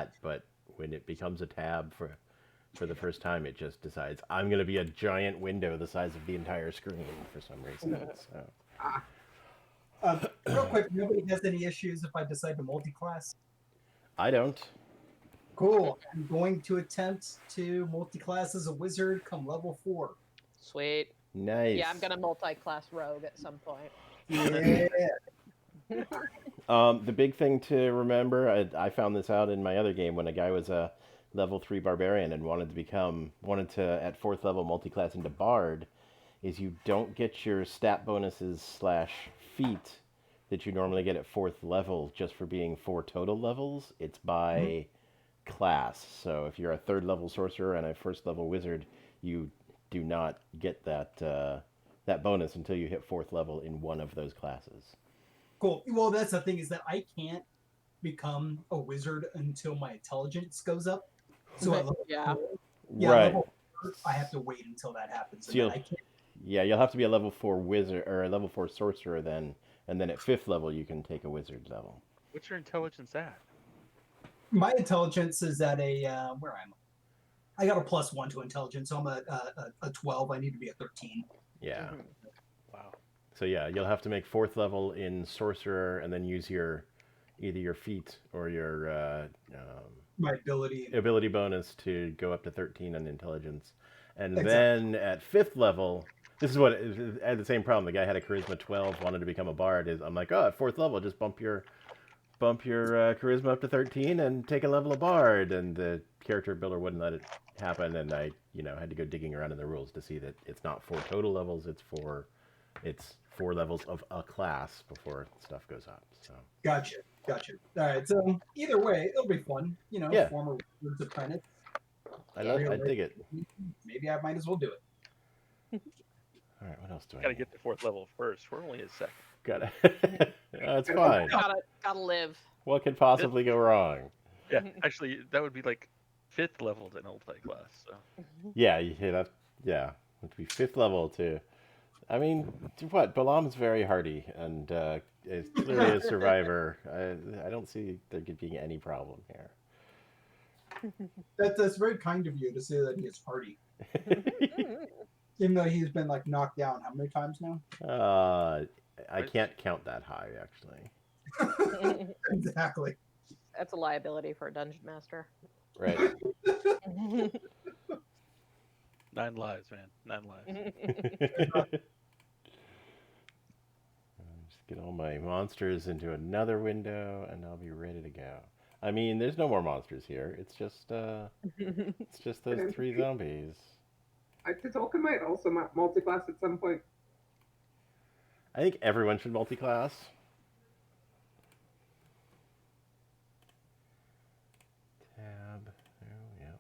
that, but when it becomes a tab for the first time, it just decides I'm going to be a giant window the size of the entire screen for some reason. So Ah, Real quick, nobody has any issues if I decide to multi-class? I don't. Cool. I'm going to attempt to multi-class as a wizard come level 4. Sweet. Nice. Yeah, I'm gonna multi-class rogue at some point. Yeah. The big thing to remember, I found this out in my other game when a guy was a level 3 barbarian and wanted to at 4th level multi-class into bard, is you don't get your stat bonuses slash feat that you normally get at 4th level just for being 4 total levels. It's by class. So if you're a 3rd level sorcerer and a 1st level wizard, you do not get that bonus until you hit 4th level in one of those classes. Cool. Well, that's the thing is that I can't become a wizard until my intelligence goes up. So at level Yeah. 4, Right. level 4, I have to wait until that happens. So And then you'll- I can't. Yeah, you'll have to be a level 4 wizard or a level 4 sorcerer then, and then at 5th level you can take a wizard level. what's your intelligence at? My intelligence is at a where am I? I got a +1 to intelligence, so I'm a 12. I need to be a 13. Yeah. Mhm. Wow. So yeah, you'll have to make 4th level in sorcerer and then use either your feat or your My ability. ability bonus to go up to 13 on intelligence. And Exactly. then at 5th level, this is what I had the same problem. The guy had a charisma 12, wanted to become a bard. I'm like, oh, at 4th level, just bump your charisma up to 13 and take a level of bard. And the character builder wouldn't let it happen, and I had to go digging around in the rules to see that it's not 4 total levels. It's 4 levels of a class before stuff goes up. So Gotcha. All right. So either way, it'll be fun. Yeah. Former Wizards apprentice. I Yeah. dig it. Maybe I might as well do it. All right, what else do I Gotta need? get to 4th level first. We're only at 2nd. Gotta. That's fine. Gotta live. What could possibly go wrong? Yeah, actually, that would be like 5th level to multi-class. So Yeah, it'd be 5th level too. I mean, what? Balam's very hardy and is clearly a survivor. I don't see there being any problem here. That's very kind of you to say that he is hardy, even though he's been like knocked down how many times now? I can't count that high actually. Exactly. That's a liability for a dungeon master. Right. 9 lives, man. 9 lives. Just get all my monsters into another window, and I'll be ready to go. I mean, there's no more monsters here. It's just those 3 zombies. Tolkien might also multi-class at some point. I think everyone should multi-class. Tab. Oh, yeah.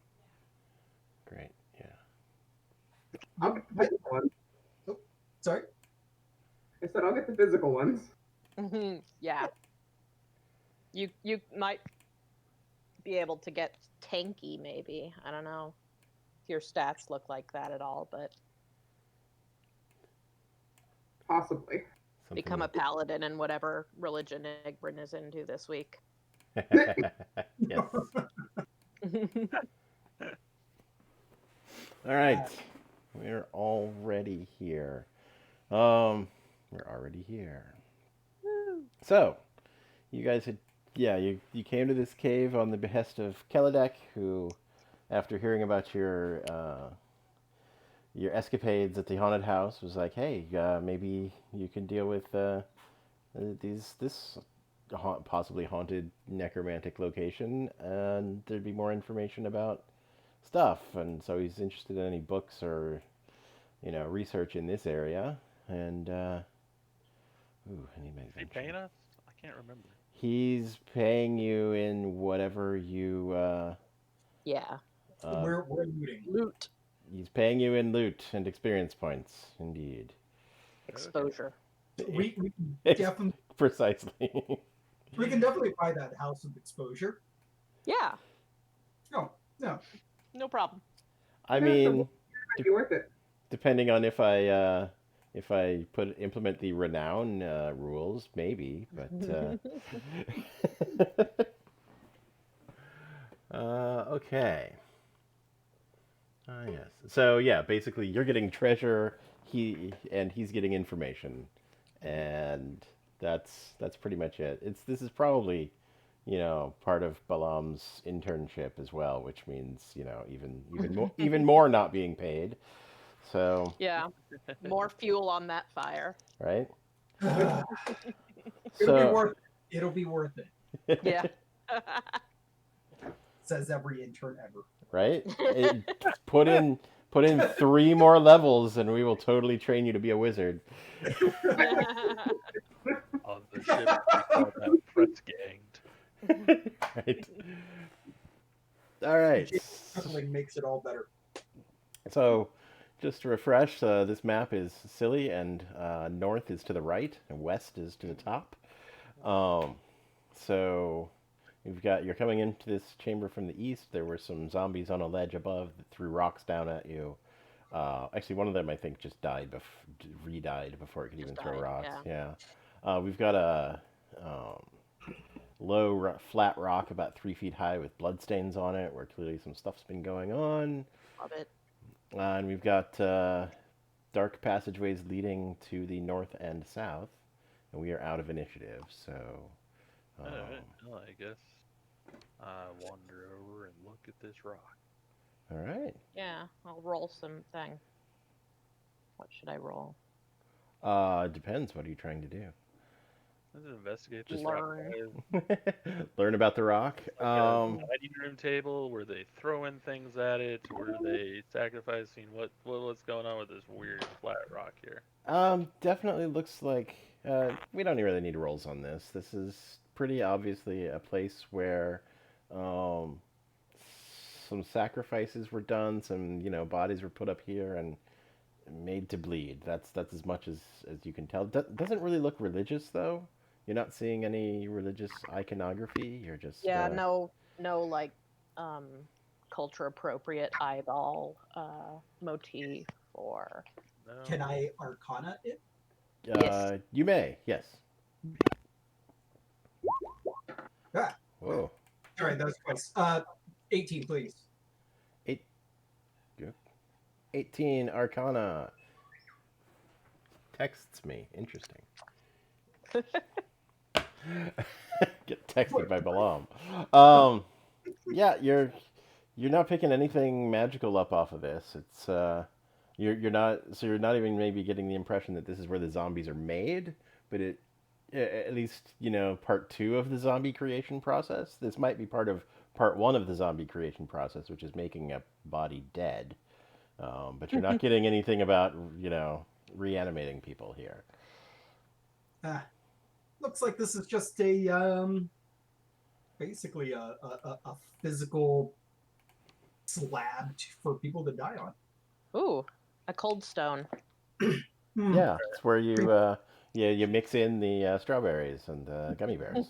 Great. Yeah. I'll get the physical ones. Sorry. I said I'll get the physical ones. Yeah. You might be able to get tanky, maybe. I don't know if your stats look like that at all, but Possibly. Something become a paladin in whatever religion Egbrin is into this week. Yes. All right. We're already here. We're already here. So, you guys you came to this cave on the behest of Keladek, who, after hearing about your escapades at the haunted house, was like, hey, maybe you can deal with this possibly haunted necromantic location, and there'd be more information about stuff. And so he's interested in any books or research in this area. And Is he paying us? I can't remember. He's paying you in whatever you. Yeah. We're looting. Loot. He's paying you in loot and experience points, indeed. Exposure. We can definitely Precisely. buy that house of exposure. Yeah. No. No problem. I Yeah, mean, Might be worth it. depending on if I implement the renown rules, maybe, but Okay. Yes. So yeah, basically you're getting treasure, he's getting information, and that's pretty much it. This is probably, part of Balam's internship as well, which means, even more not being paid. So, Yeah. More fuel on that fire. right? It'll be So, worth it. It'll be worth it, Yeah. says every intern ever. right? Put in put in 3 more levels and we will totally train you to be a wizard. On the ship, we call that press ganged. Right. All right. Shuffling makes it all better. So, just to refresh, this map is silly, and north is to the right, and west is to the top. Um, so you're coming into this chamber from the east. There were some zombies on a ledge above that threw rocks down at you. Actually, one of them I think just re-died before it could even throw died, rocks. Yeah. We've got a flat rock about 3 feet high with bloodstains on it, where clearly some stuff's been going on. Love it. And we've got dark passageways leading to the north and south, and we are out of initiative. So, Alright, well, I guess I wander over and look at this rock. all right. Yeah, I'll roll something. What should I roll? Depends. What are you trying to do? Let's investigate this Just rock. learn. Learn about the rock. Like a dining room table? Were they throwing things at it? Were they sacrificing? What's going on with this weird flat rock here? Definitely looks like we don't really need rolls on this. This is pretty obviously a place where some sacrifices were done. Some bodies were put up here and made to bleed. That's as much as you can tell. Doesn't really look religious though. You're not seeing any religious iconography. You're just Yeah, no like culture appropriate eyeball motif or No. Can I Arcana it? Yes. You may, yes. Ah, Whoa. all right, that was close. 18, please. 18 Arcana. Texts me. Interesting. Get texted by Balam. Yeah, you're not picking anything magical up off of this. It's you're not even maybe getting the impression that this is where the zombies are made, but at least part 2 of the zombie creation process. This might be part of part 1 of the zombie creation process, which is making a body dead. But you're not getting anything about reanimating people here. Looks like this is just a basically a physical slab for people to die on. Ooh, a cold stone. Yeah, it's where you mix in the strawberries and the gummy bears.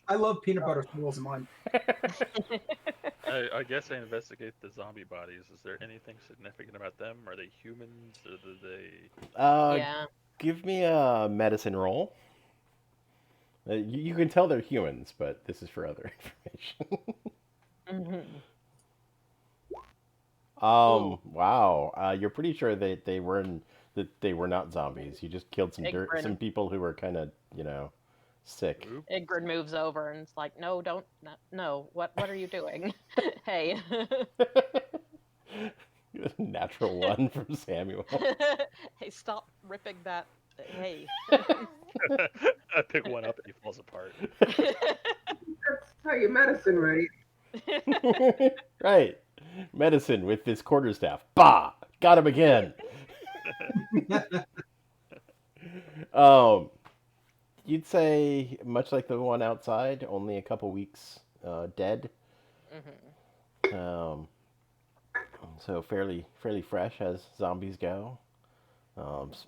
I love peanut butter swirls in mine. I guess I investigate the zombie bodies. Is there anything significant about them? Are they humans? Or do they? Yeah. Give me a medicine roll. You can tell they're humans, but this is for other information. Mm-hmm. Wow. You're pretty sure that they were not zombies. You just killed some people who were kind of sick. Oop. Igrid moves over and it's like, no, don't, no. What are you doing? Hey. Natural 1 from Samuel. Hey, stop ripping that. Hey. I pick one up and he falls apart. That's how you medicine, right? Right. Medicine with this quarterstaff. Bah! Got him again. You'd say much like the one outside, only a couple weeks dead. Mm-hmm. So fairly fresh as zombies go.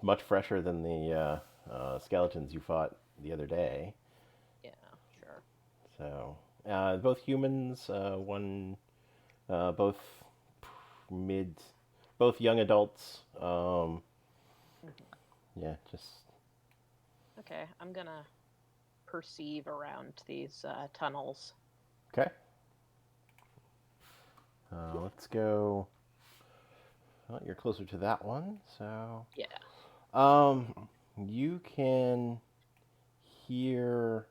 Much fresher than the skeletons you fought the other day. Yeah, sure. So both humans, both both young adults. Yeah, just. Okay, I'm gonna perceive around these tunnels. Okay. Let's go. Well, you're closer to that one, so Yeah. you can hear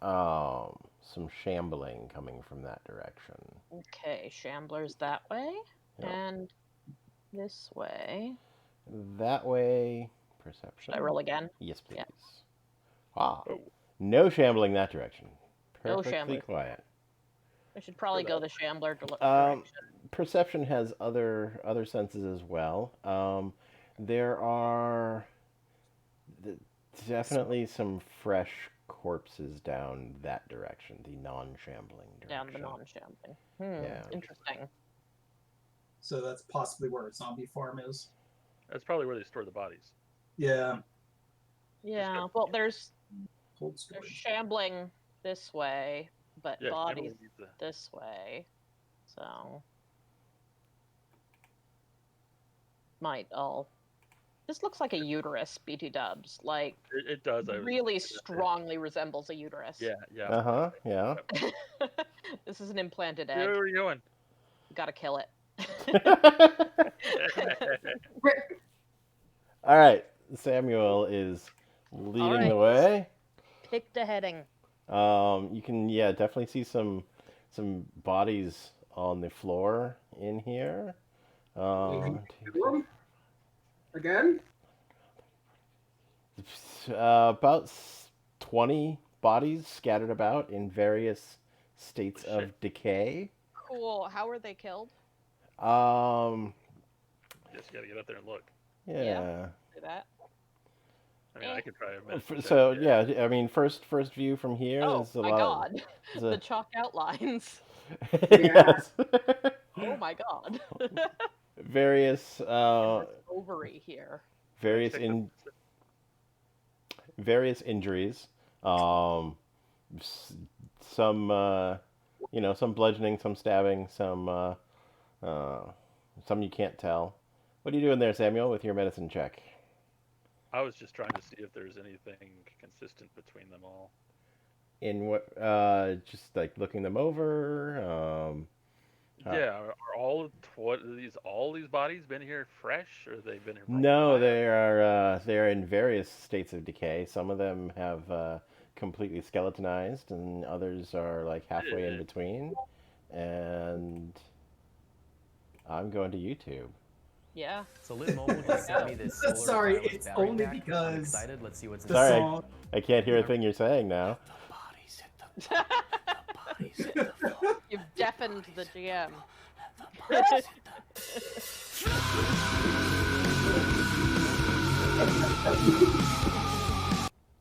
some shambling coming from that direction. Okay, Shambler's that way, Yep. and this way. That way, perception. Should I roll again? Yes, please. Yeah. Ah, Oh. no shambling that direction. No Perfectly shambling. quiet. I should probably go the Shambler direction. Perception has other senses as well. There are definitely some fresh corpses down that direction, the non-shambling direction. Down the non-shambling. Yeah. Interesting. So that's possibly where a zombie farm is. That's probably where they store the bodies. Yeah. Yeah, well, there's Cold storage. shambling this way, but Yeah, bodies Emily needs the- this way. So might all. This looks like a uterus, BT Dubs. Like It does. I was really thinking that. strongly resembles a uterus. Yeah, yeah. Uh-huh, yeah. This is an implanted Where egg. are you going? Gotta kill it. All right, Samuel is leading the way. Pick the heading. You can definitely see some bodies on the floor in here. Room? Again? About 20 bodies scattered about in various states Oh, shit. of decay. Cool. How were they killed? Just gotta get up there and look. Yeah. Do that. I mean, I could try a minute. So yeah, I mean, first view from here Oh is a my lot. god. Is The a, chalk outlines. yes. Oh my god. Various Ovary here. various Check in various injuries. Some some bludgeoning, some stabbing, some you can't tell. What are you doing there, Samuel, with your medicine check? I was just trying to see if there's anything consistent between them all. In what? Just like looking them over. Yeah, are all these bodies been here fresh, or they've been here? For a No, while? they are in various states of decay. Some of them have completely skeletonized, and others are like halfway in between. And I'm going to YouTube. Yeah. So Liv Mobile just sent me this solar Sorry, wireless it's battery only pack. I'm because excited. Let's see what's the Sorry, song. I can't hear a thing you're saying now. You've deafened the GM.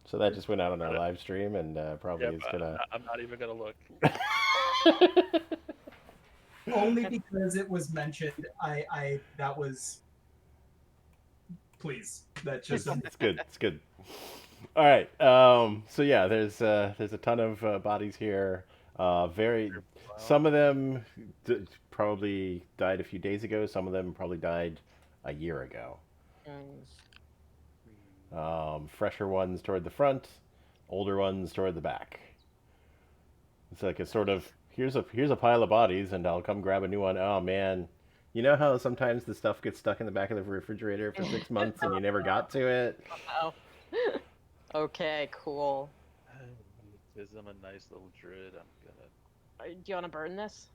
So that just went out on our live stream, and probably Yeah, is but gonna. I'm not even gonna look. Only because it was mentioned. I that was. Please, that's just. It's good. It's good. All right. So yeah, there's a ton of bodies here. Some of them probably died a few days ago. Some of them probably died a year ago. Fresher ones toward the front, older ones toward the back. It's like a sort of here's a pile of bodies, and I'll come grab a new one. Oh man, you know how sometimes the stuff gets stuck in the back of the refrigerator for 6 months and you never got to it? Oh. Okay, cool. Because I'm a nice little druid, I'm gonna. Do you want to burn this?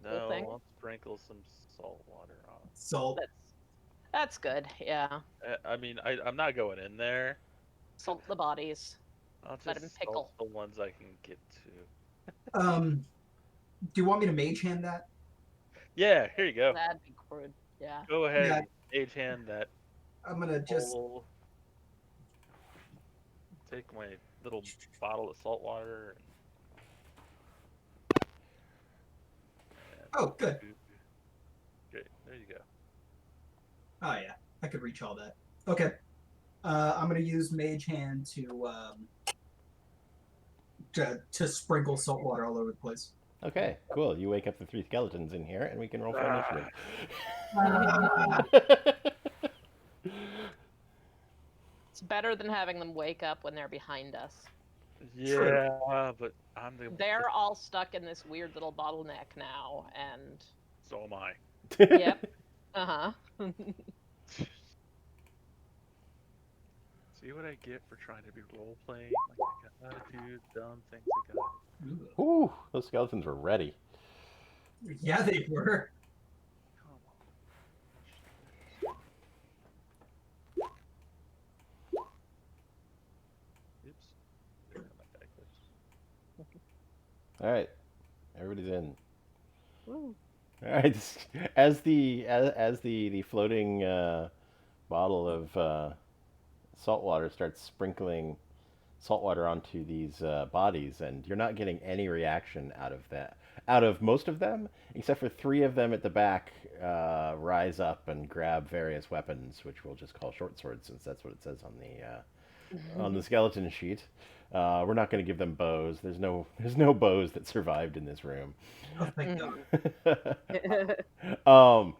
No, thing? I'll sprinkle some salt water on. Salt. That's good. Yeah. I mean, I'm not going in there. Salt the bodies. I'll just Let 'em pickle. salt the ones I can get to. Do you want me to mage hand that? Yeah, here you go. That'd be good. Yeah. Go ahead, Yeah. age hand that. I'm gonna just. bowl. Take my little bottle of salt water. Oh, good. Great, there you go. Oh yeah, I could reach all that. Okay. I'm gonna use mage hand to sprinkle salt water all over the place. Okay, cool. You wake up the 3 skeletons in here, and we can roll for initiative. It's better than having them wake up when they're behind us. Yeah, but I'm the. They're all stuck in this weird little bottleneck now, and So am I. yep. Uh-huh. See what I get for trying to be role playing? Like I gotta do dumb things. I gotta. Ooh. Ooh, those skeletons were ready. Yeah, they were. Come on. Oops. There go my die clips. All right, everybody's in. Woo. All right, as the floating bottle of salt water starts sprinkling salt water onto these bodies, and you're not getting any reaction out of most of them, except for three of them at the back rise up and grab various weapons, which we'll just call short swords, since that's what it says on the skeleton sheet. We're not going to give them bows. There's no bows that survived in this room. Oh, thank God. um,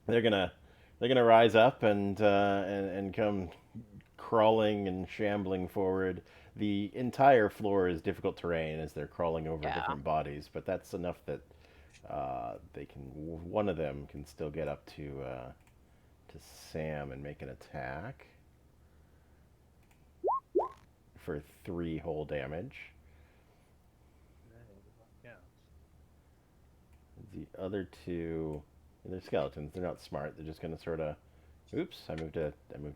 they're gonna rise up and come crawling and shambling forward. The entire floor is difficult terrain as they're crawling over Yeah. different bodies, but that's enough that they can. One of them can still get up to Sam and make an attack for 3 whole damage. Yeah. The other two, they're skeletons. They're not smart. They're just gonna sort of. Oops! I moved a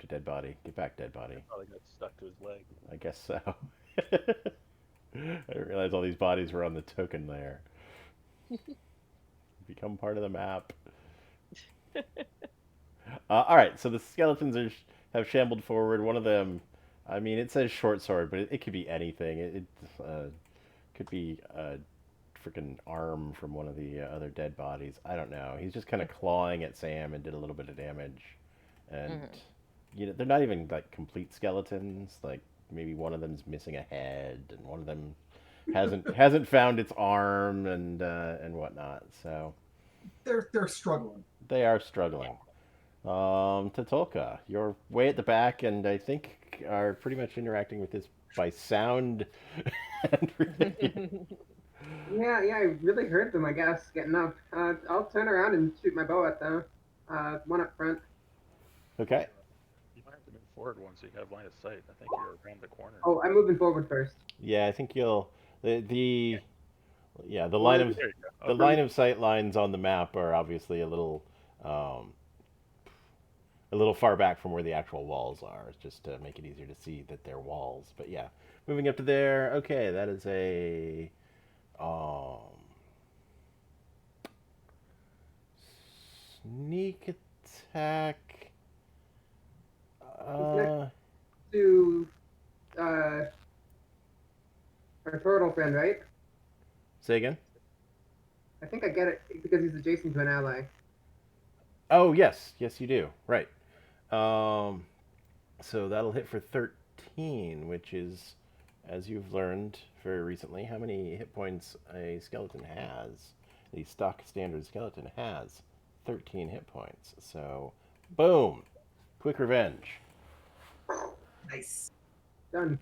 dead body. Get back, dead body. Probably got stuck to his leg. I guess so. I didn't realize all these bodies were on the token layer. Become part of the map. All right, so the skeletons have shambled forward. One of them, I mean, it says short sword, but it could be anything. It could be a freaking arm from one of the other dead bodies. I don't know. He's just kind of clawing at Sam and did a little bit of damage. And they're not even like complete skeletons. Like maybe one of them's missing a head, and one of them hasn't found its arm and whatnot. So They're struggling. they are struggling. Tatolka, you're way at the back, and I think are pretty much interacting with this by sound. Yeah, I really heard them, I guess, getting up. I'll turn around and shoot my bow at them. One up front. Okay. You might have to move forward one so you have line of sight. I think you're around the corner. Oh, I'm moving forward first. Yeah, I think you'll the yeah the Well, line of There you go. the Okay. line of sight lines on the map are obviously a little far back from where the actual walls are, just to make it easier to see that they're walls. But yeah, moving up to there. Okay, that is a sneak attack. To our turtle friend, right? Say again. I think I get it because he's adjacent to an ally. Oh yes, yes you do. Right. So that'll hit for 13, which is, as you've learned very recently, how many hit points a skeleton has. The stock standard skeleton has 13 hit points. So, boom, quick revenge. Nice. Done.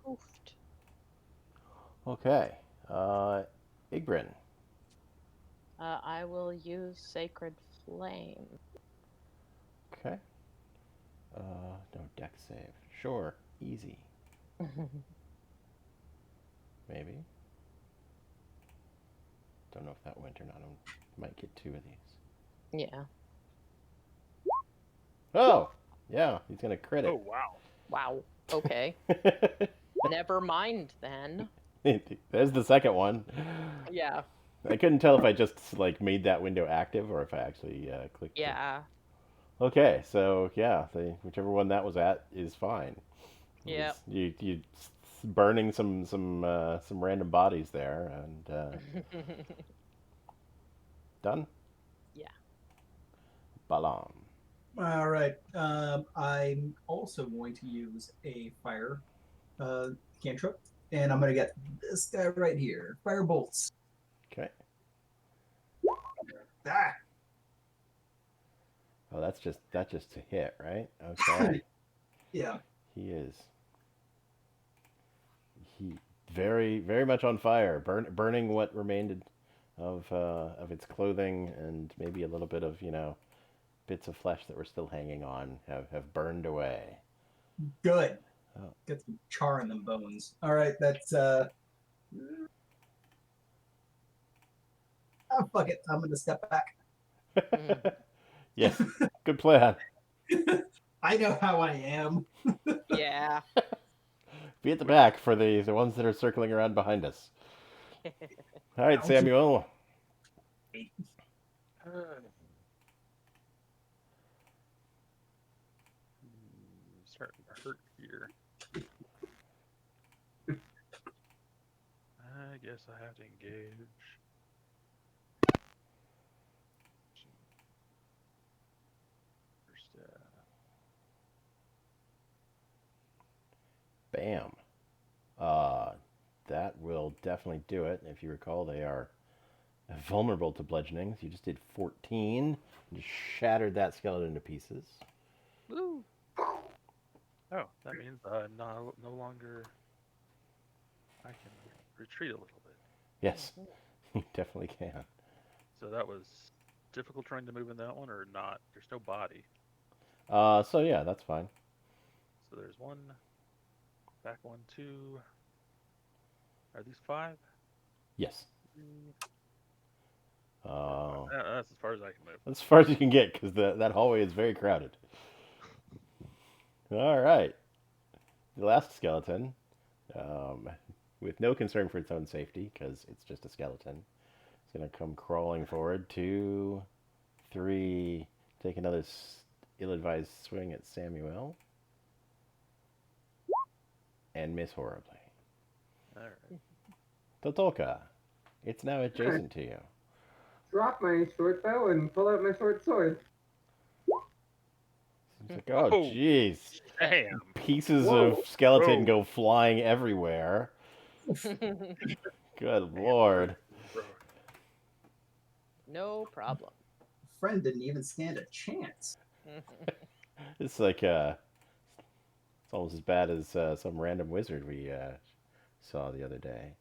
Oofed. Okay, Igbrin. I will use Sacred Flame. Okay. No deck save. Sure, easy. Maybe. Don't know if that went or not. I might get 2 of these. Yeah. Oh, yeah, he's gonna crit Oh wow. Wow. Okay. Never mind then. it. There's the second one. Yeah. I couldn't tell if I just like made that window active or if I actually clicked. Yeah. Okay, so yeah, whichever one that was at is fine. Yep. You burning some random bodies there and done. Yeah. Balam. All right. I'm also going to use a fire cantrip, and I'm going to get this guy right here. Fire bolts. Okay. Ah! Oh, that's just a hit, right? Okay. Yeah. He is He very, very much on fire, burning what remained of its clothing, and maybe a little bit of bits of flesh that were still hanging on have burned away. Good. Oh. Get some char in them bones. All right, that's oh, fuck it. I'm gonna step back. Yes, good plan. I know how I am. Yeah. Be at the back for the ones that are circling around behind us. All right, Ouch. Samuel. Starting to hurt here. I guess I have to engage. First, Bam. That will definitely do it. If you recall, they are vulnerable to bludgeoning. So you just did 14. You shattered that skeleton to pieces. Woo. oh, that means no longer. I can retreat a little bit. Yes, you definitely can. So that was difficult trying to move in that one, or not? There's no body. So yeah, that's fine. So there's one. Back 1, 2. Are these 5? Yes. 3. Uh, That's as far as I can move. as far as you can get, because that hallway is very crowded. All right. The last skeleton, with no concern for its own safety, because it's just a skeleton, it's going to come crawling forward. 2, 3, take another ill-advised swing at Samuel, and miss horribly. All right. Totolka, it's now adjacent to you. Drop my short bow and pull out my short sword. It's like, oh, Whoa. jeez. Damn. Pieces Whoa. of skeleton Whoa. go flying everywhere. Good lord. No problem. Friend didn't even stand a chance. It's like it's almost as bad as some random wizard we saw the other day.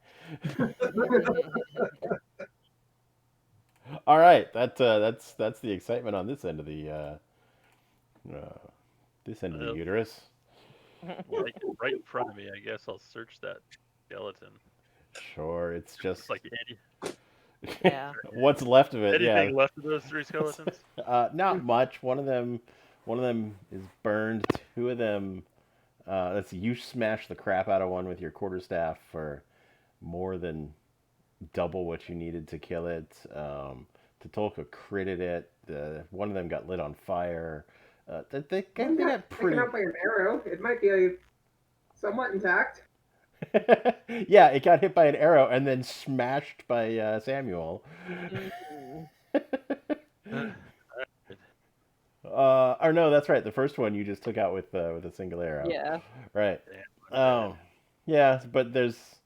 All right, that's the excitement on this end of the uterus. Right in front of me, I guess I'll search that skeleton. Sure, it's just It's like Eddie. Yeah. what's left of it. Anything left of those 3 skeletons? Not much. One of them is burned. 2 of them. Let's see. You smashed the crap out of one with your quarterstaff for more than double what you needed to kill it. Totolka critted it. One of them got lit on fire. They got pretty. Taken out by an arrow. It might be somewhat intact. Yeah, it got hit by an arrow and then smashed by Samuel. Or no, that's right. The first one you just took out with a single arrow. Yeah. Right. Yeah, but there's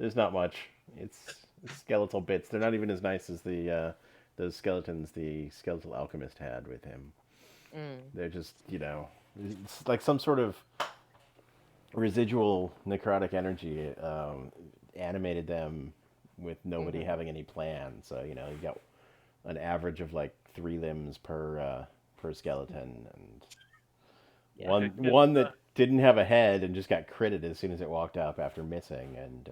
not much. It's skeletal bits. They're not even as nice as those skeletons the skeletal alchemist had with him. They're just it's like some sort of residual necrotic energy animated them with nobody having any plan. So you got an average of like 3 limbs per skeleton, and one that didn't have a head and just got critted as soon as it walked up after missing. And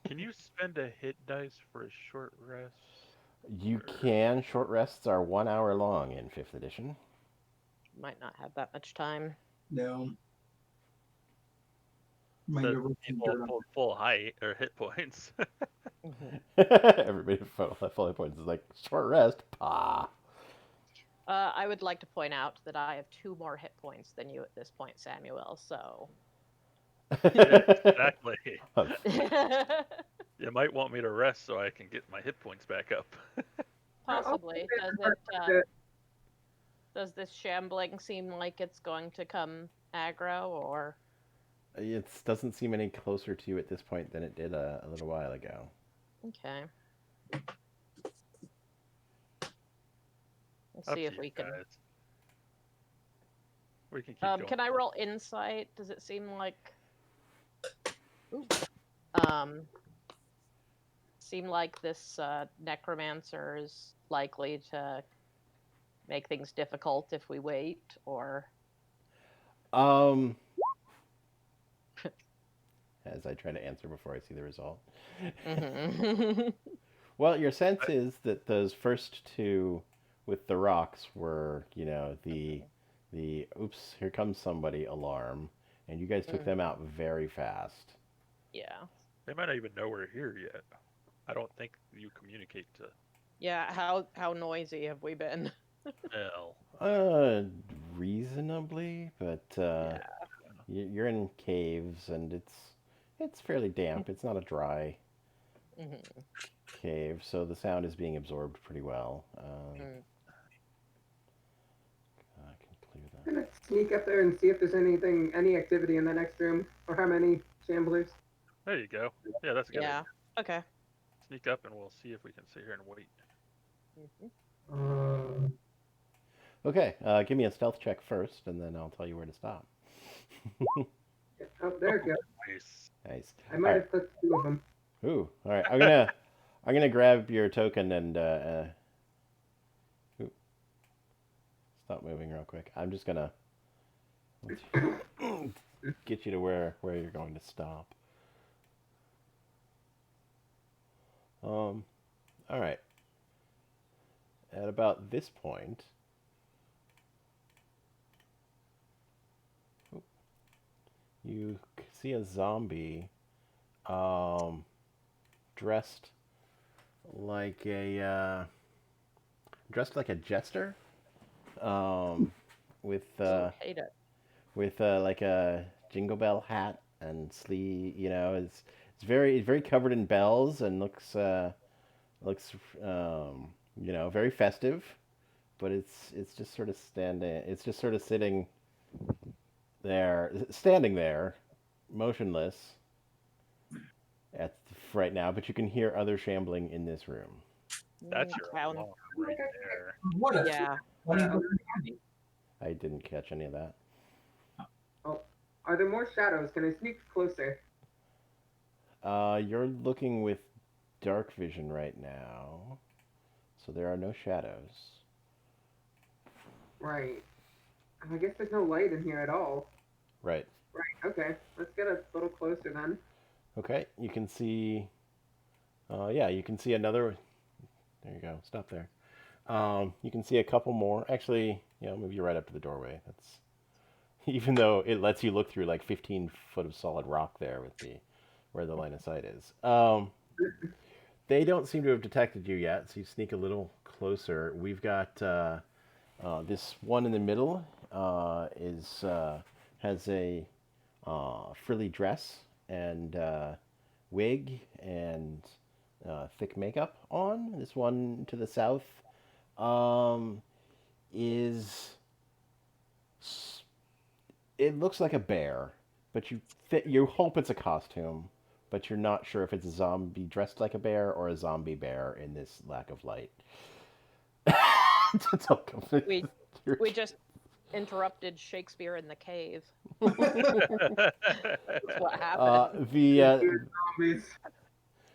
Can you spend a hit dice for a short rest? you can. Short rests are 1 hour long in 5th edition. Might not have that much time. No. So full height or hit points. Everybody full hit points is like short rest. Pah. I would like to point out that I have 2 more hit points than you at this point, Samuel. So. Exactly. You might want me to rest so I can get my hit points back up. Possibly. Does this shambling seem like it's going to come aggro, or? It doesn't seem any closer to you at this point than it did a little while ago. Okay. Let's see if we can. Guys. We can keep going. Can I roll insight? Does it seem like Seem like this necromancer is likely to make things difficult if we wait, or Um, as I try to answer before I see the result. Mhm. Well, your sense is that those first two with the rocks were, the oops, here comes somebody alarm, and you guys took Mm, them out very fast. yeah, They might not even know we're here yet. I don't think you communicate to yeah. How noisy have we been? L. Uh, reasonably, but Yeah. you're in caves and it's fairly damp. It's not a dry Hmm. cave, so the sound is being absorbed pretty well. Mm. I can clear that. I'm gonna sneak up there and see if there's any activity in the next room, or how many shamblers. There you go. Yeah, that's a good Yeah. idea. Okay. Sneak up and we'll see if we can sit here and wait. Hmm. Okay, give me a stealth check first, and then I'll tell you where to stop. Oh, there it goes. Nice. Nice. I All might right. have clicked two of them. Ooh. All right. I'm gonna grab your token and ooh, stop moving real quick. I'm just gonna get you to where you're going to stop. All right. At about this point, you see a zombie um, dressed like a jester, um, with Hate it. like a jingle bell hat and sleeve. It's very covered in bells and looks very festive. But it's just sort of standing. It's just sort of standing there, motionless at right now. But you can hear other shambling in this room. That's your Town. alarm right there. What a Yeah. funny Yeah. little candy. I didn't catch any of that. Oh, are there more shadows? Can I sneak closer? You're looking with dark vision right now, so there are no shadows. Right. I guess there's no light in here at all. Right. Right. Okay. Let's get a little closer then. Okay. You can see. Yeah, you can see another. There you go. Stop there. You can see a couple more. Actually, move you right up to the doorway. That's even though it lets you look through like 15 foot of solid rock there with the where the line of sight is. They don't seem to have detected you yet, so you sneak a little closer. We've got this one in the middle is has a frilly dress and wig and thick makeup on. This one to the south um, is it looks like a bear, but you hope it's a costume, but you're not sure if it's a zombie dressed like a bear or a zombie bear in this lack of light. We we just interrupted Shakespeare in the cave. uh, That's what happened. Zombies.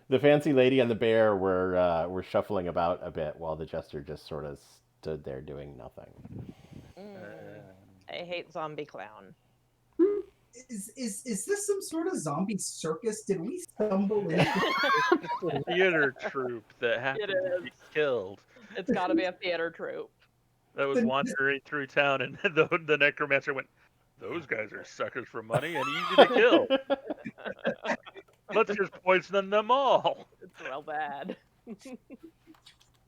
the fancy lady and the bear were shuffling about a bit while the jester just sort of stood there doing nothing. I hate zombie clown. Is this some sort of zombie circus? Did we stumble into Theater troupe that happened It to be is. killed. It's got to be a theater troupe. That was wandering through town, and the necromancer went, "Those guys are suckers for money and easy to kill. Let's just poison them all." It's real bad.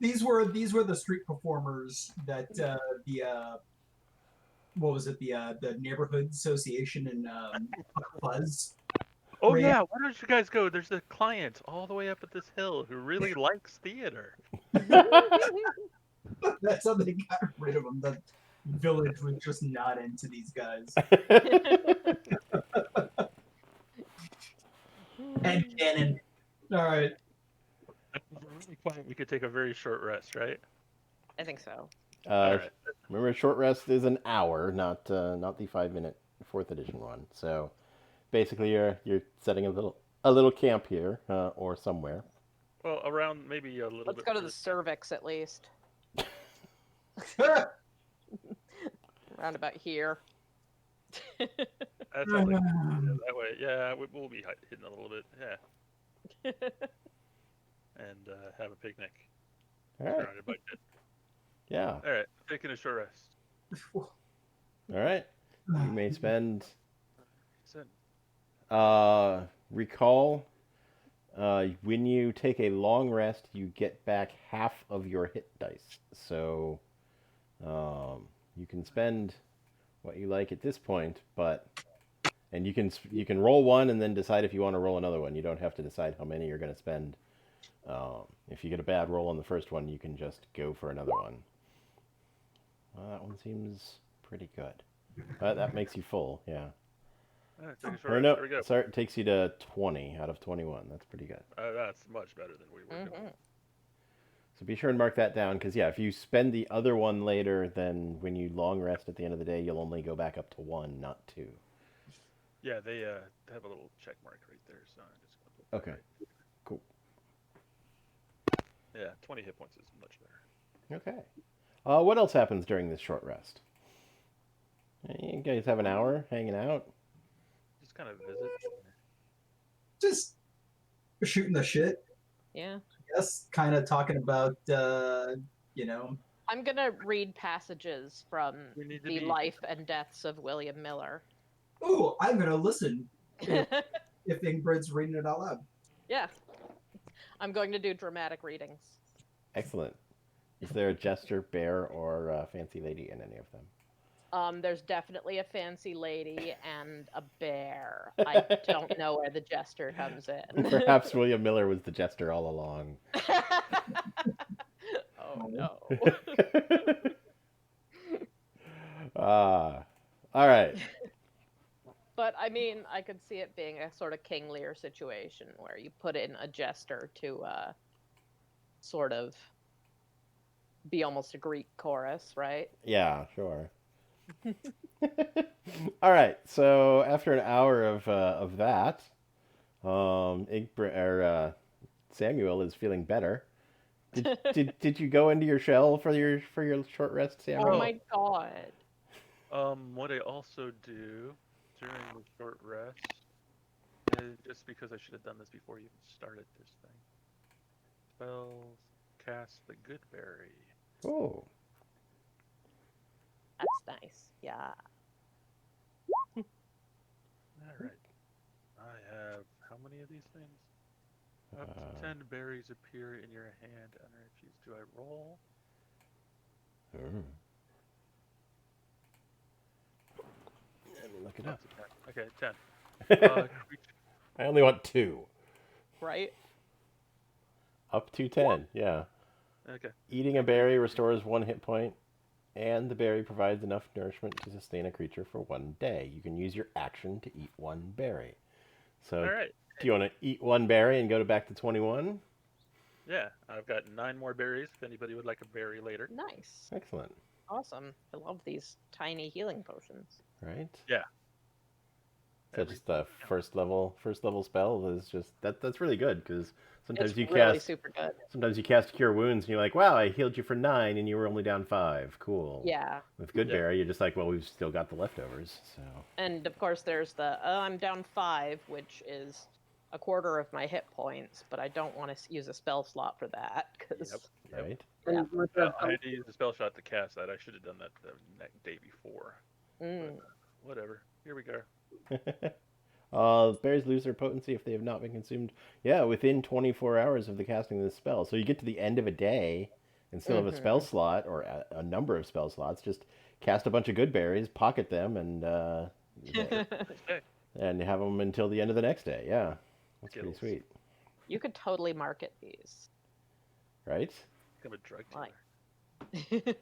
these were the street performers that the what was it, the neighborhood association in Buzz? Oh Ran. yeah, why don't you guys go? There's a client all the way up at this hill who really likes theater. That's how they got rid of them. The village was just not into these guys. And cannon. All right. If we're really quiet, we could take a very short rest, right? I think so. All right. Remember, short rest is an hour, not the 5 minute fourth edition one. So basically you're setting a little camp here or somewhere. Well, around maybe a little Let's bit. go to the further- cervix at least. Round about here. That sounds like that way. Yeah, we'll be hitting a little bit. Yeah, and have a picnic All right. surrounded by dead. Yeah. All right, taking a short rest. All right. You may spend So, recall when you take a long rest, you get back half of your hit dice. So you can spend what you like at this point, and you can roll one and then decide if you want to roll another one. You don't have to decide how many you're going to spend. If you get a bad roll on the first one, you can just go for another one. Well, that one seems pretty good. That makes you full, yeah. all right, take a short Or rest. no, Here we go. sorry, it takes you to 20 out of 21. That's pretty good. That's much better than we were doing. So be sure and mark that down, because, yeah, if you spend the other one later, then when you long rest at the end of the day, you'll only go back up to 1, not 2. Yeah, they have a little check mark right there, so I'm just gonna put that Okay, right. cool. Yeah, 20 hit points is much better. Okay. What else happens during this short rest? You guys have an hour hanging out? Just kind of visit. Just shooting the shit. Yeah. Yes, kind of talking about, you know. I'm gonna read passages from We need to the be- life and deaths of William Miller. Ooh, I'm gonna listen if Ingrid's reading it out loud. Yeah. I'm going to do dramatic readings. Excellent. Is there a jester, bear, or fancy lady in any of them? There's definitely a fancy lady and a bear. I don't know where the jester comes in. Perhaps William Miller was the jester all along. Oh no. All right. But I mean, I could see it being a sort of King Lear situation where you put in a jester to sort of be almost a Greek chorus, right? Yeah, sure. All right. So after an hour of that, Samuel is feeling better. Did you go into your shell for your short rest, Samuel? Oh my god. What I also do during the short rest is just because I should have done this before you even started this thing. Spells, cast the good berry. Oh. That's nice. Yeah. All right. I have how many of these things? Up to 10 berries appear in your hand under infused. Do I roll? Let me look it up. Okay, 10. I only want 2. Right? Up to 10, yeah. Okay. Eating a berry restores 1 hit point, and the berry provides enough nourishment to sustain a creature for 1 day. You can use your action to eat 1 berry. So, All right. do you want to eat 1 berry and go back to 21? Yeah, I've got 9 more berries. If anybody would like a berry later. Nice. Excellent. Awesome. I love these tiny healing potions. Right? Yeah. So just the first level spell is just that's really good, because sometimes It's you really cast super good. sometimes you cast Cure Wounds and you're like, wow, I healed you for 9 and you were only down 5. Cool. Yeah. With Good Yeah. Berry, you're just like, well, we've still got the leftovers. So And of course, there's the I'm down 5, which is a quarter of my hit points, but I don't want to use a spell slot for that because Yep. right. Yeah. And with the, I had to use a spell shot to cast that. I should have done that the day before. Whatever. Here we go. Berries lose their potency if they have not been consumed. Yeah, within 24 hours of the casting of this spell. So you get to the end of a day and still have a spell slot or a number of spell slots. Just cast a bunch of good berries, pocket them, and Okay. and have them until the end of the next day. Yeah, that's Skittles. pretty sweet, You could totally market these. right? I'm a drug Like- dealer.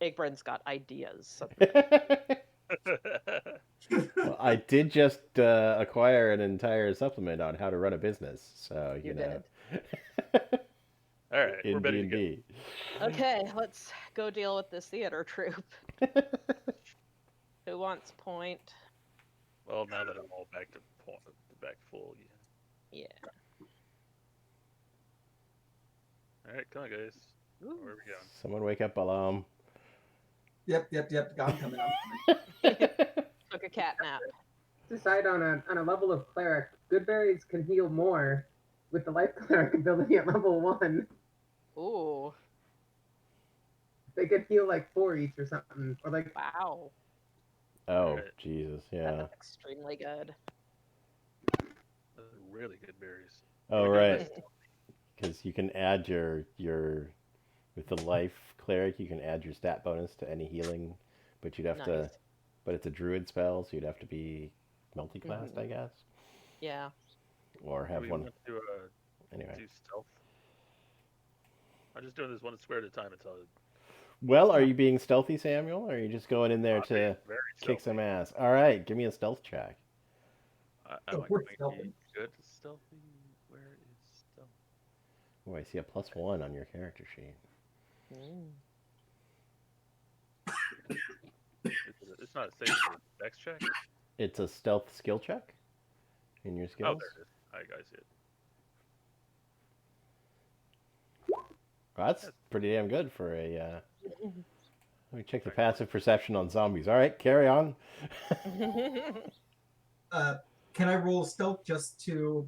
Igbrand's got ideas. Well, I did just acquire an entire supplement on how to run a business, so You know. All right, we're In ready to D&D. Okay, let's go deal with this theater troupe. Who wants point? Well, now that I'm all back to back full, yeah. Yeah. All right, come on, guys. Ooh. Where are we going? Someone wake up Balam. Yep. I'm coming. I'm coming. Took a cat nap. Decide on a level of cleric. Good berries can heal more with the life cleric ability at level 1. Ooh. They could heal like 4 each or something. Or like Wow. Oh, Right. Jesus, yeah. That's extremely good. Those are really good berries. Oh, Are we doing right. this? Because you can add your with the life cleric, you can add your stat bonus to any healing, but you'd have to. Nice. But it's a druid spell, so you'd have to be multi-classed, I guess, Yeah. or Do have we one. want to Anyway. do stealth? I'm just doing this one square at a time until Well, are you being stealthy, Samuel, or are you just going in there I'm being to very kick stealthy. some ass? All right, give me a stealth check. Am I We're going to stealthy. be good at stealthy? Where is stealth? Oh, I see a +1 on your character sheet. Mm. It's not a save, it's a dex check? It's a stealth skill check in your Oh, skills. there it is. I see it. Well, that's pretty damn good for a. Let me check the passive perception on zombies. All right, carry on. Can I roll stealth just to?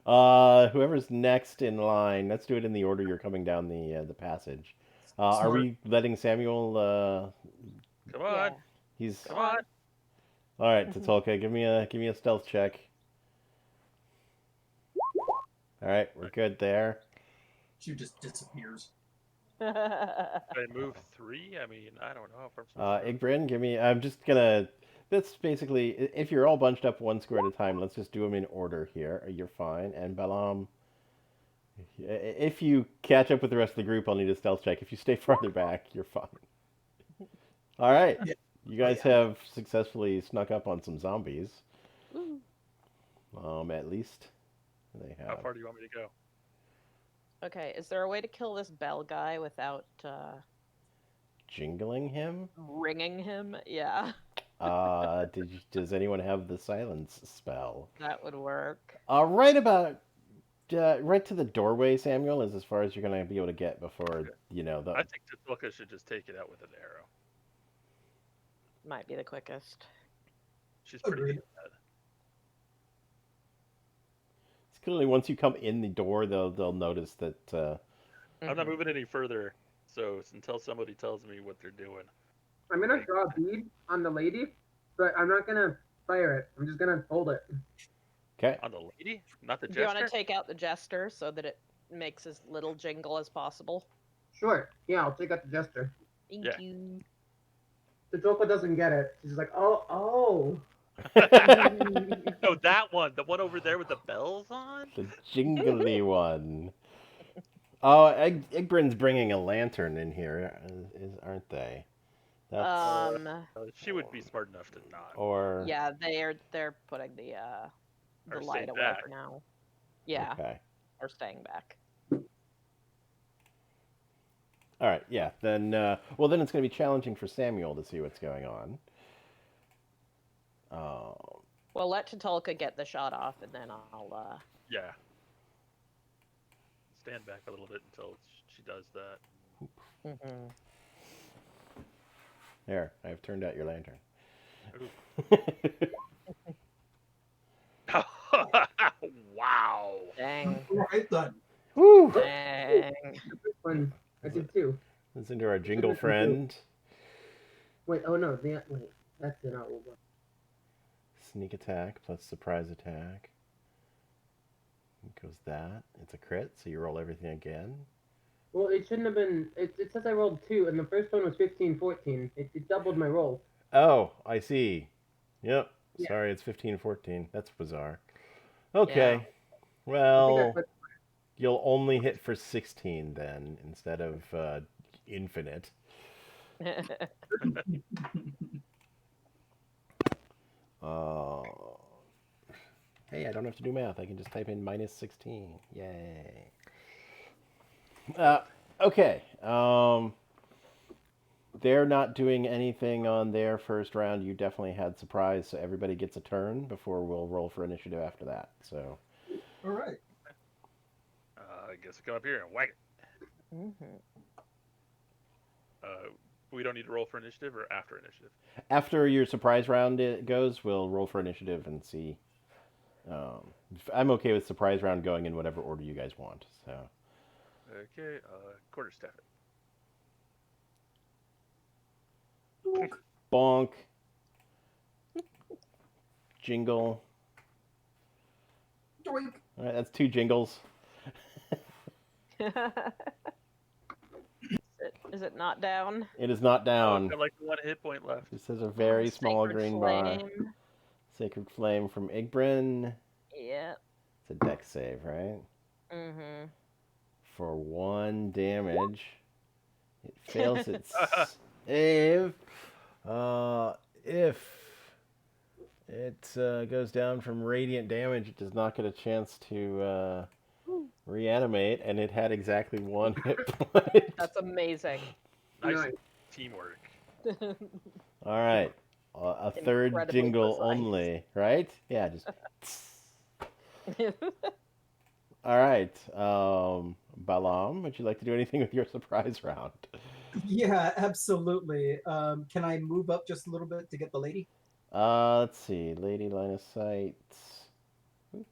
Whoever's next in line, let's do it in the order you're coming down the passage. Are Smart. we letting Samuel? Come on. Yeah. He's Come on. all right. Tatolka, give me a stealth check. All right, we're good there. She just disappears. Can I move 3? I mean, I don't know if I'm supposed to move. Igbrin, give me. I'm just gonna. That's basically. If you're all bunched up one square at a time, let's just do them in order here. You're fine. And Balam, if you catch up with the rest of the group, I'll need a stealth check. If you stay farther back, you're fine. All right. Yeah. You guys have successfully snuck up on some zombies. Ooh. At least they How have. far do you want me to go? Okay, is there a way to kill this bell guy without Jingling him? ringing him? Yeah, Does anyone have the silence spell? that would work. Right about right to the doorway, Samuel, is as far as you're gonna be able to get before Okay. the. I think Tatulka should just take it out with an arrow. Might be the quickest. She's pretty Agreed. good at that. It's clearly once you come in the door, they'll notice that. I'm not moving any further, so it's until somebody tells me what they're doing. I'm gonna draw a bead on the lady, but I'm not gonna fire it. I'm just gonna hold it. Okay. On the lady? Not the Do you want jester? to take out the jester so that it makes as little jingle as possible? Sure. Yeah, I'll take out the jester. Thank Yeah. you. The Joker doesn't get it. She's like, oh. No, that one. The one over there with the bells on? The jingly one. Oh, Igbrin's bringing a lantern in here, aren't they? That's, She would be smart enough to not. or Yeah, they're putting the Or light stay away back. for now. Yeah, okay. or staying back. All right, yeah. Then, well, then it's going to be challenging for Samuel to see what's going on. Well, let Tatulka get the shot off, and then I'll. Yeah. Stand back a little bit until she does that. Mhm. There, I've turned out your lantern. Wow. Dang. Right then. Woo! Dang. This one, I did too. Listen to our jingle friend. Wait, oh no, wait, that's the not old one. Sneak attack plus surprise attack. It goes that. It's a crit, so you roll everything again. Well, it shouldn't have been. It says I rolled 2, and the first one was 15-14. It doubled my roll. Oh, I see. Yep. Yeah. Sorry, it's 15-14. That's bizarre. Okay. I think Well, put- you'll only hit for 16 then, instead of infinite. Hey, I don't have to do math. I can just type in -16. Yay. Okay. they're not doing anything on their first round. You definitely had surprise, so everybody gets a turn before we'll roll for initiative after that. So All right. I guess I come up here and whack it. Mm-hmm. We don't need to roll for initiative or after initiative. after your surprise round it goes, we'll roll for initiative and see. I'm okay with surprise round going in whatever order you guys want. So Okay, quarterstaff it. bonk, jingle. Doink. All right, that's 2 jingles. Is it not down? It is not Oh, down. it's got like 1 hit point left. This has a very small Sacred green bar. flame. Sacred Flame from Igbrin. Yep. It's a dex save, right? Mm-hmm. For 1 damage. It fails its save. If it goes down from radiant damage, it does not get a chance to reanimate, and it had exactly 1 hit point. That's amazing. Nice Nice. teamwork. All right. A third Incredibly jingle precise. only, right? Yeah, just. All right. Balam, would you like to do anything with your surprise round? Yeah, absolutely. Can I move up just a little bit to get the lady? Let's see. Lady line of sight. Oop.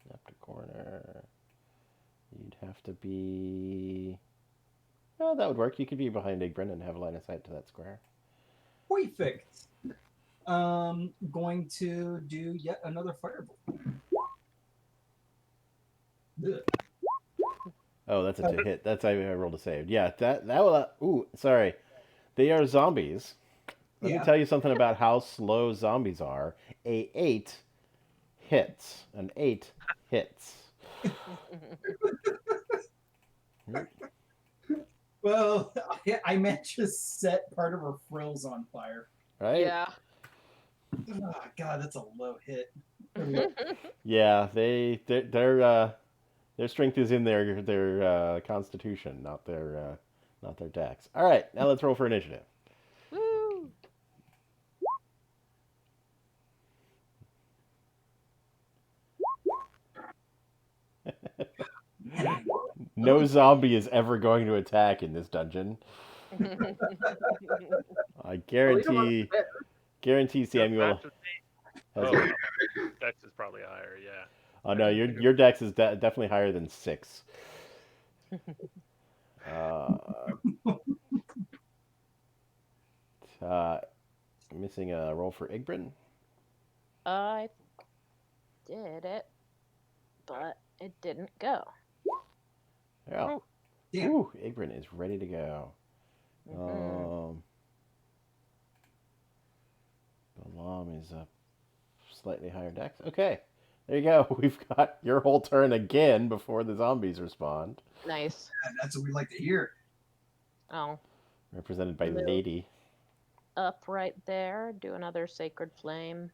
Snap to corner. You'd have to be. Oh, that would work. You could be behind Igbrin and have a line of sight to that square. Perfect. Going to do yet another firebolt. Ugh. Oh, that's a hit. That's I rolled a save. Yeah, that will. Ooh, sorry. They are zombies. Let me Yeah. tell you something about how slow zombies are. A 8 hits. An 8 hits. Well, I meant to set part of her frills on fire. Right? Yeah. Oh, God, that's a low hit. Yeah, their strength is in their constitution, not their dex. All right, now let's roll for initiative. Woo! No zombie is ever going to attack in this dungeon. I guarantee Samuel Match with me. has. Oh, Dex is probably higher. Yeah. Oh no, your dex is definitely higher than 6. Missing a roll for Igbrin. I did it, but it didn't go. Yeah. Damn. Ooh, Igbrin is ready to go. Mhm. Balam is a slightly higher dex. Okay, there you go. We've got your whole turn again before the zombies respond. Nice. And that's what we like to hear. Oh, Represented by Move. Lady. up right there. Do another sacred flame.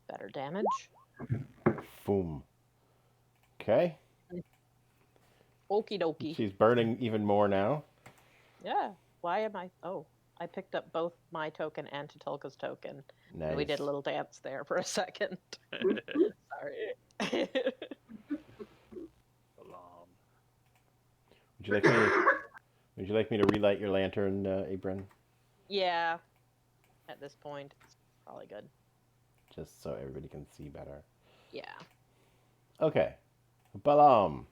Better damage. Boom. Okay. Okie dokie. She's burning even more now. Yeah. Why am I? Oh, I picked up both my token and Tatulka's token. Nice. And we did a little dance there for a second. Sorry. Alarm. Would you like me to relight your lantern, Ibrin? Yeah. At this point, it's probably good. Just so everybody can see better. Yeah. Okay. Balam.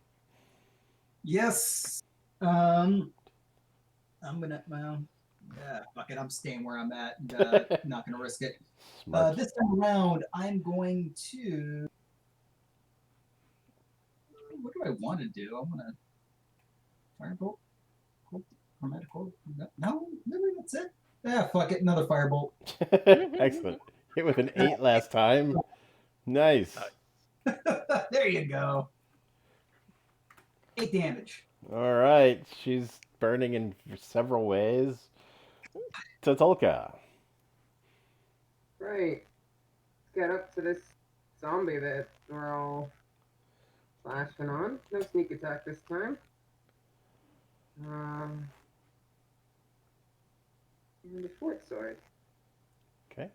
Yes. I'm gonna. Well, yeah, fuck it. I'm staying where I'm at. And, not gonna risk it. Smart. This time around, I'm going to. What do I want to do? I want to firebolt. Chromatic orb? No, really, that's it. Yeah, fuck it. Another firebolt. Excellent. Hit with an 8 last time. Nice. There you go. 8 damage. All right. She's burning in several ways. Tatulka. Right. Let's get up to this zombie that we're all slashing on. No sneak attack this time. The short sword. Okay.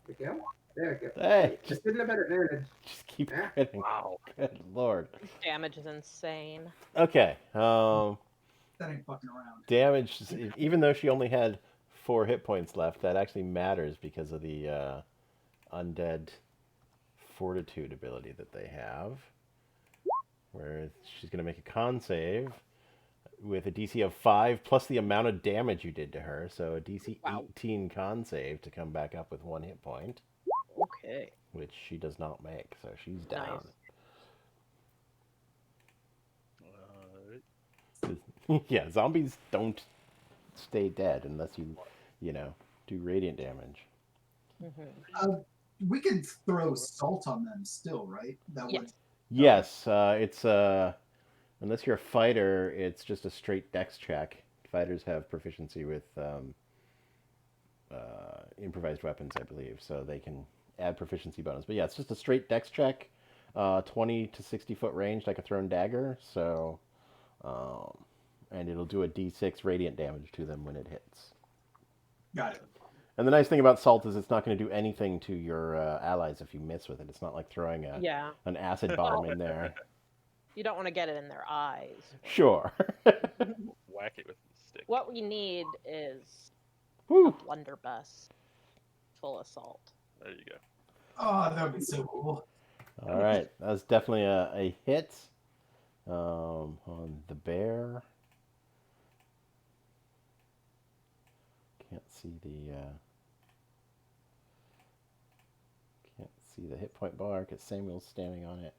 There we go. There we go. Hey, I shouldn't have had advantage. just keep Yeah. critting. Wow. Good lord. Damage is insane. Okay. That ain't fucking around. Damage. Even though she only had 4 hit points left, that actually matters because of the undead fortitude ability that they have. Where she's going to make a con save with a DC of 5 plus the amount of damage you did to her. So a DC Wow. 18 con save to come back up with 1 hit point, Okay. which she does not make. So she's down. Yeah, zombies don't stay dead unless you do radiant damage. Mm-hmm. We can throw salt on them still, right? That would. Yes, it's unless you're a fighter, it's just a straight dex check. Fighters have proficiency with improvised weapons, I believe, so they can add proficiency bonus. But yeah, it's just a straight dex check, 20 to 60 foot range, like a thrown dagger. So, and it'll do a d6 radiant damage to them when it hits. Got it. And the nice thing about salt is it's not going to do anything to your allies if you miss with it. It's not like throwing an acid bomb in there. You don't want to get it in their eyes. Sure. Whack it with the stick. What we need is a Woo. blunderbuss full of salt. There you go. Oh, that would be so cool. All right, that was definitely a hit on the bear. Can't see the hit point bar because Samuel's standing on it.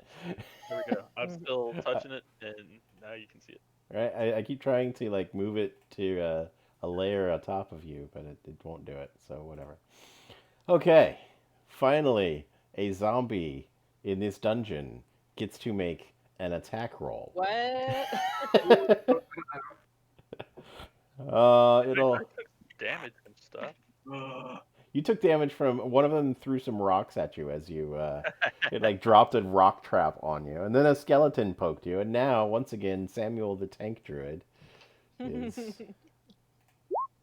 There we go. I'm still touching it, and now you can see it. Right, I keep trying to like move it to a layer on top of you, but it won't do it. So whatever. Okay, finally, a zombie in this dungeon gets to make an attack roll. What? It'll. I took damage and stuff. You took damage from one of them threw some rocks at you as you it like dropped a rock trap on you, and then a skeleton poked you, and now once again Samuel the tank druid is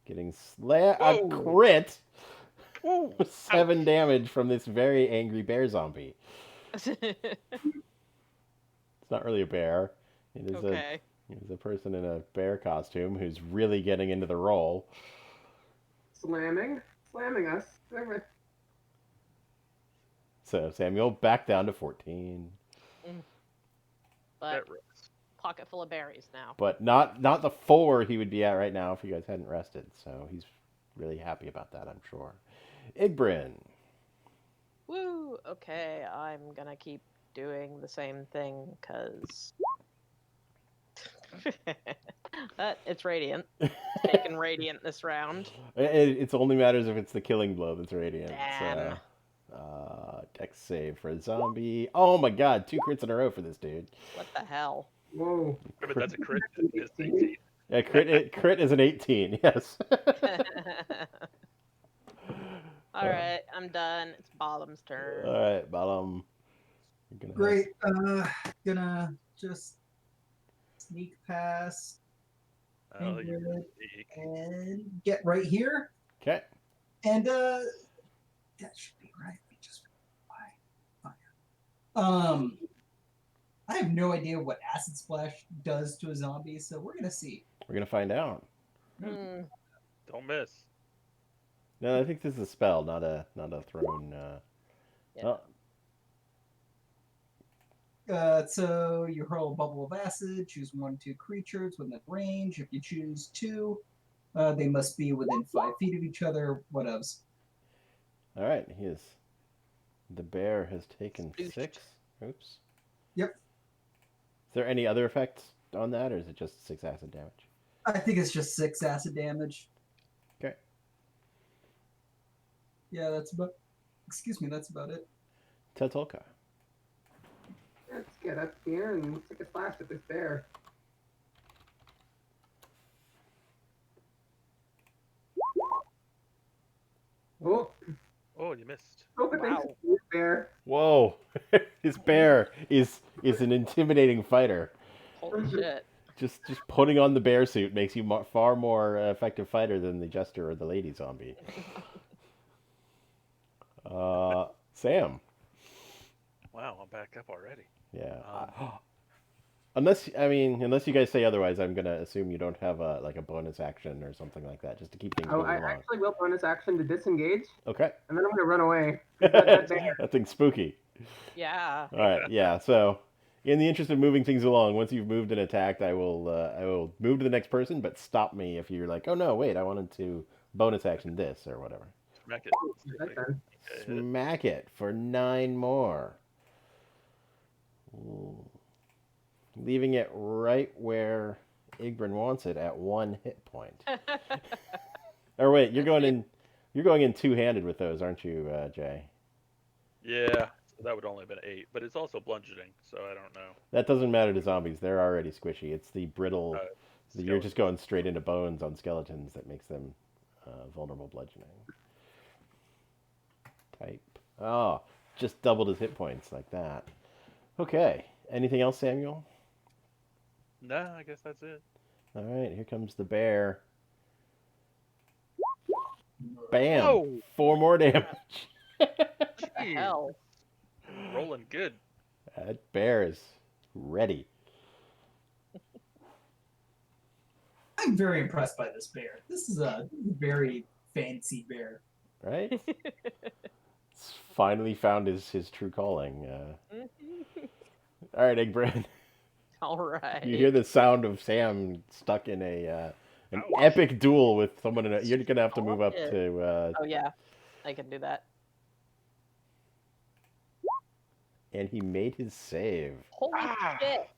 getting a crit with 7 damage from this very angry bear zombie. It's not really a bear. It is a person in a bear costume who's really getting into the role. Slamming us. So Samuel back down to 14. But pocket full of berries now. But not the 4 he would be at right now if you guys hadn't rested. So he's really happy about that, I'm sure. Igbrin. Woo! Okay, I'm gonna keep doing the same thing because it's radiant. Taking radiant this round. It only matters if it's the killing blow that's radiant. Damn. So, dex save for a zombie. Oh my god, 2 crits in a row for this dude. What the hell? Whoa. But that's a crit. It's 18. Yeah, crit is an 18, yes. Alright, I'm done. It's Bottom's turn. Alright, Bottom. Great. Gonna just sneak past Oh, you're Ingrid weak. and get right here. Okay. And that should be right. Just fine. I have no idea what acid splash does to a zombie, so we're gonna see. We're going to find out. Hmm. Don't miss. No, I think this is a spell, not a thrown. Yeah. So you hurl a bubble of acid, choose 1 or 2 creatures within range. If you choose 2, they must be within 5 feet of each other. What else? All right, the bear has taken 6. Oops. Yep. Is there any other effects on that, or is it just 6 acid damage? I think it's just 6 acid damage. Okay. Yeah, that's about it. Tetolka. Let's get up here and take a slash at this bear. Oh, You missed. but Wow. thanks to you, bear. Whoa, this bear is an intimidating fighter. Holy shit. Just putting on the bear suit makes you far more effective fighter than the jester or the lady zombie. Sam. Wow, I'm back up already. Yeah. Um, Unless you guys say otherwise, I'm gonna assume you don't have a bonus action or something like that, just to keep things Oh, moving I along. actually will bonus action to disengage, Okay. and then I'm gonna run away. That bear. That thing's spooky. Yeah. All right. Yeah. So, in the interest of moving things along, once you've moved and attacked, I will move to the next person, but stop me if you're like, oh no, wait, I wanted to bonus action this or whatever. Smack it. See if That's I done. can hit it. Smack it for 9 more. Ooh. Leaving it right where Igbrin wants it at 1 hit point. Or wait, you're going in two-handed with those, aren't you, Jay? Yeah, so that would only have been 8, but it's also bludgeoning, so I don't know. That doesn't matter to zombies. They're already squishy. It's the brittle. Uh, You're just going straight into bones on skeletons that makes them vulnerable bludgeoning. Type. Oh, just doubled his hit points like that. Okay. Anything else, Samuel? No, I guess that's it. All right, here comes the bear. Bam! Whoa! 4 more damage. Jeez, Hell. rolling good. That bear is ready. I'm very impressed by this bear. This is a very fancy bear. Right? It's finally found his true calling. All right, Eggbrand. All right. You hear the sound of Sam stuck in an Ouch. epic duel with someone. You're gonna have to move up Yeah. to. Oh yeah, I can do that. And he made his save. Holy Ah. shit!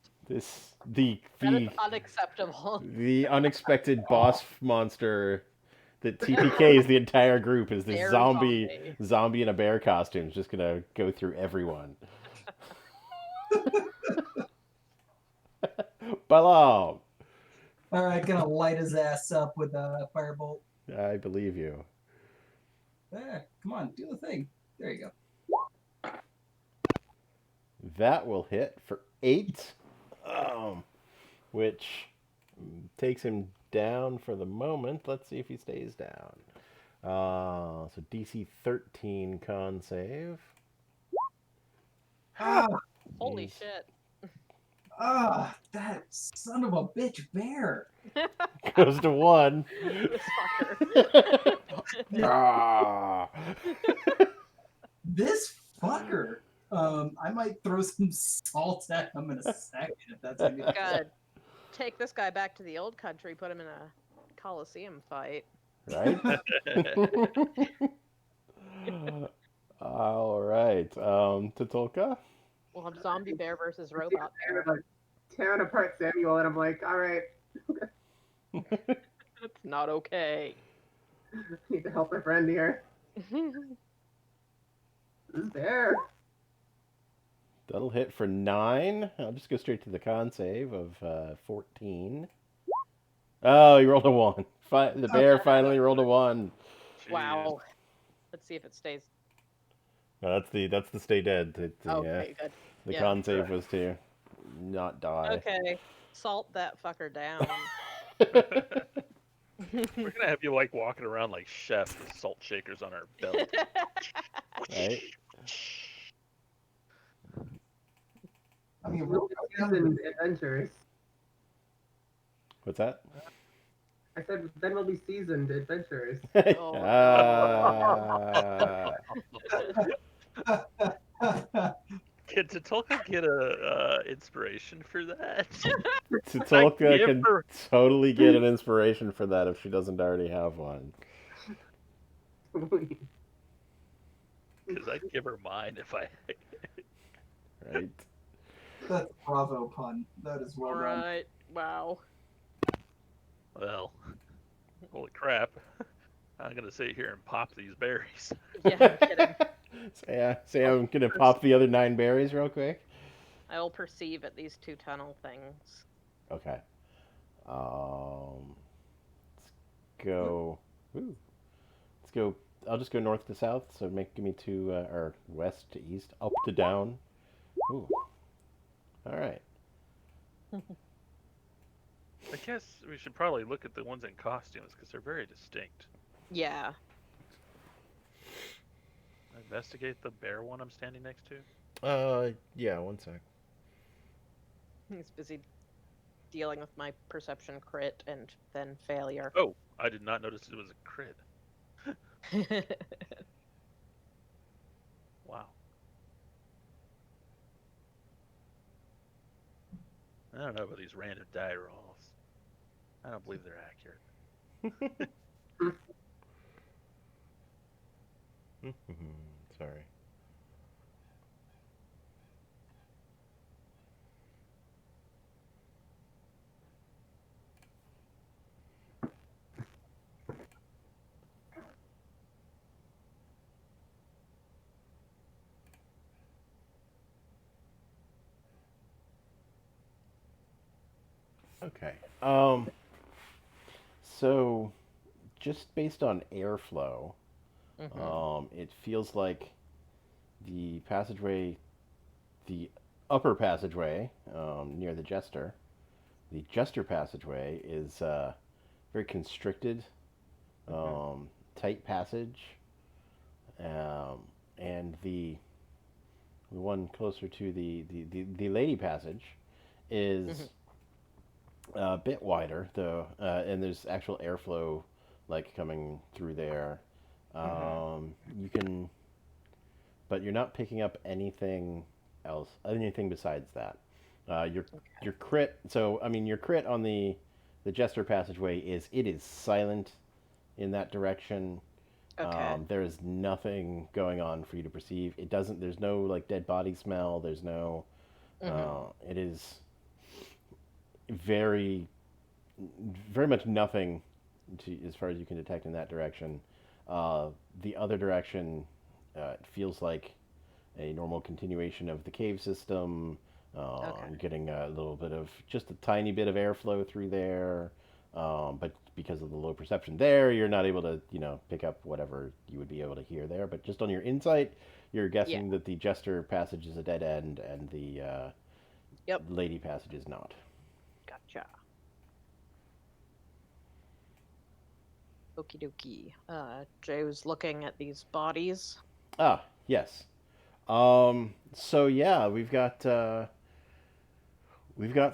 The That is unacceptable. the unexpected boss monster that TPKs the entire group is this Bear zombie in a bear costume. Is just gonna go through everyone. Balam. All right, gonna light his ass up with a firebolt. I believe you. There, come on, do the thing. There you go. That will hit for 8, which takes him down for the moment. Let's see if he stays down. So DC 13 con save. Ah, Holy Jeez. shit! that son of a bitch bear. Goes to 1. This fucker. Ah. This fucker. I might throw some salt at him in a second if that's any Good. Take this guy back to the old country. Put him in a Coliseum fight. Right? All right. Tatulka? We'll have zombie bear versus robot bear. Like, tearing apart Samuel, and I'm like, all right, It's not okay. I need to help my friend here. This bear. That'll hit for 9. I'll just go straight to the con save of 14. Oh, he rolled a 1. The bear finally rolled a 1. Wow. Let's see if it stays. No, that's the stay dead. Okay, good. The Yeah. con save was to not die. Okay, salt that fucker down. We're gonna have you like walking around like chefs with salt shakers on our belt. Right? I mean, We'll be seasoned adventurers. What's that? I said, then we'll be seasoned adventurers. Oh. Can Tatulka get a inspiration for that? Tatulka give can her- totally get an inspiration for that if she doesn't already have one. Because I'd give her mine if I. Right? That's a bravo pun. That is well All done. right. Wow. Well, holy crap! I'm gonna sit here and pop these berries. Yeah, I'm kidding. Say I'm gonna pop the other 9 berries real quick. I will perceive at these 2 tunnel things. Okay. Let's go. Ooh. Let's go. I'll just go north to south. So give me 2, or west to east, up to down. Ooh. All right. I guess we should probably look at the ones in costumes because they're very distinct. Yeah. Investigate the bear one I'm standing next to. Yeah, one sec. He's busy dealing with my perception crit and then failure. Oh, I did not notice it was a crit. Wow. I don't know about these random die rolls. I don't believe they're accurate. Sorry. Okay. So just based on airflow, it feels like the passageway, the upper passageway near the Jester passageway is very constricted, tight passage, and the one closer to the Lady passage is a bit wider, though, and there's actual airflow like coming through there. You can, but you're not picking up anything else, anything besides that. Your crit. So I mean, your crit on the Jester passageway is silent in that direction. Okay. There is nothing going on for you to perceive. It doesn't. There's no like dead body smell. There's no. It is very, very much nothing as far as you can detect in that direction. The other direction, it feels like a normal continuation of the cave system. You're getting a little bit of just a tiny bit of airflow through there, but because of the low perception there, you're not able to pick up whatever you would be able to hear there. But just on your insight, you're guessing that the Jester passage is a dead end and the Lady passage is not. Gotcha. Okie dokie. Jay was looking at these bodies. Ah, yes. So yeah, we've got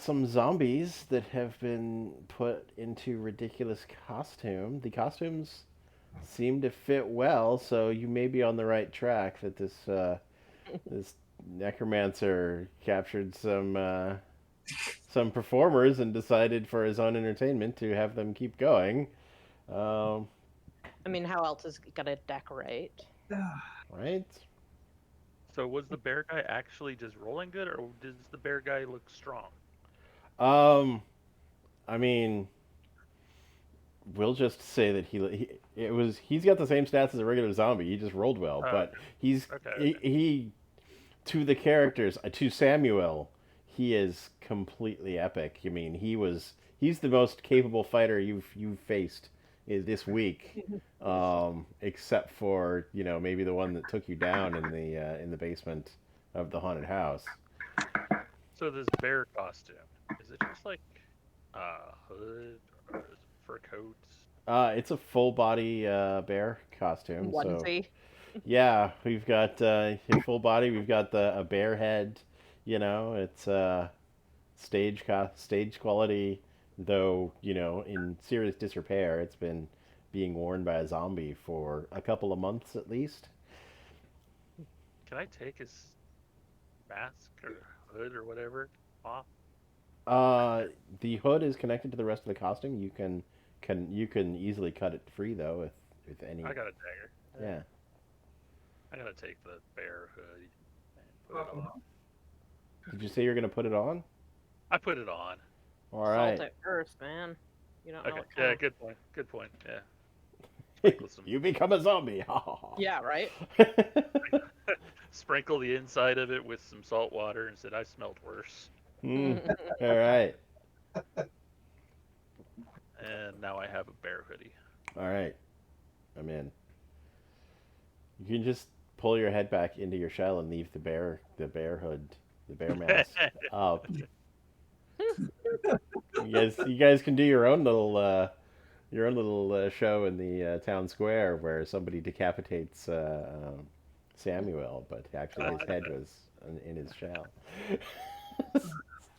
some zombies that have been put into ridiculous costume. The costumes seem to fit well, so you may be on the right track. That this necromancer captured some performers and decided for his own entertainment to have them keep going. I mean, how else is he gonna decorate? Right? So was the bear guy actually just rolling good, or does the bear guy look strong? I mean, we'll just say that he's got the same stats as a regular zombie. He just rolled well, but he to the characters to Samuel, he is completely epic. I mean, he's the most capable fighter you've faced this week, except for maybe the one that took you down in the basement of the haunted house. So this bear costume, is it just like a hood or is it fur coats? It's a full body bear costume. Onesie. So yeah, we've got full body. We've got a bear head. It's stage quality, though in serious disrepair. It's been being worn by a zombie for a couple of months at least. Can I take his mask or hood or whatever off? The hood is connected to the rest of the costume. You can easily cut it free though with any. I got a dagger. Yeah. I gotta take the bear hood and put it on. Did you say you're gonna put it on? I put it on. All right. Salt it first, man. You don't know Okay. what kind Yeah. of... Good point. Good point. Yeah. Sprinkle some. You become a zombie. Yeah, right? Sprinkle the inside of it with some salt water and said I smelled worse. All right. And now I have a bear hoodie. All right. I'm in. You can just pull your head back into your shell and leave the bear hood, the bear mask up. You guys can do your own little show in the town square where somebody decapitates Samuel, but actually his head was in his shell.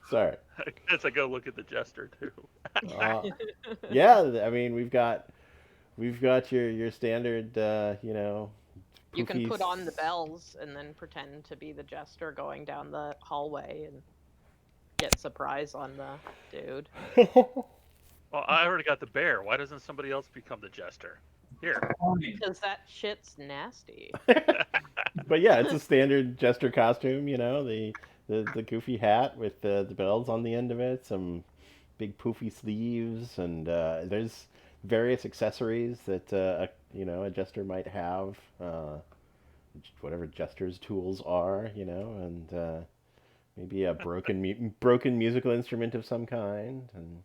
Sorry. I guess I go look at the jester too. Uh, yeah, I mean we've got your standard You can poofy. put on the bells and then pretend to be the jester going down the hallway and get surprise on the dude. Well, I already got the bear. Why doesn't somebody else become the jester? Here. Because that shit's nasty. But yeah, it's a standard jester costume, the goofy hat with the bells on the end of it, some big poofy sleeves, and there's various accessories that a jester might have, whatever jester's tools are, and maybe a broken musical instrument of some kind, and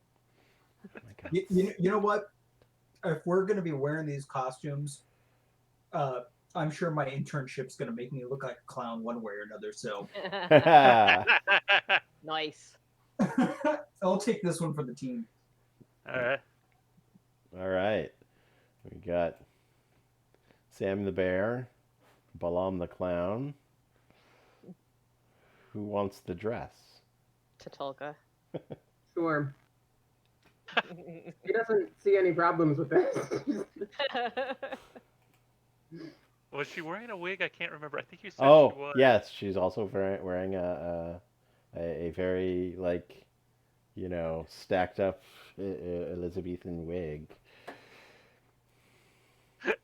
oh my God. You know what? If we're going to be wearing these costumes, I'm sure my internship's going to make me look like a clown one way or another. So Nice. I'll take this one for the team. All right. All right, we got Sam the bear, Balaam the clown. Who wants the dress? Tatulka. Sure. He doesn't see any problems with this. Was she wearing a wig? I can't remember. I think you said she Oh, was. yes, she's also wearing a very stacked up Elizabethan wig.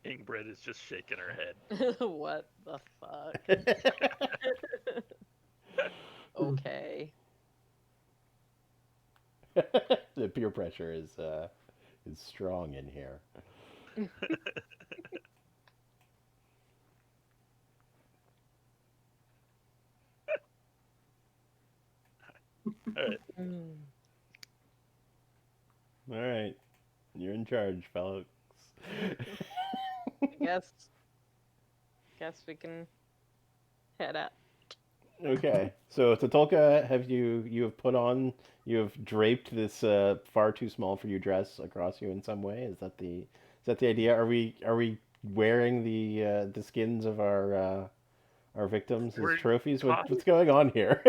Ingrid is just shaking her head. What the fuck? Okay. The peer pressure is strong in here. All right. All right, you're in charge, folks. Guess we can head up. Okay, so Tatulka, you have draped this far too small for you dress across you in some way? Is that the idea? Are we wearing the skins of our victims as We're trophies? caught- What's going on here?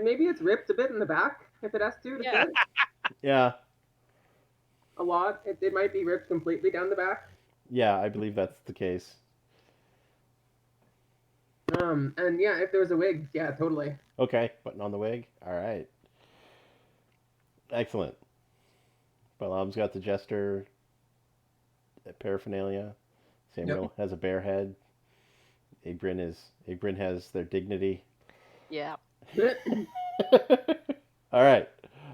Maybe it's ripped a bit in the back if it has to Yeah. fit. Yeah, A lot. It might be ripped completely down the back. yeah, I believe that's the case. And yeah, if there was a wig, yeah, totally. Okay, putting on the wig. All right, excellent. Balaam's got the jester paraphernalia. Samuel has a bear head. Igrin has their dignity. Yeah. All right.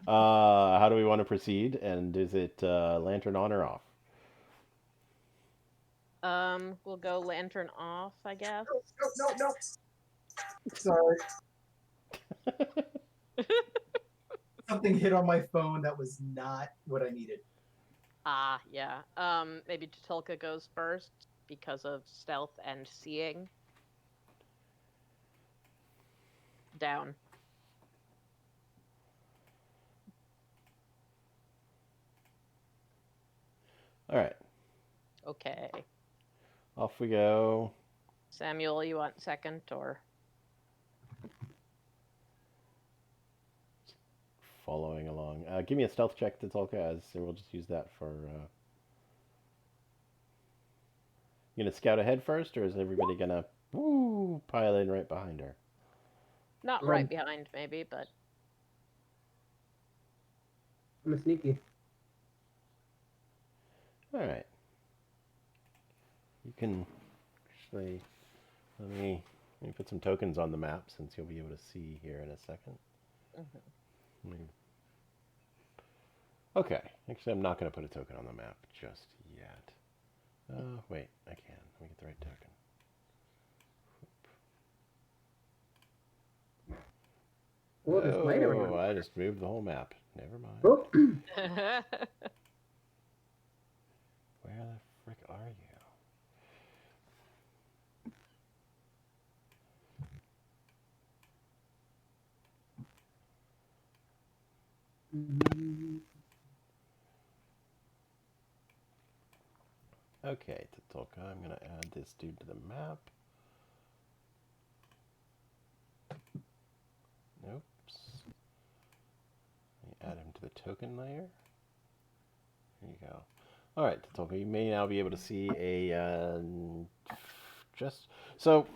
How do we want to proceed? And is it lantern on or off? We'll go lantern off, I guess. No. Sorry. Something hit on my phone that was not what I needed. Ah, yeah. Maybe Tatulka goes first because of stealth and seeing. Down. All right. Okay. Off we go. Samuel, you want second or? Following along. Give me a stealth check, Tatulka, as we'll just use that for... You gonna scout ahead first, or is everybody gonna pile in right behind her? Not right behind, maybe, but I'm a sneaky. All right. You can actually let me put some tokens on the map since you'll be able to see here in a second. Okay. Actually, I'm not going to put a token on the map just yet. Wait, I can. Let me get the right token. Oh, there's light everywhere. Oh, I just moved the whole map. Never mind. Oh, Where the frick are you? Okay, Tatulka, I'm gonna add this dude to the map. Oops. Let me add him to the token layer. There you go. All right, Tatulka, you may now be able to see a just so.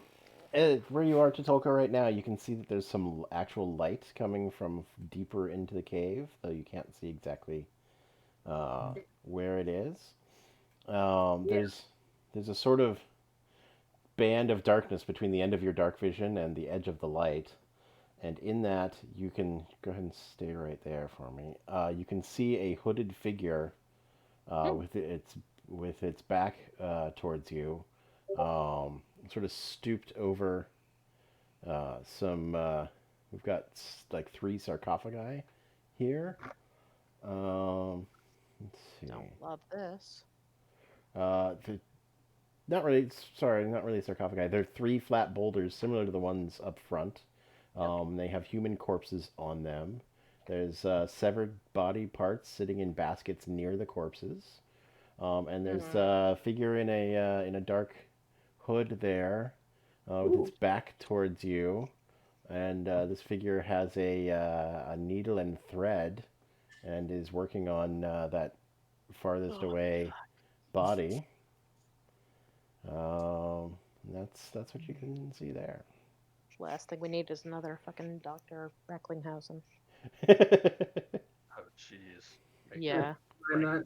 Where you are, Tatulka, right now, you can see that there's some actual light coming from deeper into the cave, though you can't see exactly where it is. There's a sort of band of darkness between the end of your dark vision and the edge of the light, and in that you can go ahead and stay right there for me. You can see a hooded figure with its back towards you, sort of stooped over some. We've got like 3 sarcophagi here. Let's see. Don't love this. Not really. Sorry, not really sarcophagi. They're 3 flat boulders similar to the ones up front. They have human corpses on them. There's severed body parts sitting in baskets near the corpses. And there's a figure in a dark hood there, with its back towards you. And this figure has a needle and thread, and is working on that farthest away body. That's what you can see there. Last thing we need is another fucking Dr. Recklinghausen. Oh, jeez. Yeah. I'm not.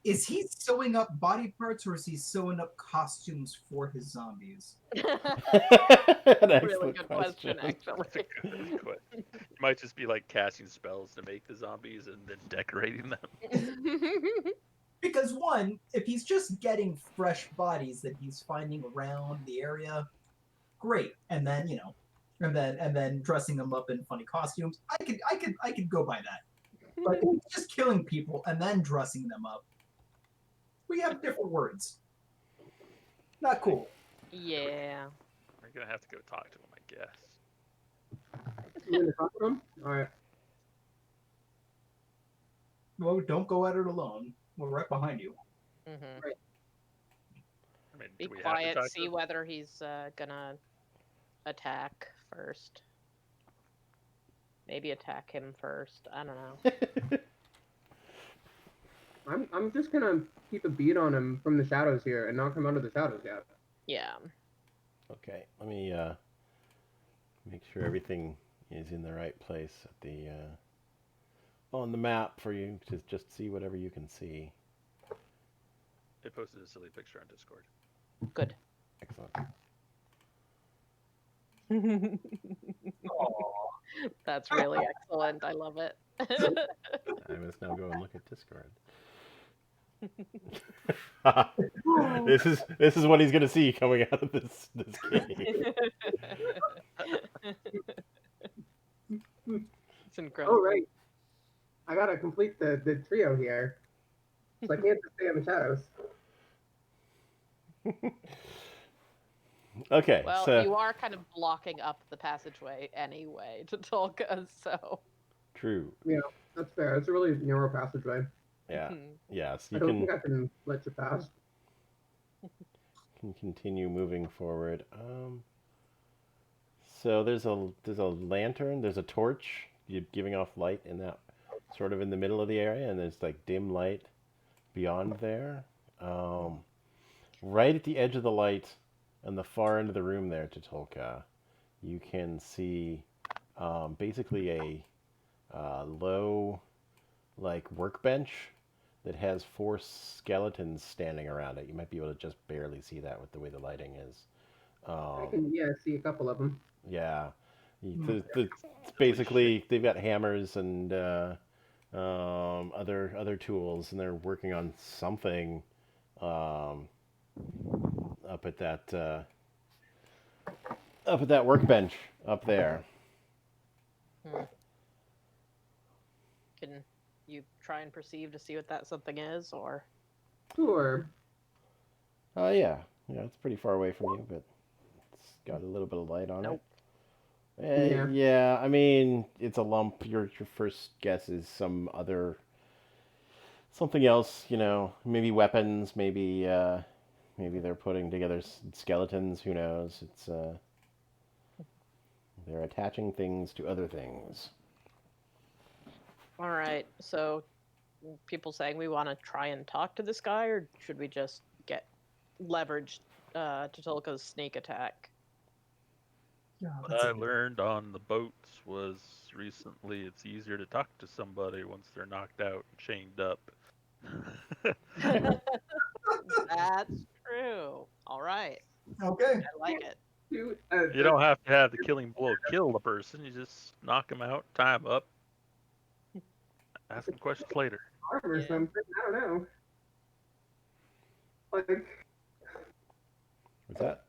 Is he sewing up body parts or is he sewing up costumes for his zombies? Really good question, That's actually. a good question. You might just be like casting spells to make the zombies and then decorating them. Because one, if he's just getting fresh bodies that he's finding around the area, great. And then, and then dressing them up in funny costumes, I could go by that. But if he's just killing people and then dressing them up, we have different words. Not cool. Yeah. We're gonna have to go talk to him, I guess. You want to talk to him? All right. Well, don't go at it alone. We're right behind you. Mm-hmm. I mean, Be do we have to quiet, talk to see him? whether he's gonna attack first. Maybe attack him first. I don't know. I'm just gonna keep a beat on him from the shadows here and knock him out of the shadows yet. Yeah. Okay, let me make sure everything is in the right place at the on the map for you to just see whatever you can see. They posted a silly picture on Discord. Good. Excellent. That's really excellent. I love it. I must now go and look at Discord. This is what he's gonna see coming out of this cave. It's incredible. Oh right. I gotta complete the trio here. So I can't just stay in the shadows. Okay, Well, so you are kind of blocking up the passageway anyway to Tolka, so. true. Yeah, that's fair. It's a really narrow passageway. Yeah. Yes, I you don't think I can let you pass. can continue moving forward. So there's a lantern, there's a torch giving off light in that sort of in the middle of the area, and there's like dim light beyond there. Right at the edge of the light, on the far end of the room there, Tatulka, you can see basically a low like workbench that has 4 skeletons standing around it. You might be able to just barely see that with the way the lighting is. I can see a couple of them. Yeah, it's basically they've got hammers and other tools, and they're working on something up at that workbench up there. Can you try and perceive to see what that something is, or? Sure. Yeah, it's pretty far away from you, but it's got a little bit of light on Nope. Yeah. Yeah, I mean, it's a lump. Your first guess is something else. Maybe weapons. Maybe they're putting together skeletons. Who knows? They're attaching things to other things. All right. So people saying we want to try and talk to this guy, or should we just get leveraged to Tolka's sneak attack? Yeah, What that's I a good- learned on the boats was recently it's easier to talk to somebody once they're knocked out and chained up. That's true. All right. Okay. I like it. Shoot You don't have to have the killing blow kill the person. You just knock them out, tie them up, ask them questions later. arm or Yeah. something. I don't know. Like, What's that?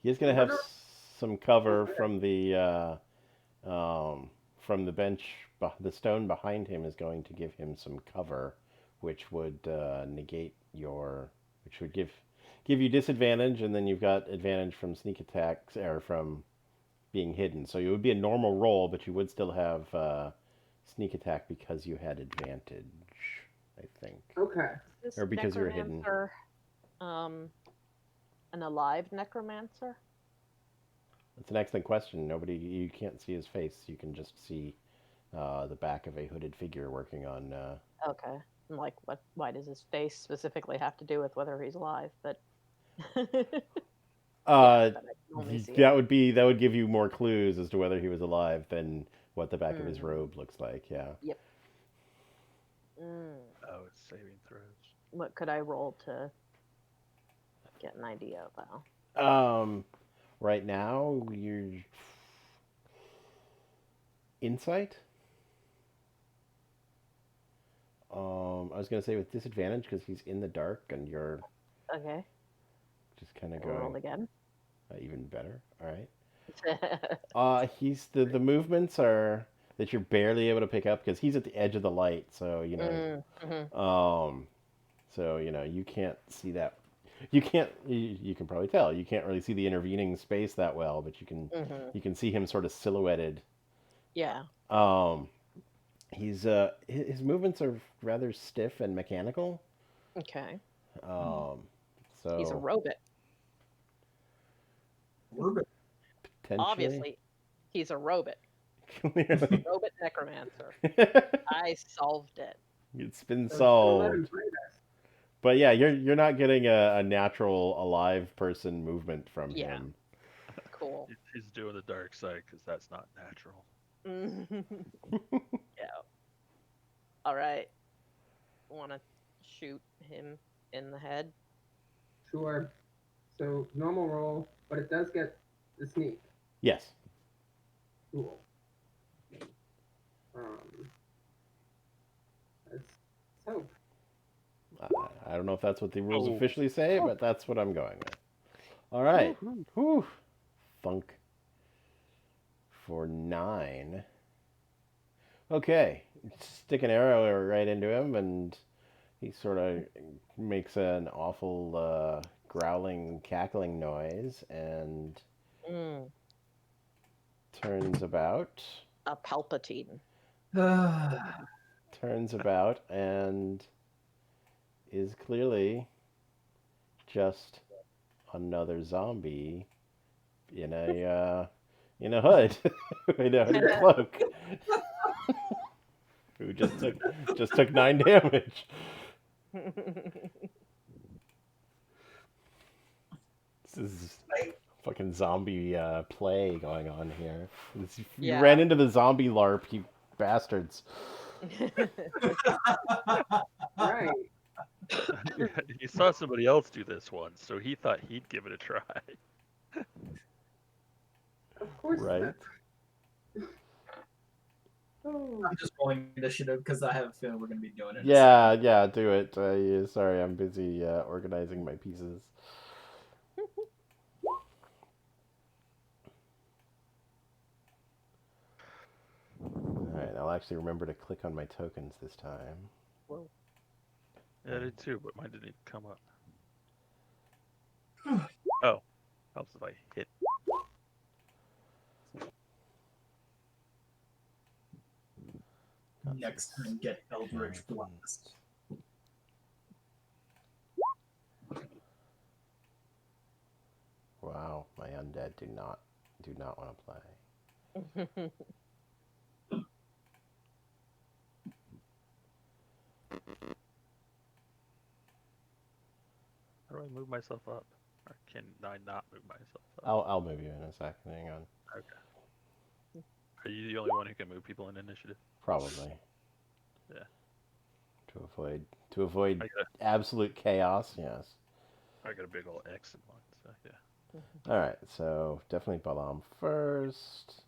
He's gonna have some cover from the bench. The stone behind him is going to give him some cover, which would which would give you disadvantage, and then you've got advantage from sneak attacks or from being hidden. So it would be a normal roll, but you would still have sneak attack because you had advantage, I think, okay. Is or because you were hidden. necromancer, an alive necromancer? It's an excellent question. You can't see his face. You can just see the back of a hooded figure working on. Okay. I'm like, what? Why does his face specifically have to do with whether he's alive? But Uh, but I can only see that would give you more clues as to whether he was alive than what the back of his Mhm. robe looks like. Yeah. Yep. Mm. Oh, it's saving throws. What could I roll to get an idea of how? Right now you're insight. I was gonna say with disadvantage because he's in the dark and you're Okay. just kind of We'll roll going again. even better. All right. He's the movements are that you're barely able to pick up because he's at the edge of the light. So Mhm. so you can't see that. You can't. You can probably tell you can't really see the intervening space that well, but Mhm. you can see him sort of silhouetted. Yeah. He's his movements are rather stiff and mechanical. Okay. He's a So robot. We're potentially, Obviously, he's a robot. clearly, Robot necromancer. I solved it. it's been So don't let him solved. fight us. But yeah, you're not getting a natural alive person movement from Yeah. him. Cool. He's doing the dark side because that's not natural. Yeah. All right. Want to shoot him in the head? Sure. So normal roll, but it does get the sneak. Yes. Cool. Um, let's hope. I don't know if that's what the rules Oh. officially say, but that's what I'm going with. All right. Whew. Thunk for 9. Okay. Stick an arrow right into him, and he sort of makes an awful growling, cackling noise and Mm, turns about. a Palpatine. Turns about and is clearly just another zombie in a hood, in a hooded cloak, who just took 9 damage. This is fucking zombie play going on here. You Yeah. ran into the zombie LARP, you bastards. Right. He saw somebody else do this once, so he thought he'd give it a try. Of course. Right. Oh. I'm just rolling initiative because I have a feeling we're going to be doing it. Yeah, do it. Yeah, sorry, I'm busy organizing my pieces. Alright, I'll actually remember to click on my tokens this time. Whoa. Yeah, I did too, but mine didn't even come up. Oh, helps if I hit next turn get Eldritch Blast. Wow, my undead do not want to play. How do I move myself up? Or can I not move myself up? I'll move you in a second. Hang on. Okay. Are you the only one who can move people in initiative? Probably. Yeah. To avoid absolute chaos. Yes. I got a big old X in one, so yeah. All right. So definitely Balam first.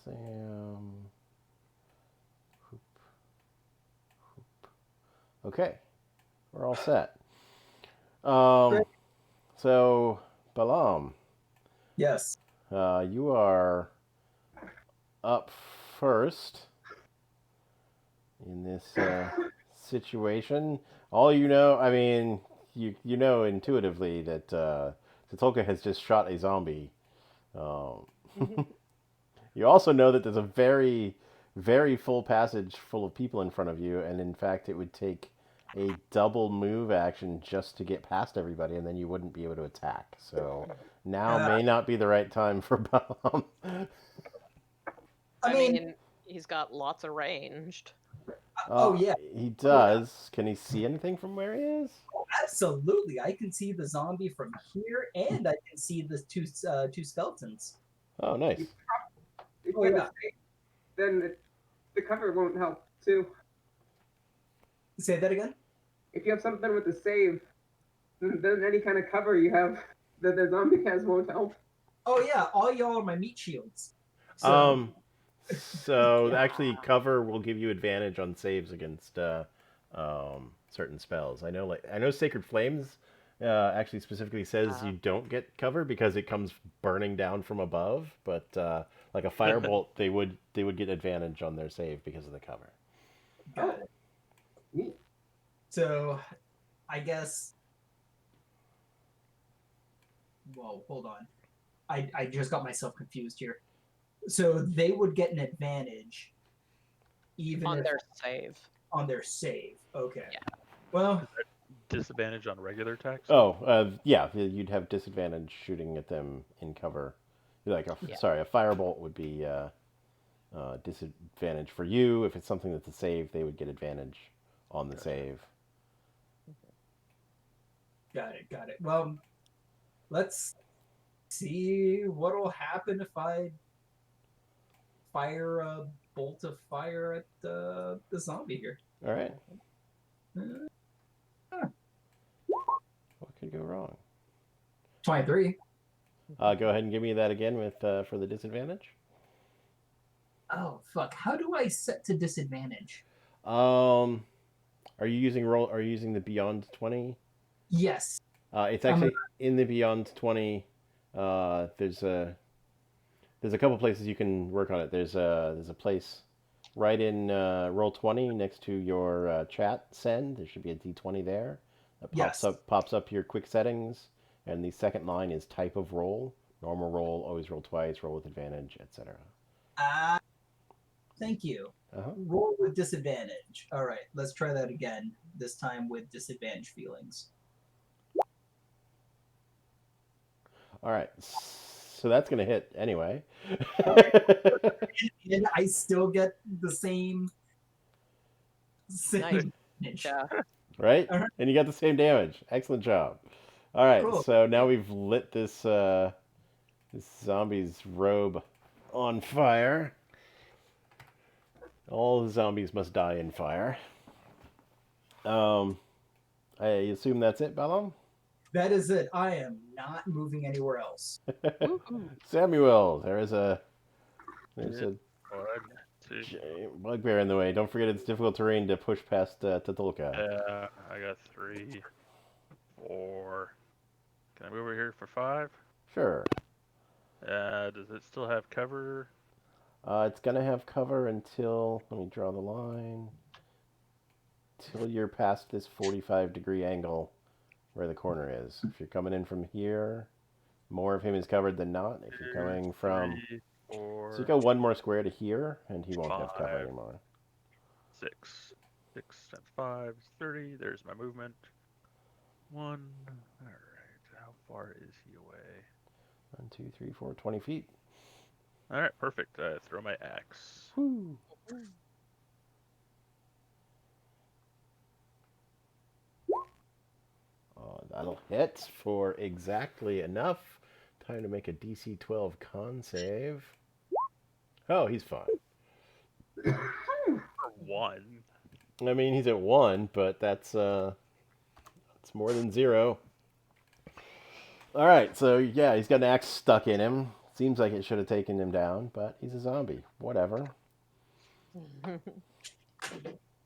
Sam. Hoop. Okay. We're all set. So Balam. Yes. You are up first in this situation. All you know, I mean, you know intuitively that Tatulka has just shot a zombie. You also know that there's a very, very full passage full of people in front of you, and in fact, it would take a double move action just to get past everybody, and then you wouldn't be able to attack. So now may not be the right time for Balam. I mean, he's got lots of ranged. Oh yeah, he does. Can he see anything from where he is? oh, absolutely. I can see the zombie from here, and I can see the two skeletons. Oh, nice. If Oh, you yeah. have a safe, then the cover won't help too. Say that again. If you have something with the save, then any kind of cover you have that the zombie has won't help. Oh yeah, all y'all are my meat shields. So actually, cover will give you advantage on saves against certain spells. I know Sacred Flames actually specifically says you don't get cover because it comes burning down from above. But like a firebolt, they would get advantage on their save because of the cover. Got it. So, I guess. Whoa, hold on. I just got myself confused here. So they would get an advantage, even on their save. On their save. Okay. Yeah. Well. Disadvantage on regular attacks? Oh, yeah, you'd have disadvantage shooting at them in cover. Sorry, a firebolt would be disadvantage for you. If it's something that's a save, they would get advantage on the save. Got it. Well, let's see what'll happen if I fire a bolt of fire at the zombie here. All right. What could go wrong? 23. Go ahead and give me that again with for the disadvantage. Oh fuck! How do I set to disadvantage? Are you using Are you using the Beyond 20? Yes. It's actually in the Beyond 20. There's a couple places you can work on it. There's a place right in Roll 20 next to your chat send. There should be a D20 there. That pops up your quick settings, and the second line is type of roll. Normal roll, always roll twice, roll with advantage, etc. Thank you. Uh-huh. Roll with disadvantage. All right, let's try that again. This time with disadvantage feelings. All right, so that's gonna hit anyway. And I still get the same. Nice. Yeah. Right? Uh-huh. And you got the same damage. Excellent job. All right, Cool. So now we've lit this zombie's robe on fire. All the zombies must die in fire. I assume that's it, Balam? That is it. I am not moving anywhere else. Samuel, there's a Two. bugbear in the way. Don't forget it's difficult terrain to push past Tatulka. Yeah, I got 3, 4. Can I move over here for 5? Sure. Does it still have cover? It's gonna have cover until, let me draw the line, till you're past this 45-degree angle where the corner is. If you're coming in from here, more of him is covered than not. If you're coming from... 3, 4, So you go one more square to here, and he won't have cover 5. anymore. 6. 6 times 5 is 30. There's my movement. 1. Alright. How far is he away? 1, 2, 3, 4, 20 feet. Alright, perfect. I throw my axe. Woo. Oh, that'll hit for exactly enough. Time to make a DC 12 con save. Oh, he's fine. For 1. I mean, he's at 1, but that's more than 0. All right, so yeah, he's got an axe stuck in him. Seems like it should have taken him down, but he's a zombie. Whatever.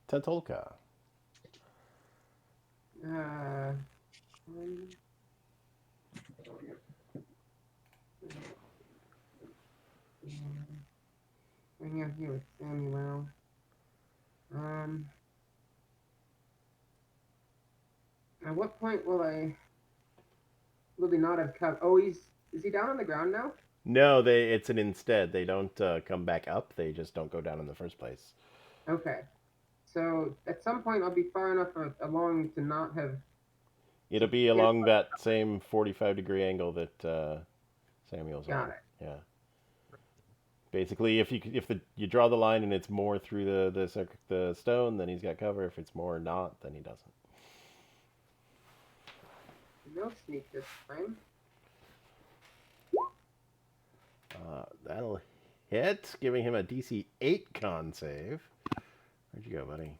Tatolka. Hang out here with Samuel. At what point will he not have come? Oh, is he down on the ground now? No, it's an instead. They don't come back up. They just don't go down in the first place. Okay. So at some point I'll be far enough along to not have. It'll be along that same 45-degree angle that Samuel's Got on. it. Yeah. Basically, if you draw the line and it's more through the stone, then he's got cover. If it's more not, then he doesn't. No sneak this time. That'll hit, giving him a DC 8 con save. Where'd you go, buddy?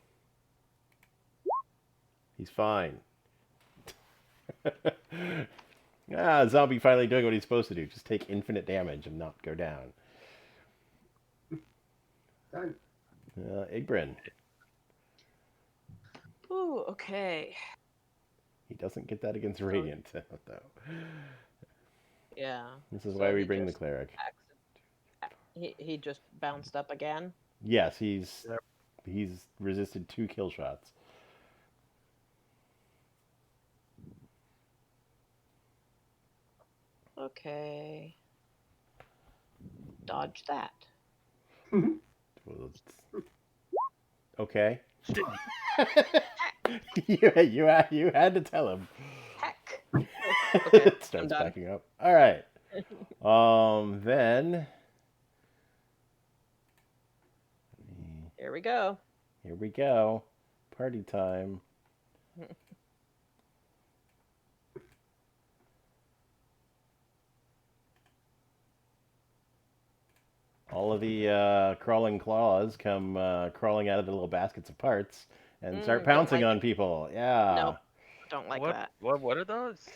He's fine. Zombie finally doing what he's supposed to do. Just take infinite damage and not go down. Done. Igbrin. Ooh, okay. He doesn't get that against Radiant, though. Yeah. This is So why we he bring the just cleric. He just bounced up again. Yes, he's resisted 2 kill shots. Okay. Dodge that. Well, okay. you had to tell him. Heck. It starts I'm done. backing up. All right. Then Here we go. here we go. Party time. All of the crawling claws come crawling out of the little baskets of parts and start Don't pouncing like on it. people. Yeah. Nope. Don't like that. What are those?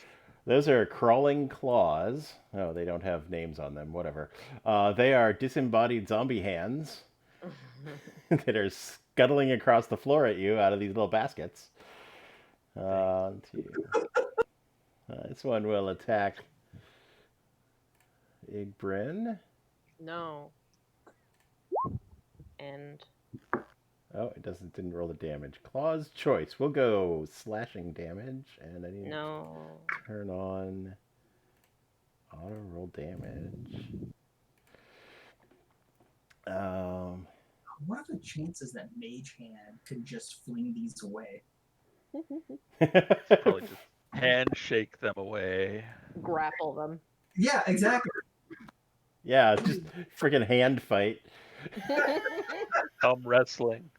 Those are crawling claws. Oh, they don't have names on them. Whatever. They are disembodied zombie hands that are scuttling across the floor at you out of these little baskets. This one will attack Igbrin. No. And Oh, didn't roll the damage. Claw's choice. We'll go slashing damage, and I need no. to turn on auto roll damage. What are the chances that Mage Hand could just fling these away? Probably just handshake them away. Grapple them. Yeah, exactly. Yeah, just freaking hand fight. Come wrestling.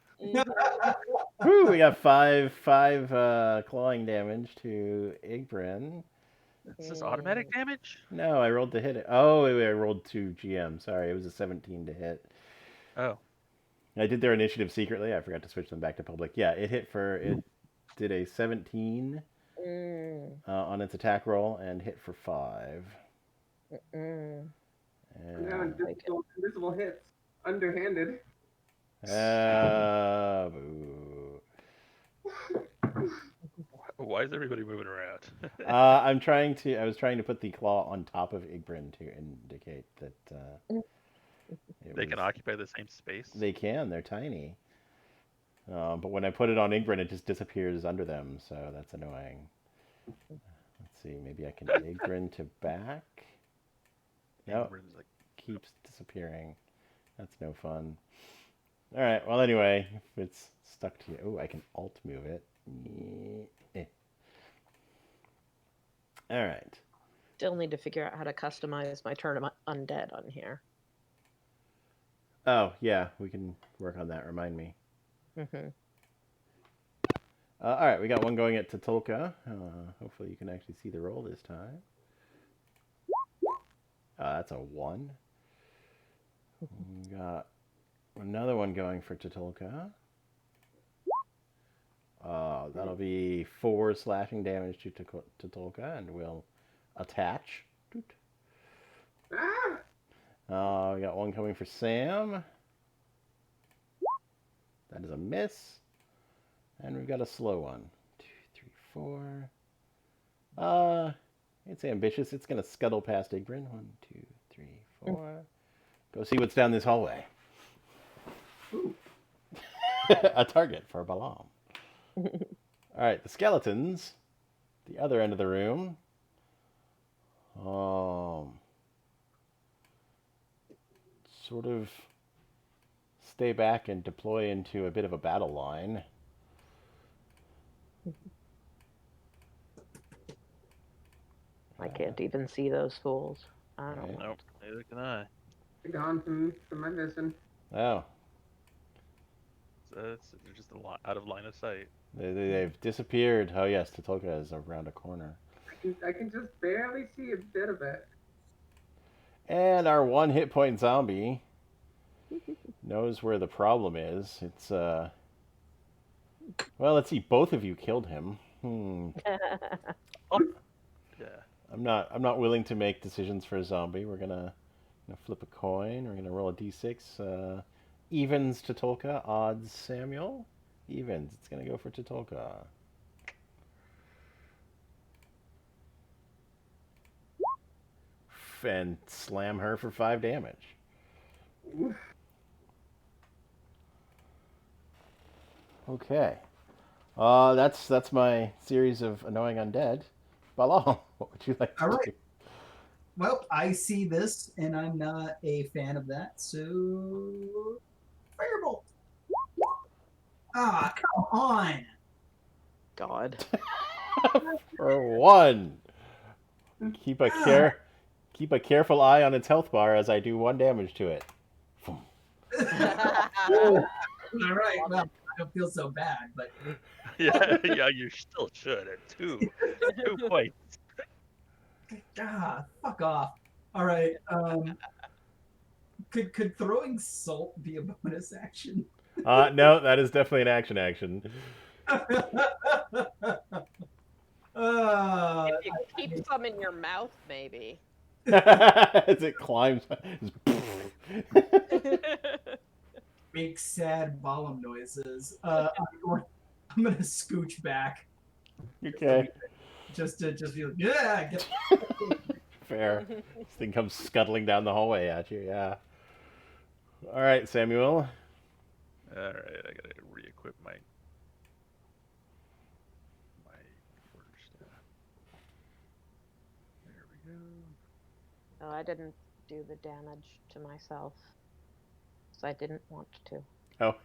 Woo, we got five clawing damage to Igbrin. Is this automatic damage? No, I rolled to hit it. Oh, wait, I rolled to GM. Sorry, it was a 17 to hit. Oh. I did their initiative secretly. I forgot to switch them back to public. Yeah, it did a 17 on its attack roll and hit for 5. And, Now invisible hits. Underhanded. boo. Why is everybody moving around? I was trying to put the claw on top of Igbrin to indicate that They can occupy the same space. They can. They're tiny. But when I put it on Igbrin, it just disappears under them, so that's annoying. Let's see. Maybe I can Igbrin to back. No, Ingrid's like, keeps disappearing. That's no fun. All right. Well, anyway, if it's stuck to you, oh, I can alt move it. Eh. All right. Still need to figure out how to customize my turn undead on here. Oh, yeah, we can work on that. Remind me. Mm-hmm. All right, we got one going at Tatulka. Hopefully you can actually see the roll this time. That's a 1. We got another one going for Tatulka. That'll be 4 slashing damage to Tatulka, and we'll attach. Doot. We got one coming for Sam. That is a miss. And we've got a slow one. 2, 3, 4. It's ambitious. It's going to scuttle past Igrin. 1, 2, 3, 4. Go see what's down this hallway. A target for Balam. All right, the skeletons. The other end of the room. Sort of stay back and deploy into a bit of a battle line. I can't even see those fools. I don't know. Nope, neither can I. They're gone from my vision. Oh, They're just out of line of sight. they've disappeared. Oh yes, Tatulka is around a corner. I can just barely see a bit of it. And our 1 hit point zombie knows where the problem is. It's well, let's see. Both of you killed him. Yeah. I'm not willing to make decisions for a zombie. We're gonna flip a coin. We're gonna roll a d6. Evens Tatulka, odds Samuel. Evens. It's gonna go for Tatulka. And slam her for 5 damage. Oof. Okay. That's my series of annoying undead. Balam, what would you like to All do? right. Well, I see this, and I'm not a fan of that, so firebolt. Ah, come on. God. For 1. Keep a careful eye on its health bar as I do 1 damage to it. All right. Well, I don't feel so bad, but Yeah, you still should at 2. 2 points. fuck off. All right. Could throwing salt be a bonus action? No, that is definitely an action. If you keep some in your mouth, maybe. As it climbs. Make sad Balam noises. I'm gonna scooch back. Okay. Just be like, yeah. Get Fair. This thing comes scuttling down the hallway at you, yeah. All right, Samuel. Alright, I gotta re-equip my first. There we go. Oh, I didn't do the damage to myself. So I didn't want to. Oh.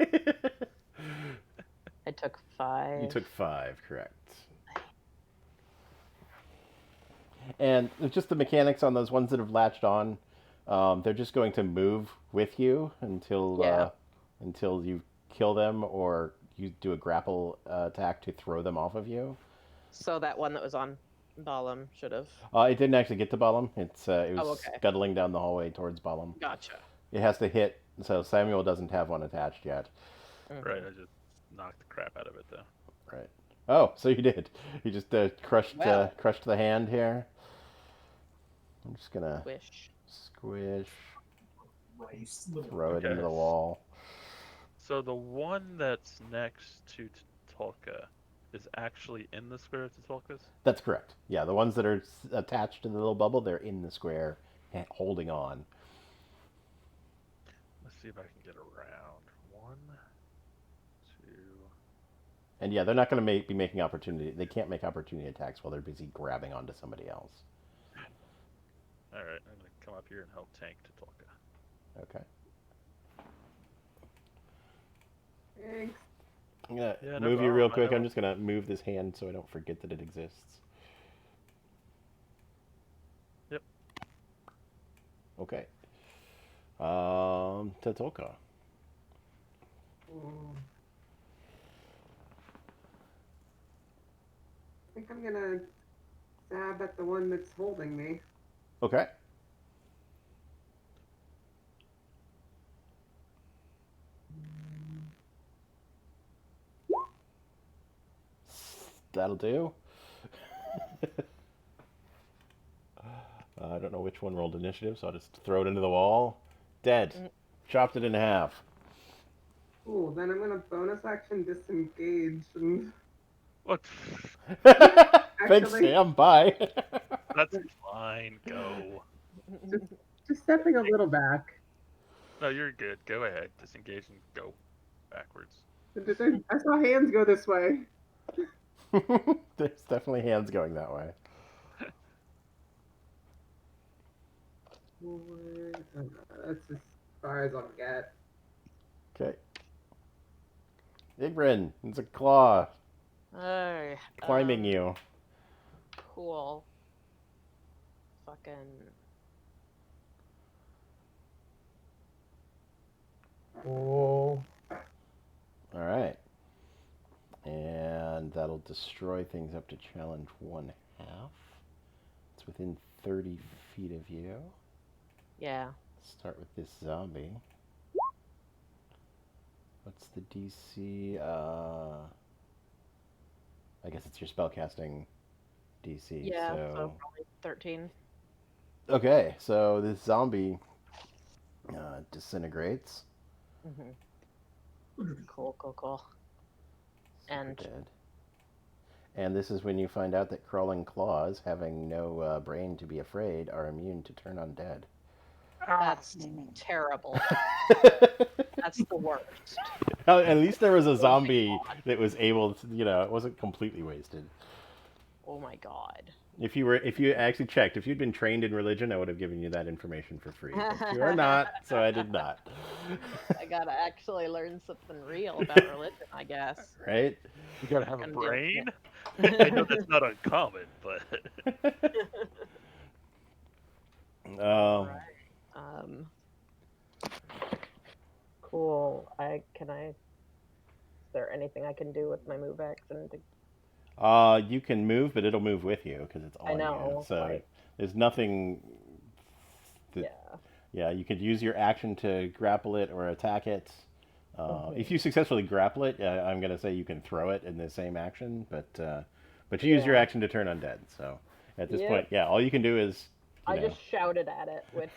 I took 5. You took 5, correct. And it's just the mechanics on those ones that have latched on. They're just going to move with you until you kill them or you do a grapple attack to throw them off of you. So that one that was on Balam should have. It didn't actually get to Balam. It was okay. scuttling down the hallway towards Balam. Gotcha. It has to hit, so Samuel doesn't have one attached yet. Right, I just knocked the crap out of it though. Right. Oh, so you did. You just crushed the hand here. I'm just gonna squish, throw it into the wall. So the one that's next to Tatulka is actually in the square of Tatulka's? That's correct. Yeah, the ones that are attached to the little bubble, they're in the square, holding on. Let's see if I can get around. 1, 2. And yeah, they're not going to be making opportunity. They can't make opportunity attacks while they're busy grabbing onto somebody else. Alright, I'm going to come up here and help tank Tatulka. Okay. Thanks. I'm gonna Yeah, no move you real problem, I quick. I'm know. just gonna move this hand so I don't forget that it exists. Yep. Okay. Tetolka. Oh. I think I'm gonna stab at the one that's holding me. Okay. That'll do. I don't know which one rolled initiative, so I'll just throw it into the wall. Dead. Mm. Chopped it in half. Cool, then I'm gonna bonus action disengage and What? Thanks, actually Sam. Bye. That's fine. Go. just stepping a little back. No, you're good. Go ahead. Disengage and go backwards. I saw hands go this way. There's definitely hands going that way. That's as far as I'll get. Okay. Igrin, it's a claw Alright, climbing you. Cool. Fucking. Oh. All right. And that'll destroy things up to challenge 1/2. It's within 30 feet of you. Yeah. Start with this zombie. What's the DC? I guess it's your spellcasting DC. Yeah, so So probably 13. okay, so this zombie disintegrates. Mm-hmm. Cool. Super And dead. And this is when you find out that crawling claws, having no brain to be afraid, are immune to turn undead. that's terrible. That's the worst. At least there was a zombie God. that was able to, it wasn't completely wasted. Oh my god. If you actually checked, if you'd been trained in religion, I would have given you that information for free. But you are not, so I did not. I gotta actually learn something real about religion, I guess. Right? You gotta have a Can do brain. it. I know that's not uncommon, but Um, Um. Cool. Is there anything I can do with my move action? you can move, but it'll move with you because it's on I know, you. So like- there's nothing. Yeah. Yeah, you could use your action to grapple it or attack it. Okay. If you successfully grapple it, I'm going to say you can throw it in the same action, but you use your Yeah. action to turn undead. So at this Yep. point, yeah, all you can do is I just shouted at it, which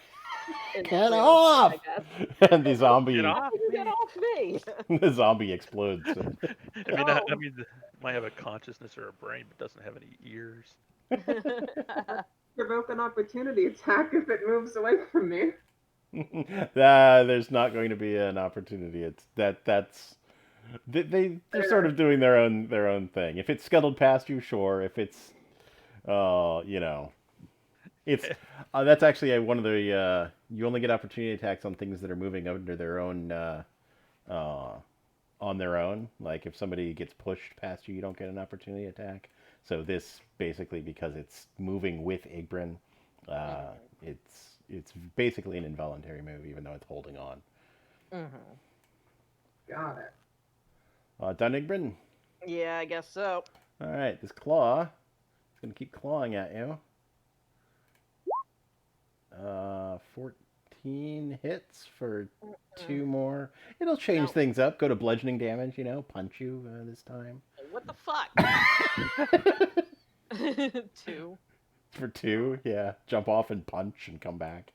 is get realistic, off, I guess. and the zombie Get off Get me. off me! the zombie explodes. I mean, it might have a consciousness or a brain, but doesn't have any ears. Provoke an opportunity attack if it moves away from me. There's not going to be an opportunity. It's that's they're sort of doing their own thing. If it's scuttled past you, sure. If it's it's that's actually one of the you only get opportunity attacks on things that are moving under their own on their own. Like if somebody gets pushed past you, you don't get an opportunity attack. So this basically, because it's moving with Igbrinn, it's basically an involuntary move, even though it's holding on. Got it. Done, Igbrinn? Yeah, I guess so. All right, this claw is going to keep clawing at you. 14 hits for 2 more. It'll change things up. Go to bludgeoning damage, punch you this time. What the fuck? 2. For 2, yeah. Jump off and punch and come back.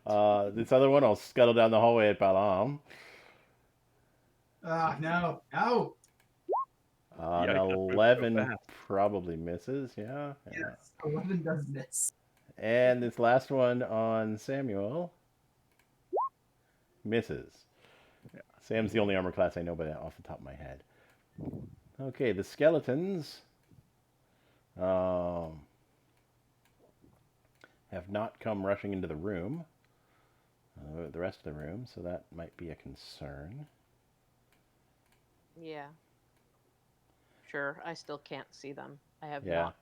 This other one, I'll scuttle down the hallway at Balam. No. An Yikes, that moved so 11 fast. probably misses, yeah. Yes, 11 does miss. And this last one on Samuel misses. Yeah. Sam's the only armor class I know by off the top of my head. Okay, the skeletons have not come rushing into the room, the rest of the room, so that might be a concern. Yeah. Sure, I still can't see them. I have Yeah. not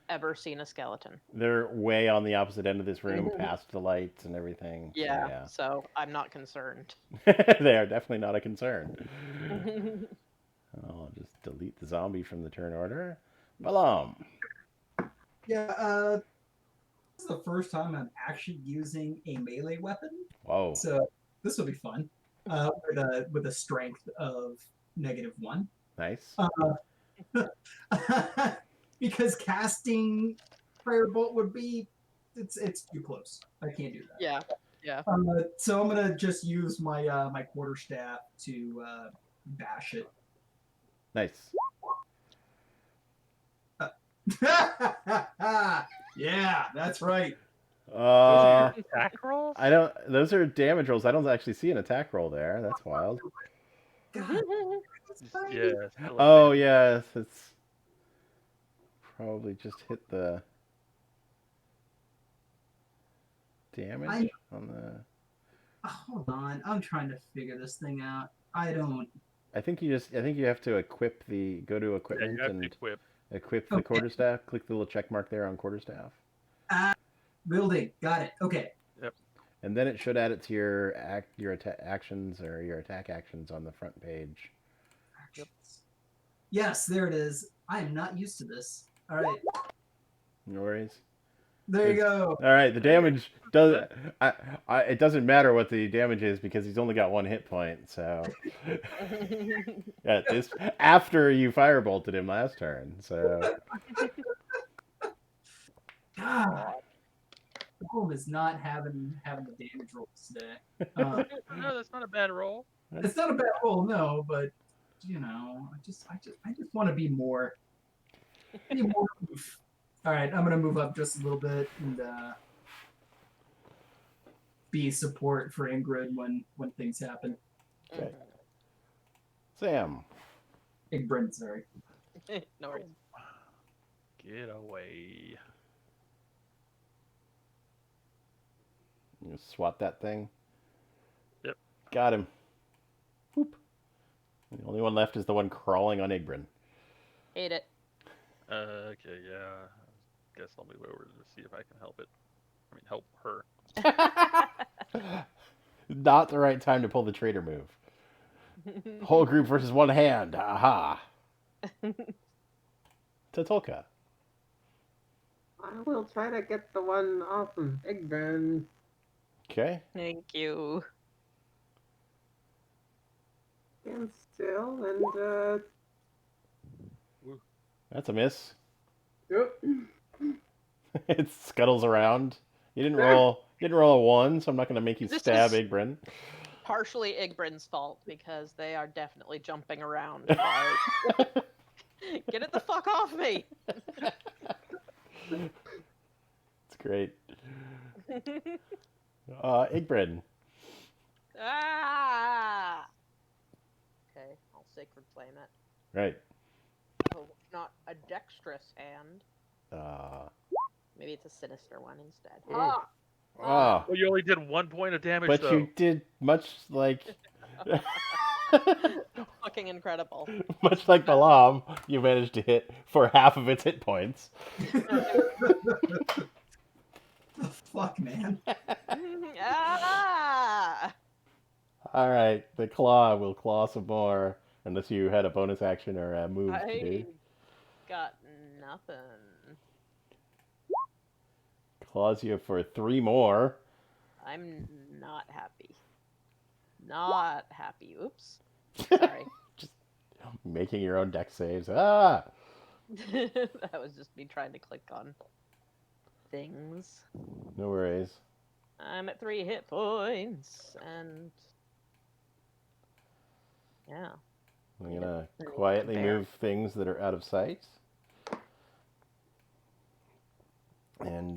ever seen a skeleton. They're way on the opposite end of this room, past the lights and everything. Yeah, so I'm not concerned. Yeah. They are definitely not a concern. I'll just delete the zombie from the turn order. Balam. Yeah, this is the first time I'm actually using a melee weapon, Whoa. so this will be fun. With a strength of -1. Nice. Because casting firebolt would be it's too close. I can't do that. Yeah, yeah. So I'm gonna just use my my quarterstaff to bash it. Nice. Yeah, that's right. Those are Uh, your attack rolls? I don't. Those are damage rolls. I don't actually see an attack roll there. That's wild. God, Yeah. still a Oh damage. yes, it's probably just hit the damage on the. Hold on, I'm trying to figure this thing out. I don't. I think you just. I think you have to equip the. Go to Yeah, equipment you have to and equip. equip the Okay. quarterstaff. Click the little check mark there on quarterstaff, Building, got it. Okay. and then it should add it to your actions or your attack actions on the front page. Yep. Yes, there it is. I am not used to this. All right, No worries. there you go. All right, the damage does. It doesn't matter what the damage is because he's only got 1 hit point. So, yeah, this after you firebolted him last turn. So, God, the problem is not having the damage rolls today. No, that's not a bad roll. It's not a bad roll, no, but you know, I just want to be more. Oof. All right, I'm gonna move up just a little bit and be support for Ingrid when things happen. Okay. Sam. Ingrid, sorry. No worries. Get away. You swat that thing. Yep. Got him. Whoop. The only one left is the one crawling on Igbrin. Hate it. Okay, yeah. Guess I'll move over to see if I can help it. I mean, help her. Not the right time to pull the traitor move. Whole group versus one hand. Aha. Tatolka. I will try to get the one off of Big Ben. Okay. Thank you. Stand still and That's a miss. oh, It scuttles around. You didn't roll. You didn't roll a 1, so I'm not going to make you This stab is- Igbrin. Partially Igbrin's fault because they are definitely jumping around. Like, get it the fuck off me! It's great. Igbrin. Ah! Okay, I'll sacred flame it. Right. Oh, not a dexterous hand. Maybe it's a sinister one instead. Ah! Oh. Well, you only did 1 point of damage, But though. you did much like Fucking incredible. much like Balam, you managed to hit for half of its hit points. The fuck, man. Ah! All right, the claw will claw some more, unless you had a bonus action or a move to do. I got nothing. Claws you for 3 more. I'm not happy. Not happy. Oops. Sorry. Making your own deck saves. Ah! That was just me trying to click on things. No worries. I'm at 3 hit points, and yeah. I'm gonna quietly Bear. move things that are out of sight. And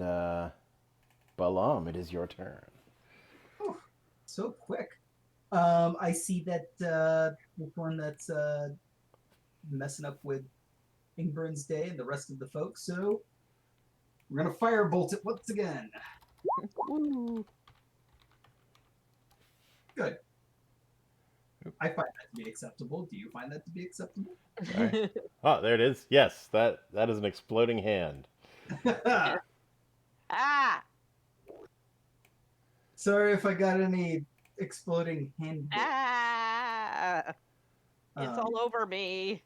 Balam, it is your turn. So quick. I see that the one that's messing up with Ingburn's day and the rest of the folks, so we're gonna firebolt it once again. Ooh. Good. I find that to be acceptable? Do you find that to be acceptable? Sorry. Oh, there it is. Yes, that is an exploding hand. Ah! Sorry if I got any exploding hand. Ah! It's all over me.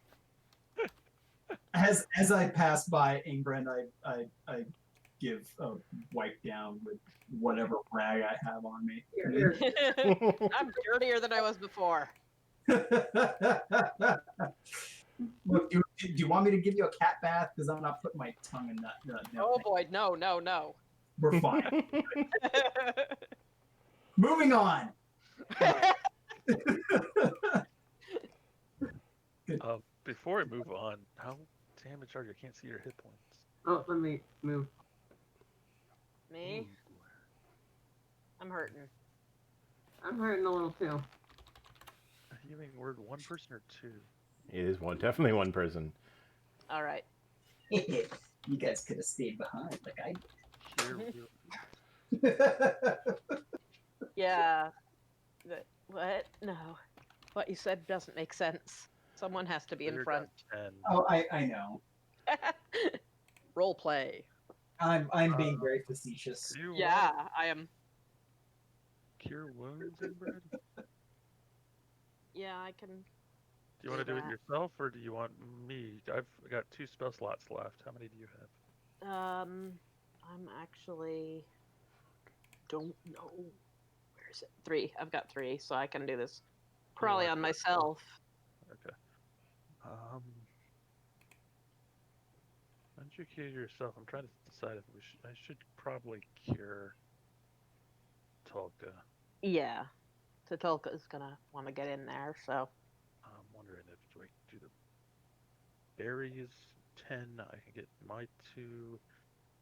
As I pass by Ingrid, I give a wipe down with whatever rag I have on me. Here, I'm dirtier than I was before. Look, do you want me to give you a cat bath? Because I'm not putting my tongue in that. Oh boy, no, no, no. We're fine. Moving on. Before we move on, how damaged are you? I can't see your hit points. oh, let me move. Me? I'm hurting. I'm hurting a little too. A healing word, one person or two? It is definitely one person. All right. You guys could have stayed behind like I Here did. Yeah. What? No. What you said doesn't make sense. Someone has to be in cleared front. up 10. Oh, I know. Role play. I'm being very facetious. Do you Yeah, want I am. cure wounds, Ingrid? Yeah, I can. Do you want to do it that. yourself, or do you want me? I've got 2 spell slots left. How many do you have? I'm actually don't know. Where is it? 3. I've got 3, so I can do this probably want on to myself. Okay. Once you cure yourself, I'm trying to decide if I should probably cure Tolka. Yeah. Tatulka is gonna want to get in there, so. I'm wondering if do I do the berries 10? I can get my 2,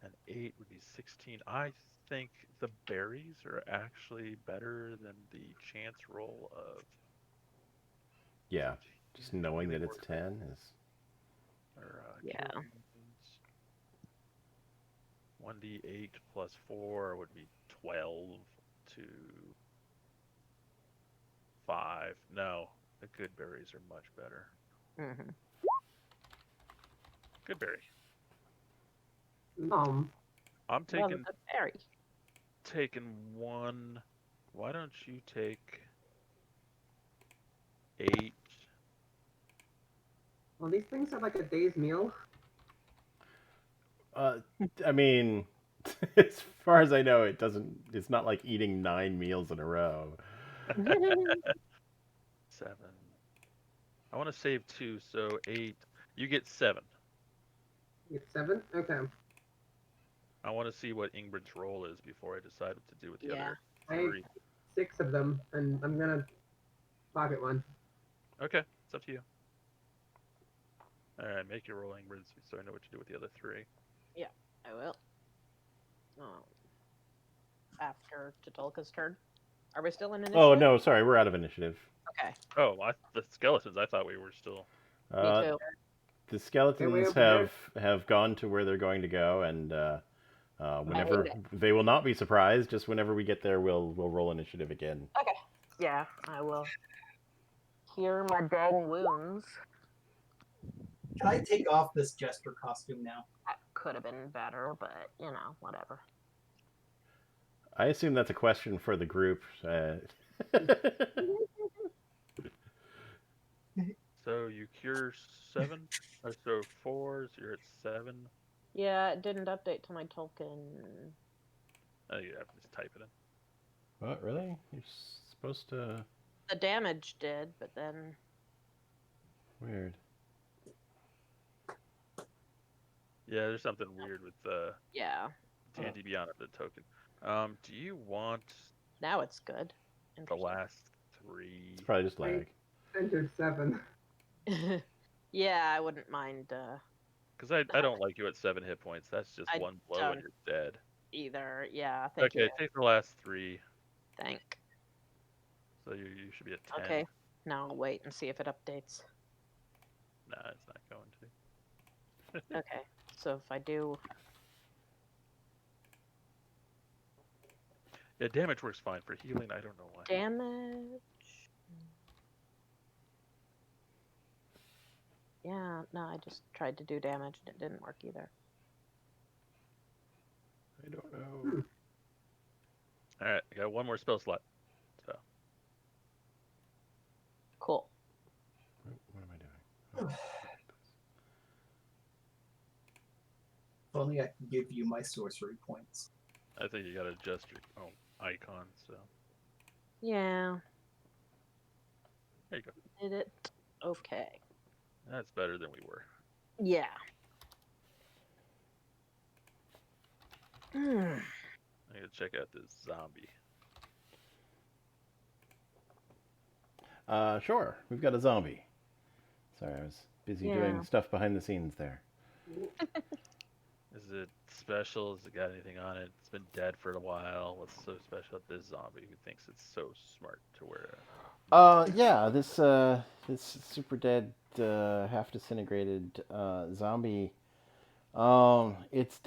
and 8 would be 16. I think the berries are actually better than the chance roll of. Yeah, just knowing that it's 10 is. Or, Yeah. 1d8 plus 4 would be 12 to 5. No, the good berries are much better. Mm-hmm. Good berry. Um, I'm taking berry. taking 1. Why don't you take 8? well, these things are like a day's meal. I mean, as far as I know, it doesn't. It's not like eating 9 meals in a row. 7. I want to save 2, so 8. You get 7. You get 7? Okay. I want to see what Ingrid's roll is before I decide what to do with the Yeah. other 3. 6 of them, and I'm gonna pocket one. Okay, it's up to you. Alright, make your roll, Ingrid, so I know what to do with the other 3. I will. After Tatulka's turn. Are we still in initiative? Oh no, sorry, we're out of initiative. Okay. Oh, the skeletons, I thought we were still. Me too. The skeletons over have gone to where they're going to go, and whenever Okay. they will not be surprised. Just whenever we get there, we'll roll initiative again. Okay. Yeah, I will. Cure my dang wounds. Can I take off this jester costume now? That could have been better, but you know, whatever. I assume that's a question for the group. So you cure 7? So 4, so you're at 7. Yeah, it didn't update to my token. Oh, you have to just type it in. What, really? You're supposed to. The damage did, but then. Weird. Yeah, there's something weird with Yeah. D&D Beyond the token. Do you want Now it's good. the Interesting. last 3? It's probably just lag. Entered 7. Yeah, I wouldn't mind Because I don't like you at 7 hit points. That's just I one blow don't. and you're dead. either. Yeah, thank Okay, you. take the last 3. Thank. So you should be at 10. Okay. Now I'll wait and see if it updates. Nah, it's not going to. Okay. So if I do. Yeah, damage works fine. For healing, I don't know why. Damage. Yeah, no, I just tried to do damage and it didn't work either. I don't know. All right, I got one more spell slot. So Cool. What am I doing? If only I could give you my sorcery points. I think you gotta adjust your icon. So Yeah, there you go. did it. Okay. That's better than we were. Yeah. Hmm. I gotta check out this zombie. Sure. We've got a zombie. Sorry, I was busy doing Yeah. stuff behind the scenes there. Is it special? Has it got anything on it? It's been dead for a while. What's so special about this zombie who thinks it's so smart to wear Yeah, this super dead, half disintegrated zombie. It's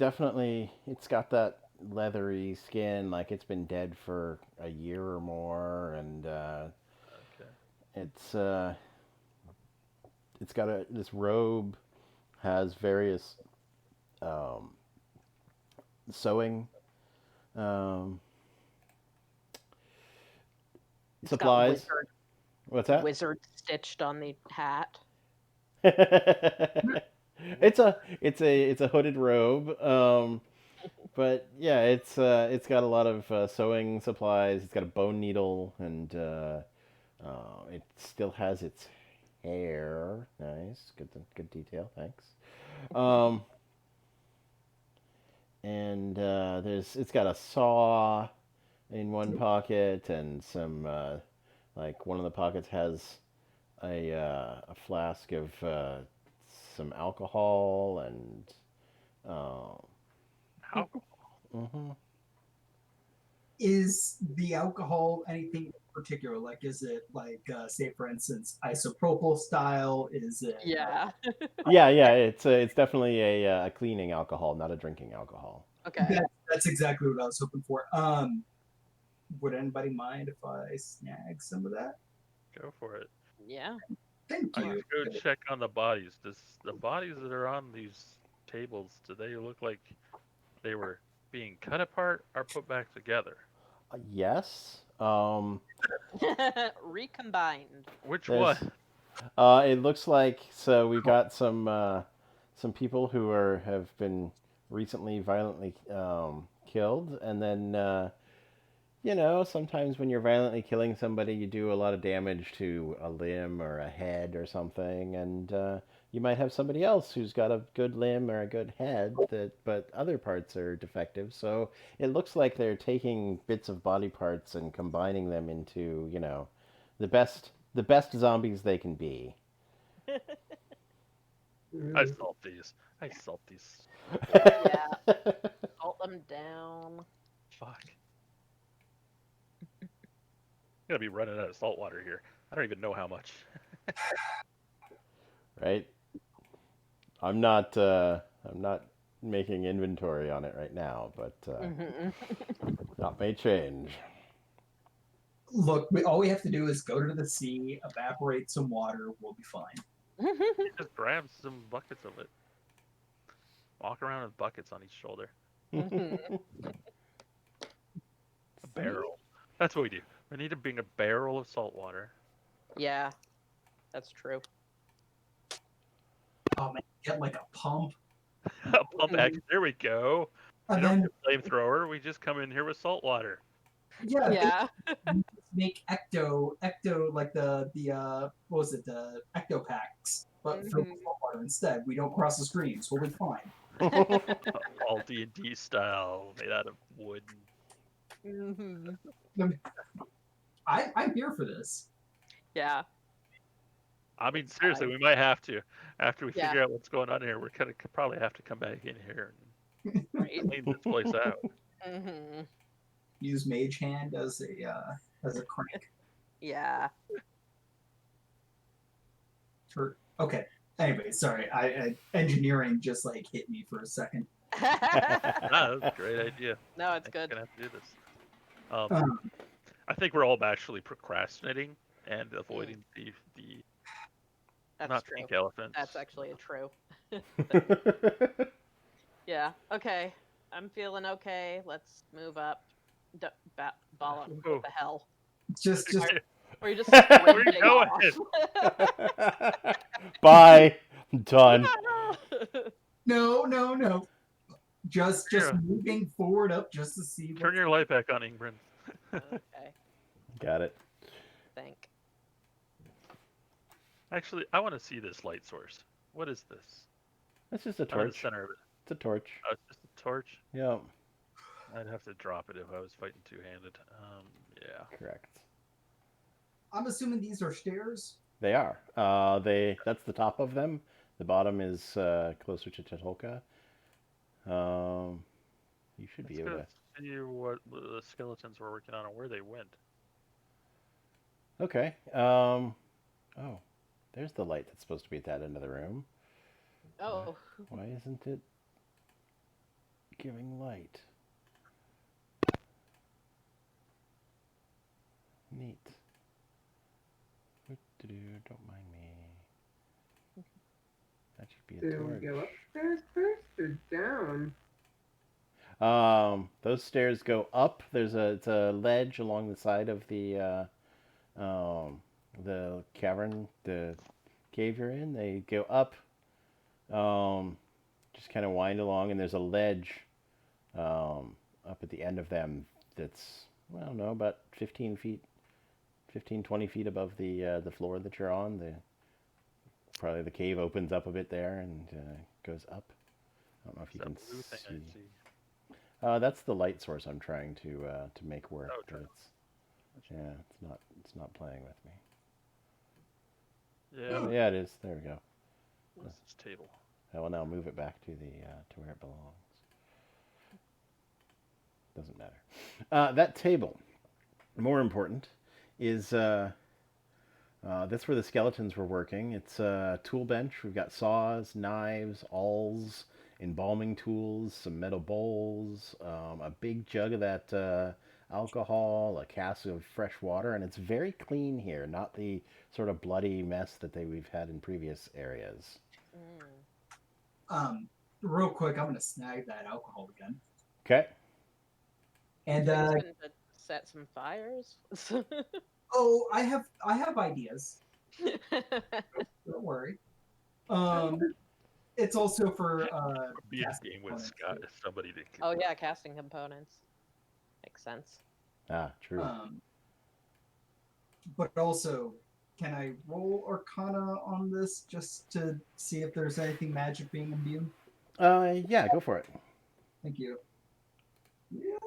got that leathery skin, like it's been dead for a year or more, and Okay. it's it's got this robe has various um, sewing um, It's got supplies. What's that? wizard stitched on the hat. It's a hooded robe. But yeah, it's got a lot of sewing supplies. It's got a bone needle, and it still has its hair. Nice, good detail. Thanks. Um, and it's got a saw in one pocket, and some like one of the pockets has a flask of some alcohol and. Uh, Alcohol. hmm Is the alcohol anything in particular? Like, is it like, say, for instance, isopropyl style? Is it? Yeah. Yeah. It's definitely a cleaning alcohol, not a drinking alcohol. Okay. That's exactly what I was hoping for. Would anybody mind if I snag some of that? Go for it. Yeah. Thank I you. should go check on the bodies. Does the bodies that are on these tables, do they look like they were being cut apart or put back together? Yes. Recombined. Which There's. one? It looks like so we've got some people who have been recently violently killed, and then sometimes when you're violently killing somebody, you do a lot of damage to a limb or a head or something, and you might have somebody else who's got a good limb or a good head but other parts are defective. So it looks like they're taking bits of body parts and combining them into, the best zombies they can be. I salt these. I salt these. Yeah. Salt them down. Fuck. Gonna be running out of salt water here. I don't even know how much. Right? I'm not making inventory on it right now, but that may change. Look, all we have to do is go to the sea, evaporate some water. We'll be fine. Just grab some buckets of it. Walk around with buckets on each shoulder. A barrel. That's what we do. We need to bring a barrel of salt water. Yeah. That's true. Oh man, get like a pump, A pump action. There we go. We and don't then have a flamethrower. We just come in here with salt water. yeah, Yeah. make ecto like the what was it, the ecto packs, but filled with salt water instead. We don't cross the streams. We'll be fine. All D&D style, made out of wood. I'm here for this. Yeah. I mean, It's seriously, fine. we might have to. After we Yeah. figure out what's going on here, we're gonna probably have to come back in here Right. and clean this place out. Use Mage Hand as a crank. Yeah. Okay. Anyway, sorry. I engineering just like hit me for a second. Ah, that's a great idea. No, it's I think good. we're gonna have to do this. Um, I think we're all actually procrastinating and avoiding the That's not true. pink elephants. That's actually a true. Yeah. Okay. I'm feeling okay. Let's move up. Bala, Oh. what the hell? Just Or you just Where you sprinting going? off. Bye. I'm done. no. Just Yeah. moving forward up just to see Turn what's your light back on, Ingrid. Okay. Got it. Think. Actually, I want to see this light source. What is this? That's just a I'm in the torch. center of it. It's a torch. Oh, it's just a torch. Yeah. I'd have to drop it if I was fighting two-handed. Yeah. Correct. I'm assuming these are stairs. They are. That's the top of them. The bottom is closer to Tetolka. You should be Let's able go to. see what the skeletons were working on and where they went. Okay. Oh, there's the light that's supposed to be at that end of the room. Oh. Why isn't it giving light? Neat. Don't mind me. That should be a Do we go torch. upstairs first or down? Those stairs go up. It's a ledge along the side of the cavern, the cave you're in. They go up, just kind of wind along, and there's a ledge up at the end of them that's, I don't know, about 15 feet, 20 feet above the floor that you're on. Probably the cave opens up a bit there and goes up. I don't know if you can Blue thing I see. see. That's the light source I'm trying to make work. Oh, But true. it's not playing with me. Yeah. Yeah, it is. There we go. What's this table? I will now move it back to to where it belongs. Doesn't matter. That table, more important, is that's where the skeletons were working. It's a tool bench. We've got saws, knives, awls, embalming tools, some metal bowls, a big jug of that alcohol, a cask of fresh water, and it's very clean here, not the sort of bloody mess that we've had in previous areas. Real quick, I'm gonna snag that alcohol again. Okay. And So he's going to set some fires. oh, I have ideas. Don't worry. It's also for Be a casting game with components, Scott too. if somebody did. Oh yeah, casting components. Makes sense. Ah, true. But also, can I roll Arcana on this just to see if there's anything magic being imbued? Yeah, go for it. Thank you. Yeah.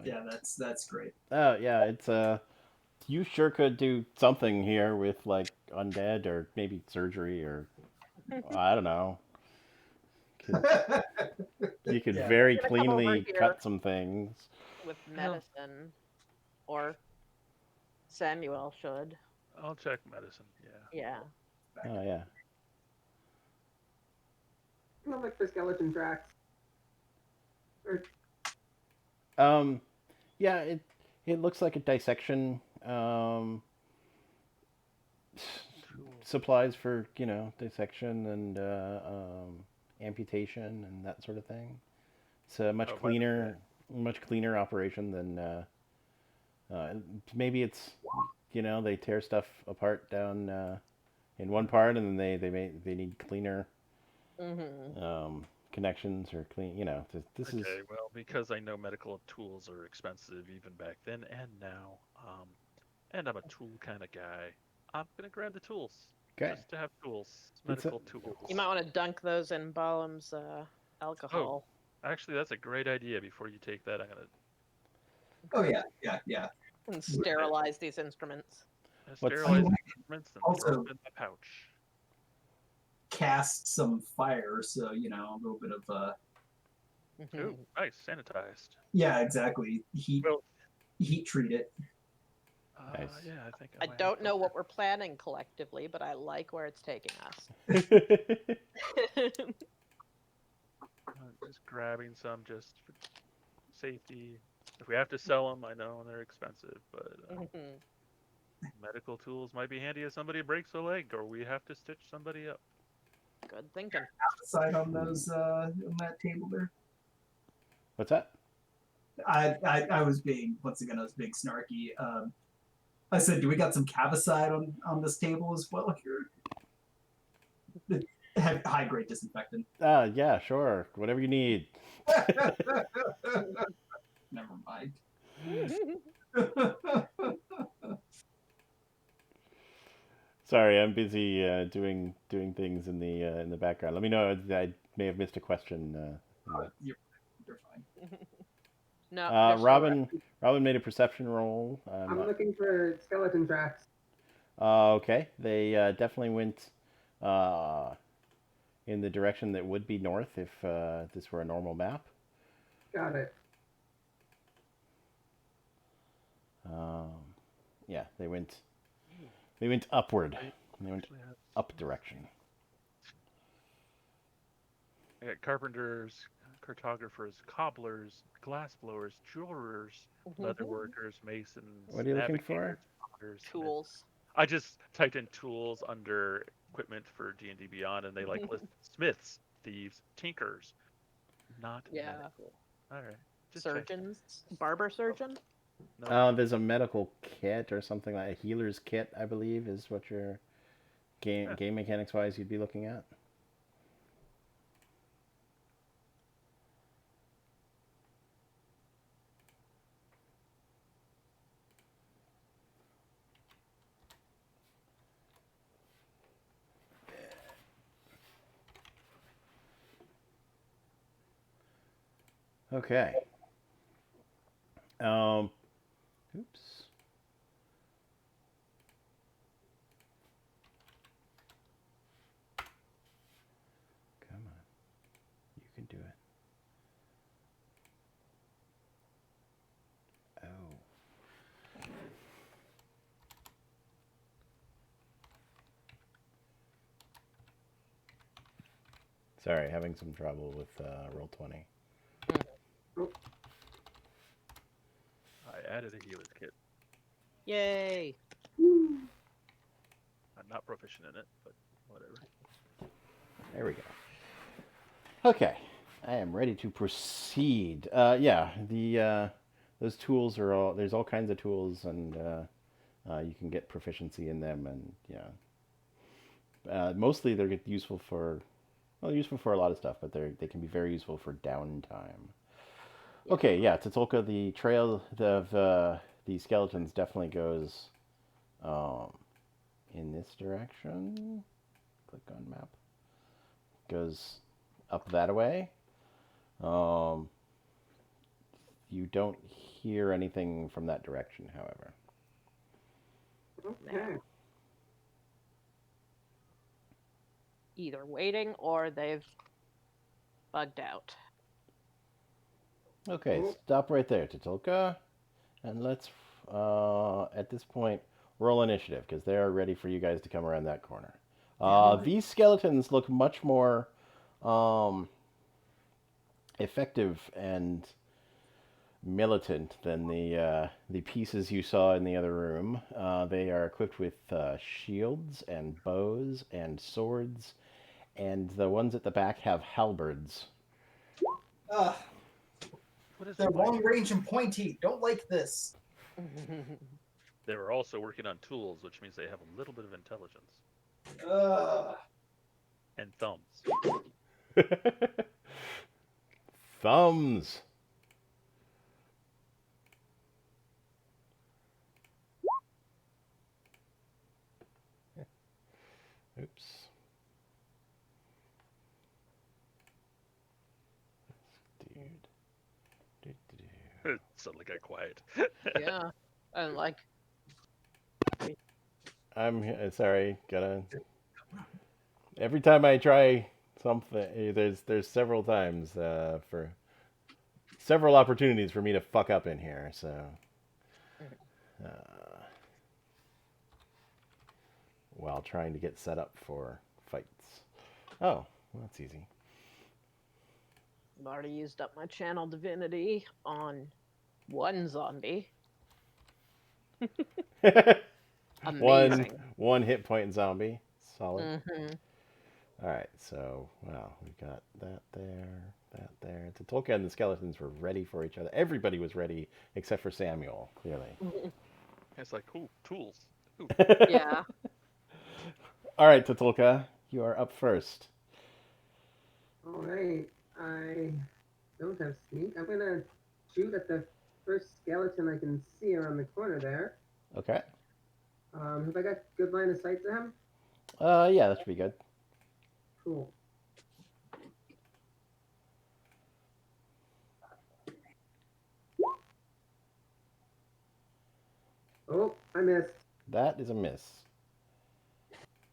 Yeah, that's great. Oh, yeah, it's you sure could do something here with like undead or maybe surgery or I don't know. You could Yeah. very I'm gonna come over cleanly here. cut some things. With medicine, or Samuel should. I'll check medicine. Yeah. Yeah. Oh yeah. I look for skeleton tracks. Or Yeah, it looks like a dissection supplies for, dissection and amputation and that sort of thing. It's a much cleaner operation than maybe it's they tear stuff apart down in one part and then they need cleaner connections or clean. This is Okay, well, because I know medical tools are expensive even back then and now, and I'm a tool kind of guy, I'm gonna grab the tools. okay. Just to have tools, It's a- medical tools. You might want to dunk those in Balam's alcohol. Actually, that's a great idea. Before you take that, I'm gonna Oh yeah. And sterilize these instruments. sterilize the instruments and Also- throw them in my pouch. Cast some fire, so a little bit of Ooh, nice, sanitized. yeah, exactly. Heat Well, treat it. Nice. Yeah, I think I might don't have know to- what we're planning collectively, but I like where it's taking us. Just grabbing some just for safety. If we have to sell them, I know they're expensive, but Mhm. medical tools might be handy if somebody breaks a leg or we have to stitch somebody up. Good thinking. Side on those on that table there. What's that? I was being once again I was being snarky. I said, do we got some cavicide on this table as well here? High grade disinfectant. Yeah, sure. Whatever you need. Never mind. Sorry, I'm busy doing things in the background. Let me know. I may have missed a question. You're fine. No, you're still right. Robin made a perception roll. I'm looking for skeleton tracks. Okay, they definitely went in the direction that would be north if this were a normal map. Got it. Yeah, they went upward. I They went actually have up direction. I got carpenters, cartographers, cobblers, glassblowers, jewelers, leather workers, masons, What are you looking navigators, for? potters, smiths. Tools. I just typed in tools under equipment for D&D Beyond, and they like list smiths, thieves, tinkers, not Yeah. medical. All right, just check. Surgeons. Barber surgeon. No, There's a medical kit or something like a healer's kit, I believe, is what your game mechanics wise you'd be looking at. Okay. Oops. Come on. You can do it. Oh. Sorry, having some trouble with Roll20. I added a healer's kit. Yay. I'm not proficient in it, but whatever. There we go. Okay, I am ready to proceed. Yeah, those tools are all. There's all kinds of tools, and you can get proficiency in them, and yeah. Mostly they're useful for, useful for a lot of stuff, but they can be very useful for downtime. Okay, yeah, Totolka, the trail of the skeletons definitely goes in this direction. Click on map. Goes up that way. You don't hear anything from that direction, however. Okay. Either waiting or they've bugged out. Okay, stop right there, Totolka. And let's, at this point, roll initiative, because they are ready for you guys to come around that corner. These skeletons look much more effective and militant than the pieces you saw in the other room. They are equipped with shields and bows and swords, and the ones at the back have halberds. What is They're it? long range and pointy. Don't like this. They were also working on tools, which means they have a little bit of intelligence and thumbs. Thumbs. Oops. Dude. Suddenly got quiet. Yeah. And like, I'm sorry. Gotta. Every time I try something, there's several times for several opportunities for me to fuck up in here. So. While trying to get set up for fights. Oh, well, that's easy. I've already used up my channel divinity on One zombie. one Amazing. one hit point zombie. Solid. Mm-hmm. All right, so well, we've got that there, that there. Tolkien and the skeletons were ready for each other. Everybody was ready except for Samuel, clearly. It's like, ooh, tools. Ooh. Yeah. All right, Tatulka, you are up first. All right. I don't have sneak. I'm gonna shoot at the first skeleton I can see around the corner there. Okay. Have I got good line of sight to him? Yeah, that should be good. Cool. Oh, I missed. That is a miss.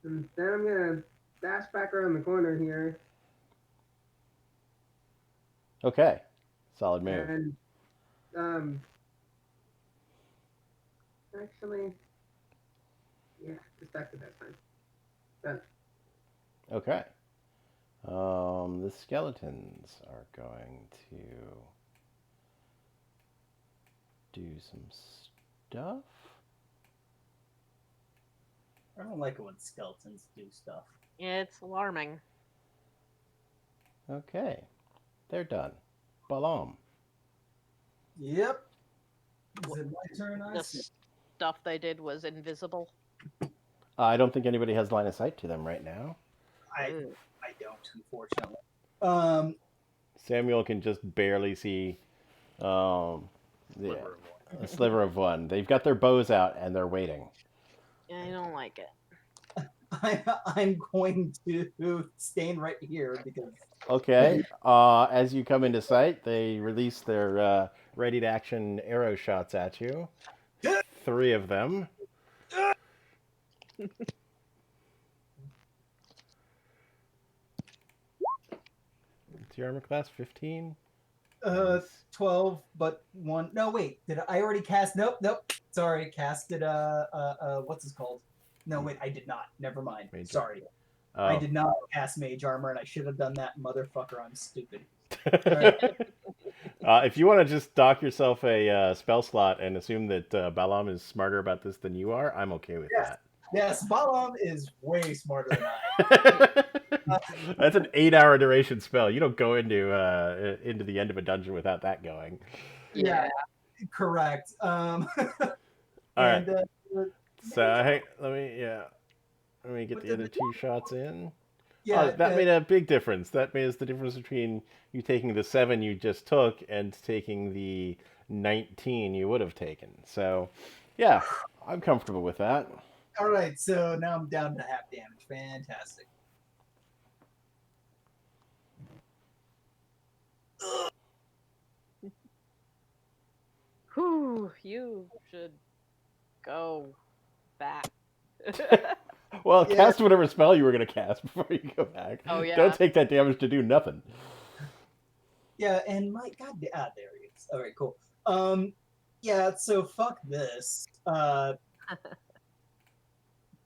And then I'm gonna dash back around the corner here. Okay. Solid move. And actually, yeah, just back to that time. Done. Okay. The skeletons are going to do some stuff. I don't like it when skeletons do stuff. It's alarming. Okay. They're done. Balam. Yep. Is it my turn? I The see. stuff they did was invisible. I don't think anybody has line of sight to them right now. I Ooh. don't, unfortunately. Samuel can just barely see yeah, Sliver of one. a sliver of one. They've got their bows out and they're waiting. I don't like it. I'm going to stand right here because Okay. As you come into sight, they release their ready-to-action arrow shots at you. 3 of them. What's your armor class? 15? 12, but 1. No, wait. Did I already cast? Nope. Sorry, casted what's it called? No, wait, I did not. Never mind. Mage. Sorry. Oh. I did not cast mage armor, and I should have done that, motherfucker. I'm stupid. Right. If you want to just dock yourself a spell slot and assume that Balam is smarter about this than you are, I'm okay with Yes. Yes, Balam is way smarter than I. that. That's an 8-hour duration spell. You don't go into the end of a dungeon without that going. Yeah, correct. All right. And, So let me get the other 2 shots in. yeah, That made a big difference. That is the difference between you taking the 7 you just took and taking the 19 you would have taken. So, yeah, I'm comfortable with that. all right, so now I'm down to half damage. Fantastic. Whew, you should go back. Well, Yeah. cast whatever spell you were going to cast before you go back. Oh, yeah. Don't take that damage to do nothing. Yeah, and my god, there he is. All right, cool. Yeah, so fuck this.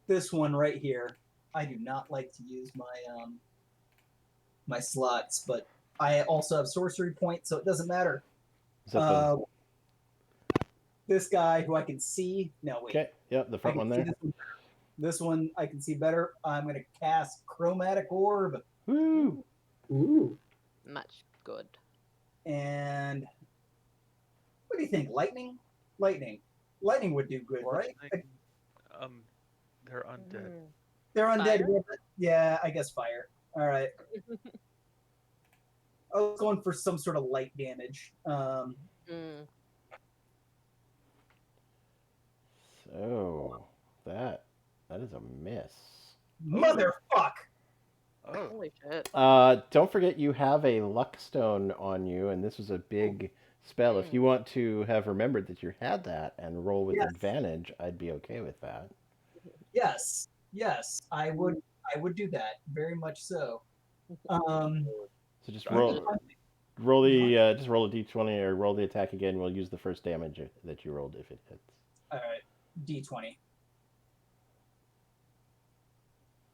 This one right here. I do not like to use my my slots, but I also have sorcery points, so it doesn't matter. This guy who I can see. No, wait. Okay, yep, the front one there. This one I can see better. I'm gonna cast Chromatic Orb. Woo! Ooh. Much good. And what do you think? Lightning? Lightning would do good, right? They're undead. Mm. They're undead. Fire? Yeah, I guess fire. All right. I was going for some sort of light damage. So that is a miss. Motherfuck! Oh, Holy shit. Don't forget you have a luck stone on you, and this was a big spell. If you want to have remembered that you had that and roll with advantage, I'd be okay with that. Yes, I would do that very much so. So just roll the just roll a d20 or roll the attack again. We'll use the first damage that you rolled if it hits. All right, d20.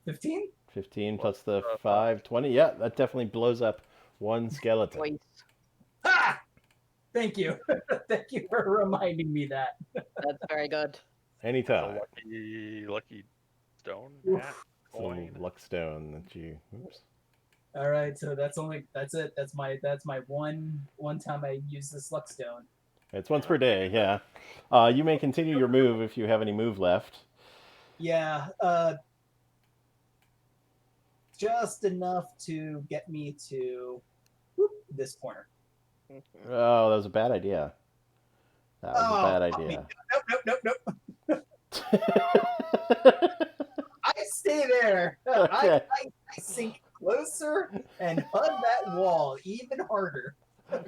15? 15 plus the 5, 20. Yeah, that definitely blows up one skeleton. Twice. Ah! Thank you. Thank you for reminding me that. That's very good. The Anytime. lucky stone Oof. hat It's a coin. luck stone that you. Oops. All right, so that's it. That's my one time I use this luck stone. It's once per day, yeah. You may continue your move if you have any move left. Yeah, just enough to get me to this corner. Oh, that was a bad idea. That was a bad fuck me. idea. Nope. I stay there. Okay. I sink closer and hug that wall even harder.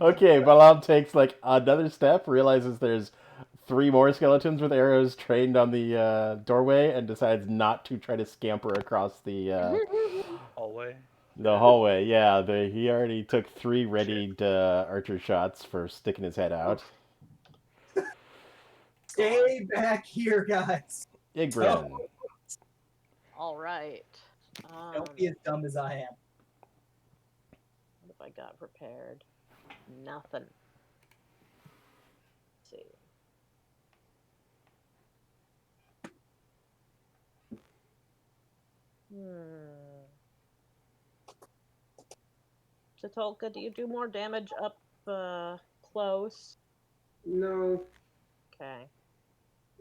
Okay, Balam takes like another step, realizes there's 3 more skeletons with arrows trained on the doorway, and decides not to try to scamper across Hallway. the hallway. Yeah, he already took 3 readied archer shots for sticking his head out. Stay back here, guys. Igren. All right. Don't be as dumb as I am. What have I got prepared? Nothing. Let's see. Satolka, do you do more damage up close? No, Okay.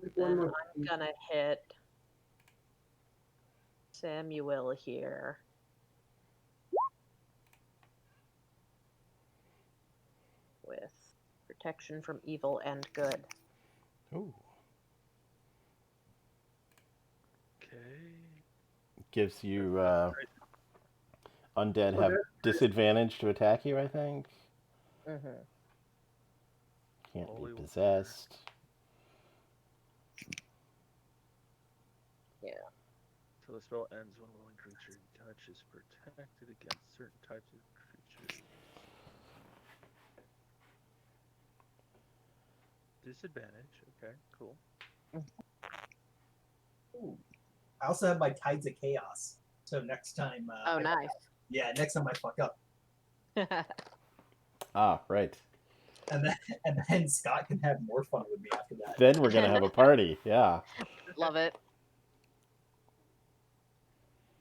like one Then more. I'm gonna hit Samuel here. With protection from evil and good. Ooh. Okay. Gives you Right. undead Oh, have that's disadvantage to attack you, I think. Mm-hmm. Can't Holy be water. possessed. So the spell ends when a willing creature you touch is protected against certain types of creatures. Disadvantage. Okay, cool. Ooh. I also have my Tides of Chaos. So next time. Oh, nice. Yeah, next time I fuck up. Ah, right. And then Scott can have more fun with me after that. Then we're gonna have a party. Yeah. Love it.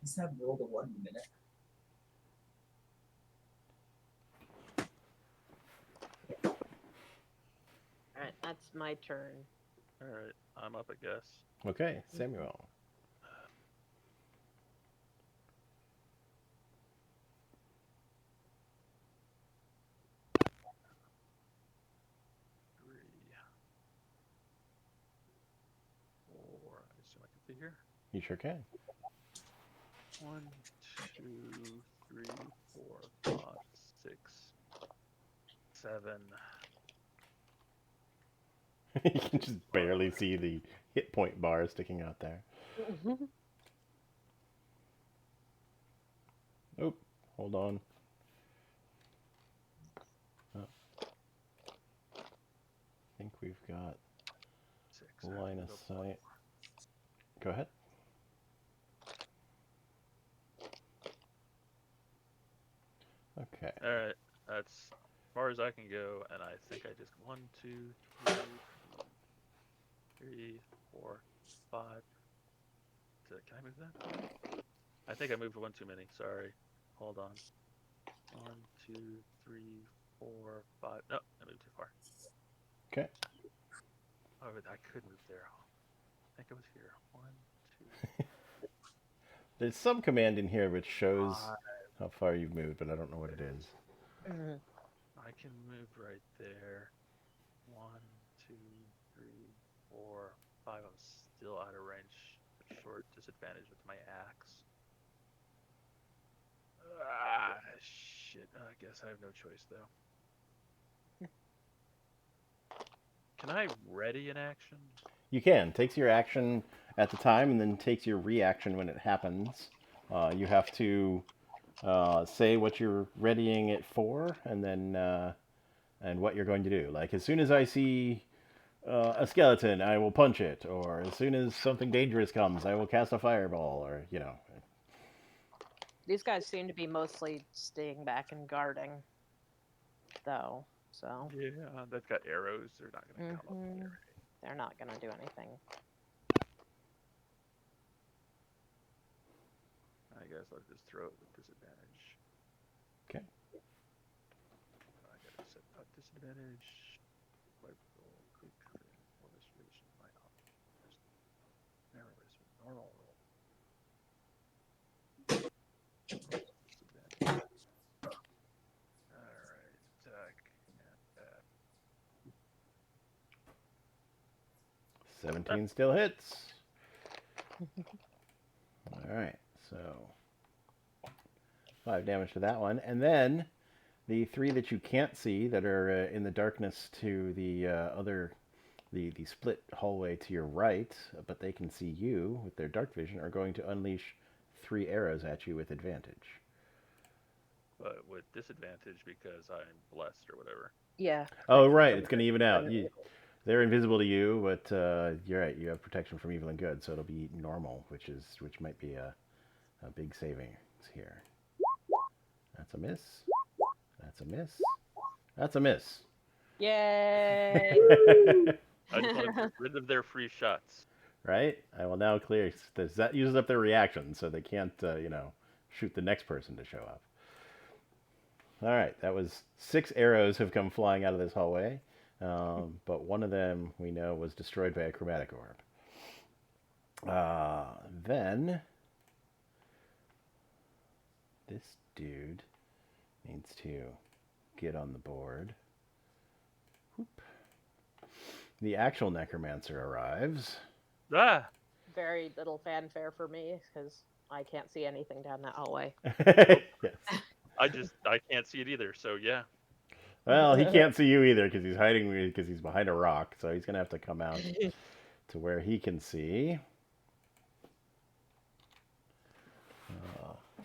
Just have rolled a 1 in a minute. All right, that's my turn. All right, I'm up, I guess. Okay, Samuel. Three, 4. I assume I can see here. You sure can. 1, 2, 3, 4, 5, 6, 7. You can just barely see the hit point bar sticking out there. Oh, hold on. Oh. I think we've got 6. line of sight. Go ahead. Okay. All right, that's as far as I can go, and I think I just 1, 2, 3, 3, 4, 5. Can I move that? I think I moved one too many. Sorry. Hold on. 1, 2, 3, 4, 5. No, I moved too far. Okay. Oh, I could move there. I think I was here. 1, 2. There's some command in here which shows 5. how far you've moved, but I don't know what it is. I can move right there. 1, 2, 3, 4, 5. I'm still out of range. Short disadvantage with my axe. Ah, shit. I guess I have no choice, though. Can I ready an action? You can. Takes your action at the time and then takes your reaction when it happens. You have to say what you're readying it for and then and what you're going to do. Like, as soon as I see a skeleton, I will punch it. Or as soon as something dangerous comes, I will cast a fireball. Or, you know. These guys seem to be mostly staying back and guarding, though. So Yeah, they've got arrows. They're not going to come up Mhm. there. they're not gonna do anything. I guess I'll just throw it with disadvantage. Okay. I gotta set that disadvantage. Wipe roll, quick crit, or restoration of my options. Narrow is normal roll. Disadvantage. Alright, attack and that. 17 still hits. All right, so 5 damage to that one, and then the 3 that you can't see that are in the darkness to the the split hallway to your right, but they can see you with their dark vision, are going to unleash 3 arrows at you with advantage. But with disadvantage because I'm blessed or whatever. Yeah. Oh, right, it's going to even out. They're invisible to you, but you're right. You have protection from evil and good, so it'll be normal, which might be a big savings here. That's a miss. That's a miss. That's a miss. Yay! I just want to get rid of their free shots. Right? I will now clear. That uses up their reaction, so they can't, shoot the next person to show up. All right, that was 6 arrows have come flying out of this hallway, but one of them we know was destroyed by a chromatic orb. Then this dude needs to get on the board. Whoop. The actual necromancer arrives. Ah! Very little fanfare for me because I can't see anything down that hallway. Yes. I can't see it either, so yeah. Well, he can't see you either because he's hiding because he's behind a rock. So he's gonna have to come out to where he can see.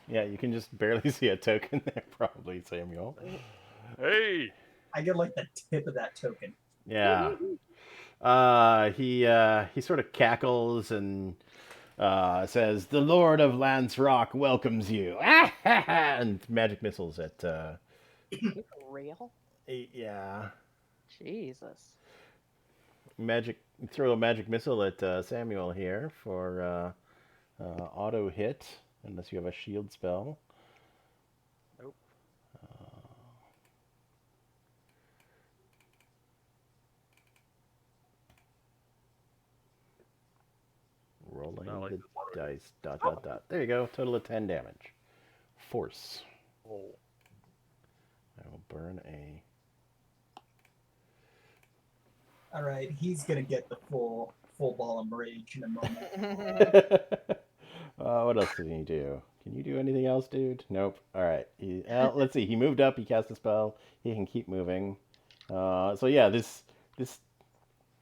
Yeah, you can just barely see a token there, probably, Samuel. Hey! I get like the tip of that token. Yeah. He sort of cackles and says, "The Lord of Lance Rock welcomes you," and magic missiles at. You for real? Yeah. Jesus. Magic. Throw a magic missile at Samuel here for auto hit, unless you have a shield spell. Nope. Rolling Not like the this already. dice. Dot dot dot. There you go. Total of 10 damage. Force. Oh. I will burn a. All right, he's gonna get the full ball of rage in a moment. What else did he do? Can you do anything else, dude? Nope. All right. Let's see. He moved up. He cast a spell. He can keep moving. So yeah, this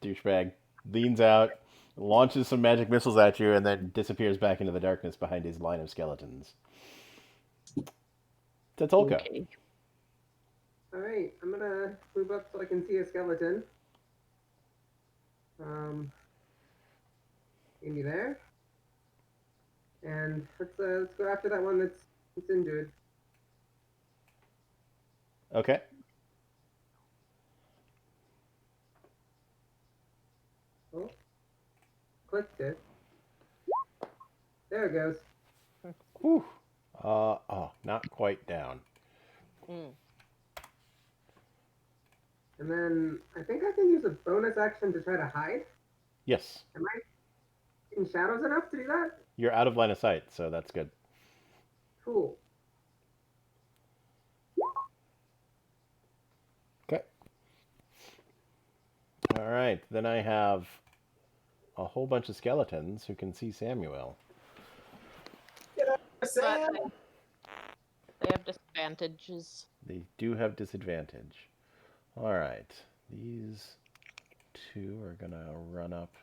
douchebag leans out, launches some magic missiles at you, and then disappears back into the darkness behind his line of skeletons. Tatolka. Okay. Alright, I'm gonna move up so I can see a skeleton. Maybe there. And let's go after that one that's injured. Okay. Oh. Clicked it. There it goes. Whew. Not quite down. Mm. And then I think I can use a bonus action to try to hide. Yes. Am I in shadows enough to do that? You're out of line of sight, so that's good. Cool. Okay. All right. Then I have a whole bunch of skeletons who can see Samuel. Sam! They have disadvantages. They do have disadvantage. All right. These 2 are going to run up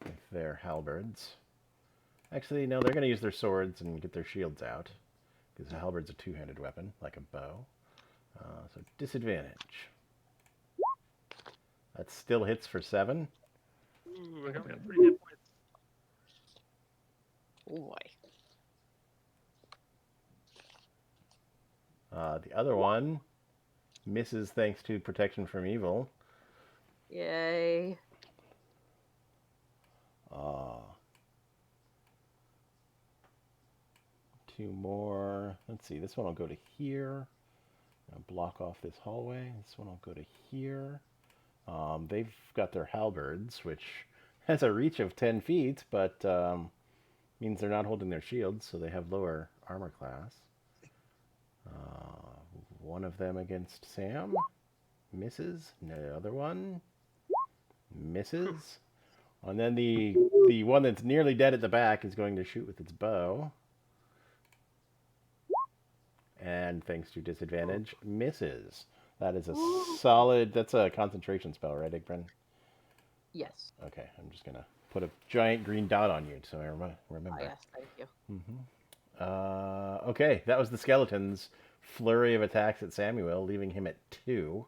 with their halberds. Actually, no, they're going to use their swords and get their shields out, because a halberd's a 2-handed weapon, like a bow. So disadvantage. That still hits for 7. Ooh, I got 3 hit points. Oh boy. The other one Misses thanks to protection from evil. Yay. Uh, two more. Let's see. This one will go to here. I'll block off this hallway. This one will go to here. They've got their halberds, which has a reach of 10 feet, but means they're not holding their shields, so they have lower armor class. One of them against Sam. Misses. The other one misses. And then the one that's nearly dead at the back is going to shoot with its bow. And thanks to disadvantage, misses. That is a solid... That's a concentration spell, right, Igbren? Yes. Okay, I'm just going to put a giant green dot on you so I remember. Oh, yes, thank you. Okay, that was the skeleton's flurry of attacks at Samuel, leaving him at 2.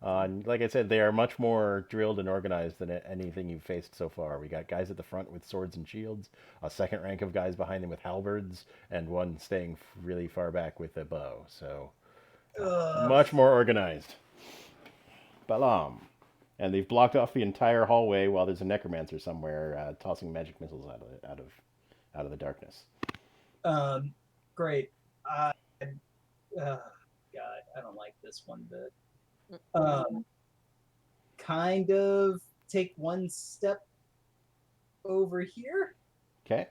Like I said, they are much more drilled and organized than anything you've faced so far. We got guys at the front with swords and shields, a second rank of guys behind them with halberds, and one staying really far back with a bow. So, much more organized. Balam. And they've blocked off the entire hallway while there's a necromancer somewhere tossing magic missiles out of the darkness. Great. God, I don't like this one bit. Kind of take one step over here Okay.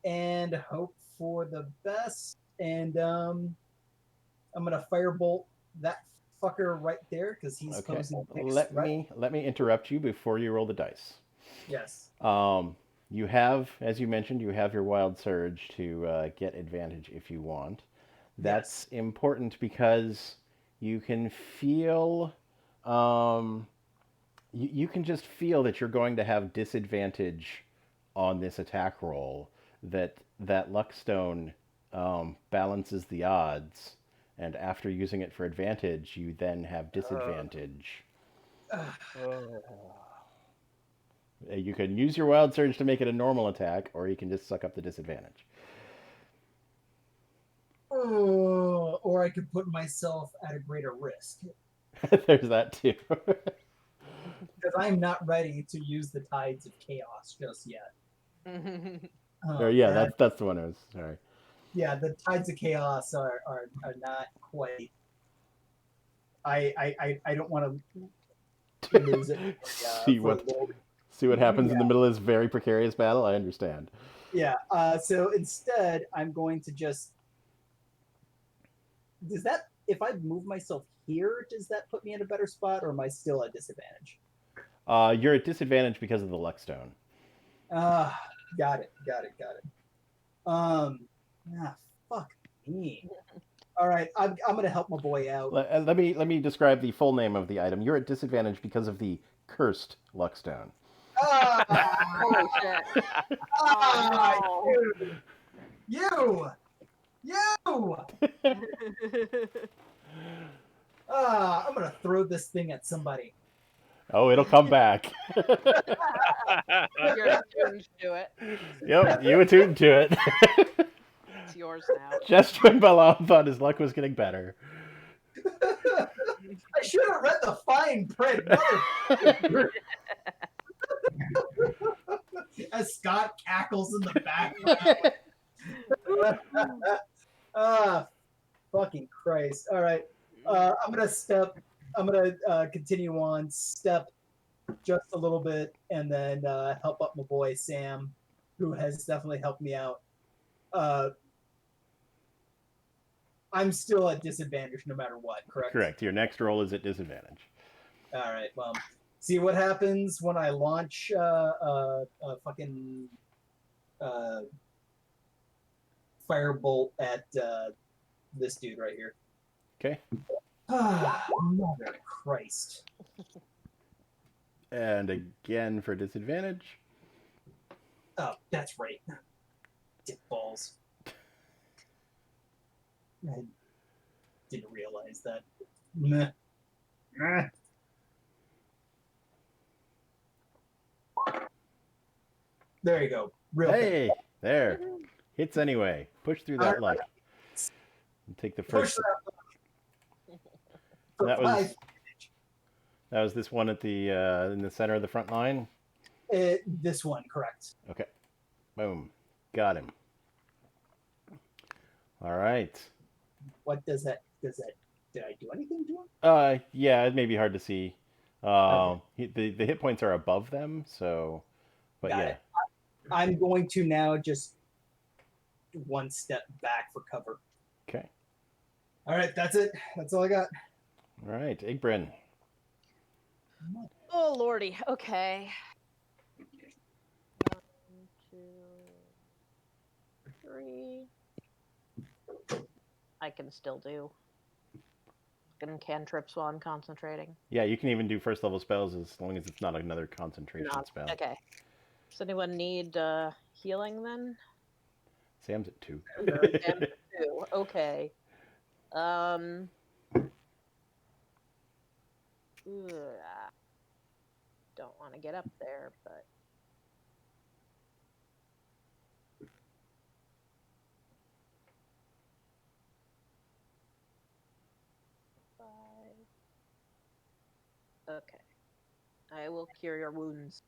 and hope for the best. And I'm gonna firebolt that fucker right there because he's Okay. posing next. Let me interrupt you before you roll the dice. Yes. You have, as you mentioned, you have your wild surge to get advantage if you want. That's important because you can feel, you can just feel that you're going to have disadvantage on this attack roll. That luckstone balances the odds, and after using it for advantage, you then have disadvantage. You can use your wild surge to make it a normal attack, or you can just suck up the disadvantage. Or I could put myself at a greater risk There's that too. because I'm not ready to use the tides of chaos just yet. Or, yeah, that's the one I was. Sorry. Yeah, the tides of chaos are not quite. I don't want to lose it. See what happens in the middle of this very precarious battle. I understand. Yeah. So instead, I'm going to just. Does that, if I move myself here, does that put me in a better spot, or am I still at disadvantage? You're at disadvantage because of the luckstone. Got it. Fuck me. All right, I'm gonna help my boy out. Let me describe the full name of the item. You're at disadvantage because of the cursed luckstone. Holy shit. Dude. You. I'm gonna throw this thing at somebody. Oh, it'll come back. You're attuned to it. Yep, you attuned to it. It's yours now. Just when Balam thought his luck was getting better. I should have read the fine print. As Scott cackles in the background. Fucking Christ. All right. I'm gonna continue on, step just a little bit, and then help up my boy Sam, who has definitely helped me out. I'm still at disadvantage no matter what, correct? Correct. Your next roll is at disadvantage. All right. Well, see what happens when I launch a fucking firebolt at this dude right here. Okay. Mother Christ. And again for disadvantage. Oh, that's right. Dick balls. I didn't realize that. Meh. There you go. Hey, there. Hits anyway. Push through that luck. And take the first. For That 5 was that was this one at the in the center of the front line. this one, correct. Okay. Boom. Got him. All right. What does that? Did I do anything to him? Yeah, it may be hard to see. The hit points are above them, so. But Got yeah. it. I'm going to now just one step back for cover. Okay. All right, that's it. That's all I got. All right, Igbryn. Oh lordy. Okay. 1, 2, 3. I can still do. Cantrips while I'm concentrating. Yeah, you can even do first level spells as long as it's not another concentration spell. Okay. Does anyone need healing then? Sam's at 2. And 2. Okay. Ugh. Don't want to get up there, but okay. I will cure your wounds.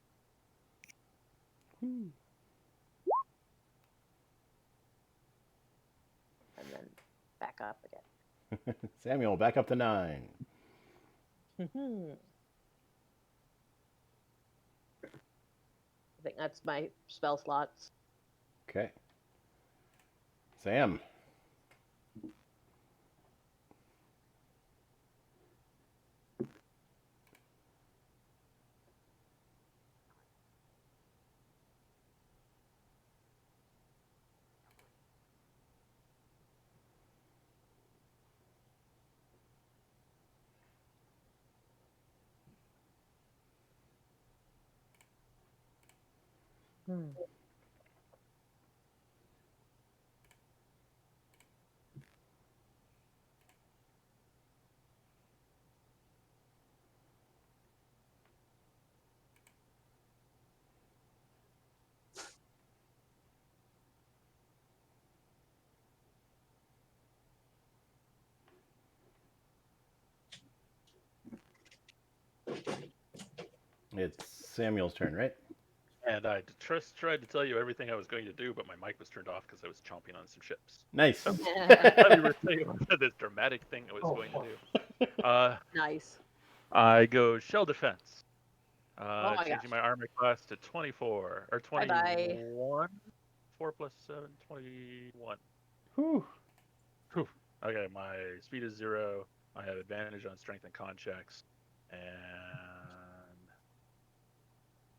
And then back up again. Samuel, back up to 9. I think that's my spell slots. Okay. Sam. It's Samuel's turn, right? And I just tried to tell you everything I was going to do, but my mic was turned off because I was chomping on some chips. Nice. I thought you were saying this dramatic thing I was going to do. Nice. I go shell defense. Oh my Changing gosh. my armor class to 24 or Bye-bye. 21. 4 plus 7, 21. Whew. Whew. Okay, my speed is 0. I have advantage on strength and con checks, and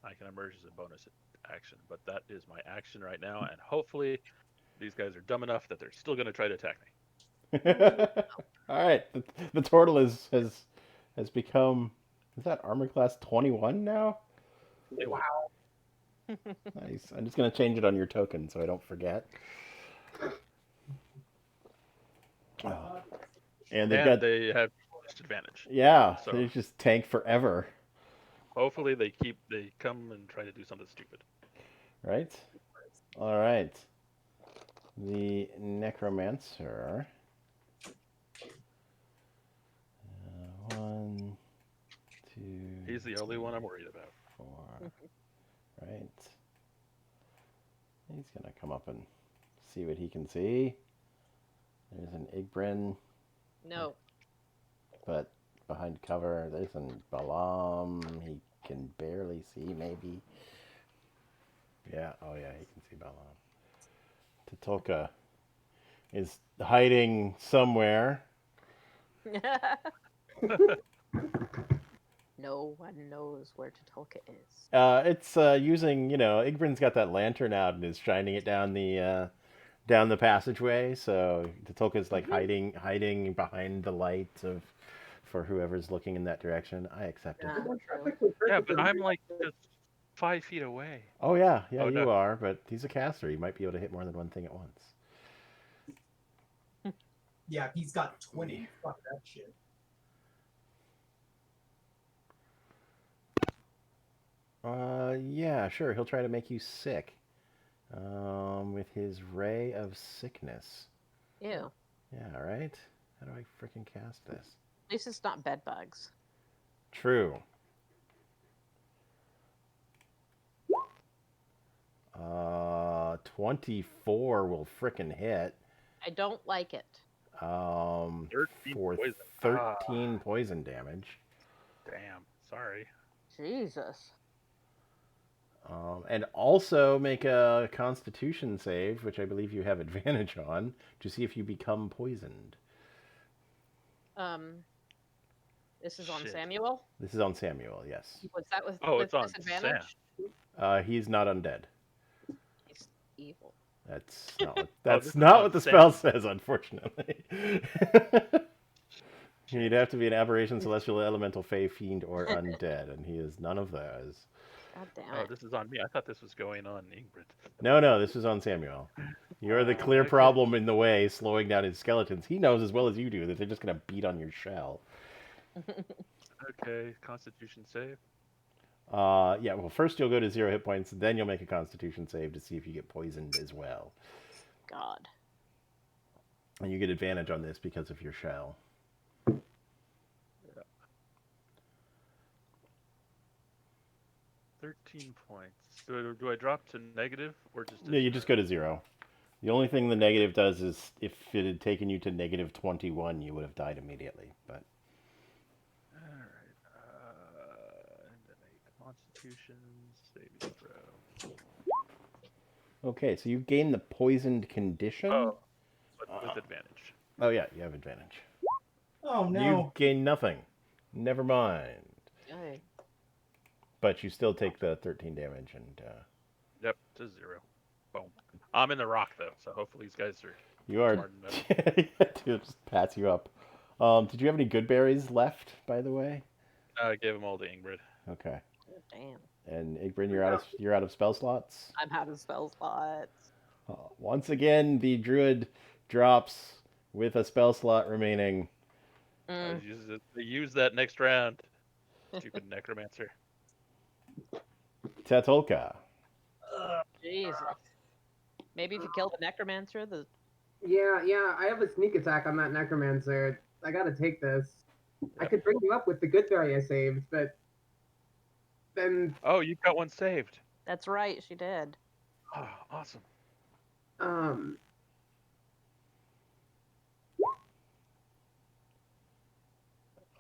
I can emerge as a bonus action. But that is my action right now, and hopefully these guys are dumb enough that they're still going to try to attack me. All right. The turtle has become. Is that armor class 21 now? Wow. Nice. I'm just gonna change it on your token so I don't forget. Oh. And They have disadvantage. Yeah, So they just tank forever. hopefully they come and try to do something stupid. Right? All right. The necromancer. 1, 2. He's the only one I'm worried about. 4. Right. He's gonna come up and see what he can see. There's an Igbryn. No. But behind cover, there's an Balam. He can barely see, maybe. Yeah, oh yeah, he can see Balam. Tatulka is hiding somewhere. No one knows where Tatulka is. It's using, Igbryn's got that lantern out and is shining it down the passageway. So Tatulka's like hiding behind the light for whoever's looking in that direction. I accept it. Yeah, but I'm like just 5 feet away. Oh yeah, Oh, you no. are, but he's a caster. He might be able to hit more than one thing at once. Yeah, he's got 20. Fuck that shit. Yeah, sure. He'll try to make you sick. With his ray of sickness. Ew. Yeah, right? How do I freaking cast this? At least it's not bed bugs. True. 24 will frickin' hit. I don't like it. 13 For poison. 13 poison damage. Damn. Sorry. Jesus. And also make a Constitution save, which I believe you have advantage on, to see if you become poisoned. This is on Shit. Samuel. This is on Samuel, yes. Was that with, Oh, with it's on disadvantage? He's not undead. He's evil. That's not what, this that's is not on what the Sam. spell says, unfortunately. You'd have to be an aberration, celestial, elemental, fey, fiend, or undead, and he is none of those. God damn Oh, it. this is on me. I thought this was going on Ingrid. No, this is on Samuel. You're the clear Okay. problem in the way, slowing down his skeletons. He knows as well as you do that they're just going to beat on your shell. Okay, Constitution save. Yeah, well, first you'll go to 0 hit points, then you'll make a Constitution save to see if you get poisoned as well. God. And you get advantage on this because of your shell. 13 points. Do I drop to negative or just? No, you just go to 0. The only thing the negative does is if it had taken you to negative 21, you would have died immediately. But All right. And then a Constitution saving throw. okay, so you've gained the poisoned condition. Oh, but with advantage. Oh yeah, you have advantage. Oh no. You gain nothing. Never mind. Good. But you still take the 13 damage and Yep, to 0. Boom. I'm in the rock though, so hopefully these guys are. you are Smart enough. to just pass you up. Did you have any good berries left, by the way? I gave them all to Ingrid. Okay. Damn. And Igbrin, you're out of spell slots. I'm out of spell slots. Once again, the druid drops with a spell slot remaining. Mm. Use that next round. Stupid necromancer. Tatolka. Jesus. Maybe if you kill the necromancer, the Yeah, I have a sneak attack on that necromancer. I gotta take this. I could bring you up with the good berry I saved, but then Oh, you've got one saved. that's right, she did. Oh, awesome. um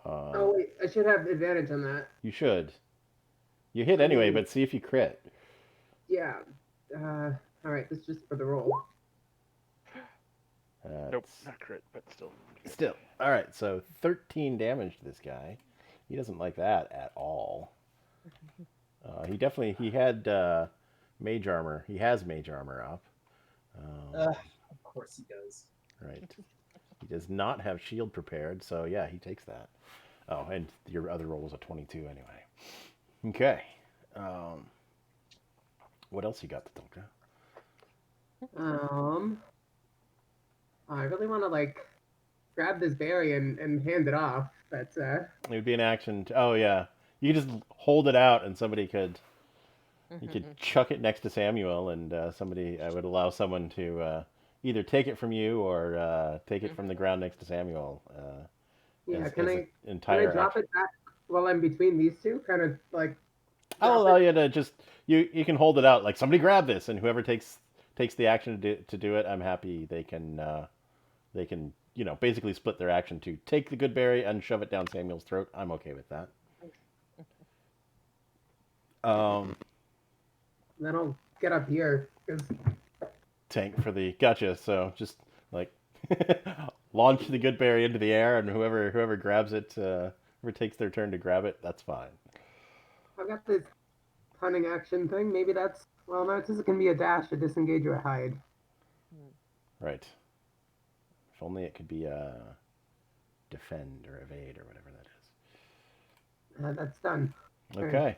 oh wait, I should have advantage on that. You should. You hit anyway, but see if you crit. Yeah. All right, this is just for the roll. Nope, not crit, but still. Still. All right, so 13 damage to this guy. He doesn't like that at all. He had mage armor. He has mage armor up. Of course he does. Right. He does not have shield prepared, so yeah, he takes that. Oh, and your other roll was a 22 anyway. Okay. What else you got, Tatonka? I really want to grab this berry and hand it off. But It would be an action. Oh yeah, you could just hold it out, and somebody could. You could chuck it next to Samuel, and I would allow someone to either take it from you or take it from the ground next to Samuel. yeah, as can an I entire drop action. it back while I'm between these two? Kind of like. I'll drop allow it- you to just you can hold it out like somebody grab this, and whoever takes the action to do it, I'm happy they can basically split their action to take the good berry and shove it down Samuel's throat. I'm okay with that. Then I'll get up here. 'Cause Tank for the gotcha. So just like launch the good berry into the air, and whoever grabs it, whoever takes their turn to grab it, that's fine. I've got this hunting action thing. Maybe that's no. This is gonna be a dash, a disengage, or a hide. Right. If only it could be a defend or evade or whatever that is. That's done. Okay.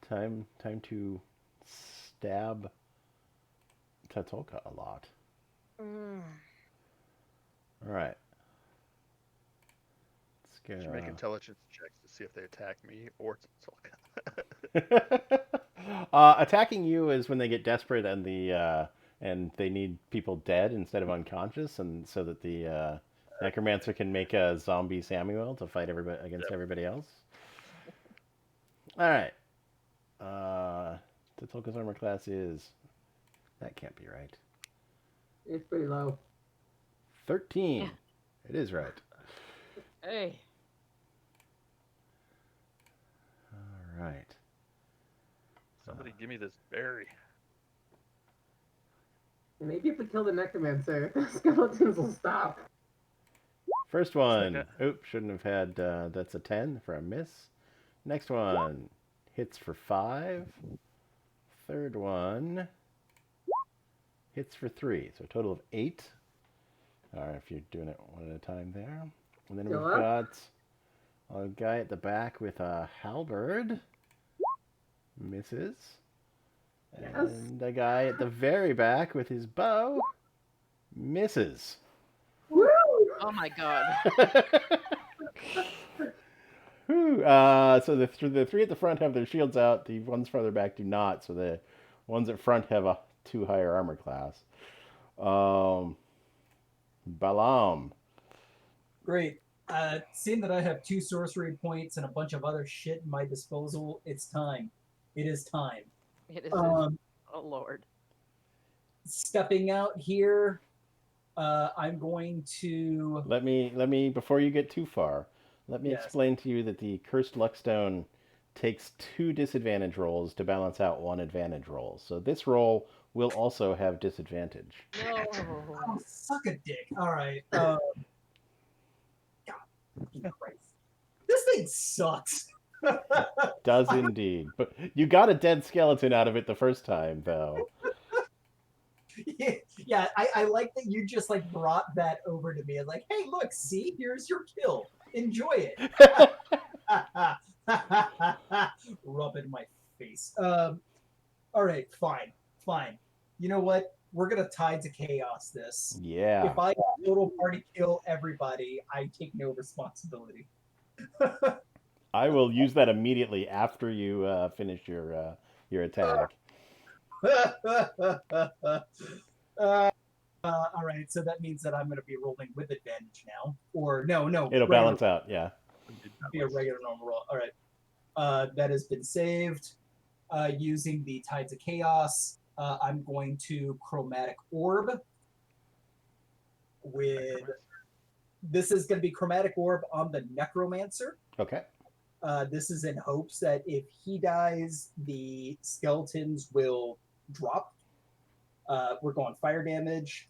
Time to stab Tatolka a lot. Mm. All right. Let's Should go. make intelligence checks to see if they attack me or Tzolk'in. Attacking you is when they get desperate and and they need people dead instead of unconscious, and so that the Necromancer can make a zombie Samuel to fight everybody against Yep. everybody else. All right. Totolka's armor class is... That can't be right. It's pretty low. 13. It is right. Hey. All right. Somebody give me this berry. Maybe if we kill the necromancer, the skeletons will stop. First one. Second. Oops, shouldn't have had... that's a 10 for a miss. Next one. Hits for 5. Third one. Hits for 3. So a total of 8. All right, if you're doing it one at a time there. And then we've Still up? got a guy at the back with a halberd. Misses. Yes. And a guy at the very back with his bow. Misses. Woo! Oh my god. Whew. So the three at the front have their shields out. The ones farther back do not. So the ones at front have a 2 higher armor class. Balam. Great. Seeing that I have 2 sorcery points and a bunch of other shit in my disposal, it's time. It is time. It is. Oh Lord. Stepping out here, I'm going to. Let me before you get too far, let me Yes. explain to you that the cursed luckstone takes 2 disadvantage rolls to balance out 1 advantage roll. So this roll will also have disadvantage. No. Oh, suck a dick. All right. God Christ. This thing sucks. Does indeed. But you got a dead skeleton out of it the first time, though. Yeah, I like that you just like brought that over to me and like, hey, look, see, here's your kill. Enjoy it. Rub it in my face. All right, fine. You know what? We're gonna Tide to Chaos this. Yeah. If I total party kill everybody, I take no responsibility. I will use that immediately after you finish your attack. All right, so that means that I'm going to be rolling with advantage now, or no, It'll balance out, yeah. Be a regular normal roll. All right, that has been saved. Using the Tides of Chaos, I'm going to Chromatic Orb. This is going to be Chromatic Orb on the Necromancer. Okay. This is in hopes that if he dies, the skeletons will drop. We're going fire damage.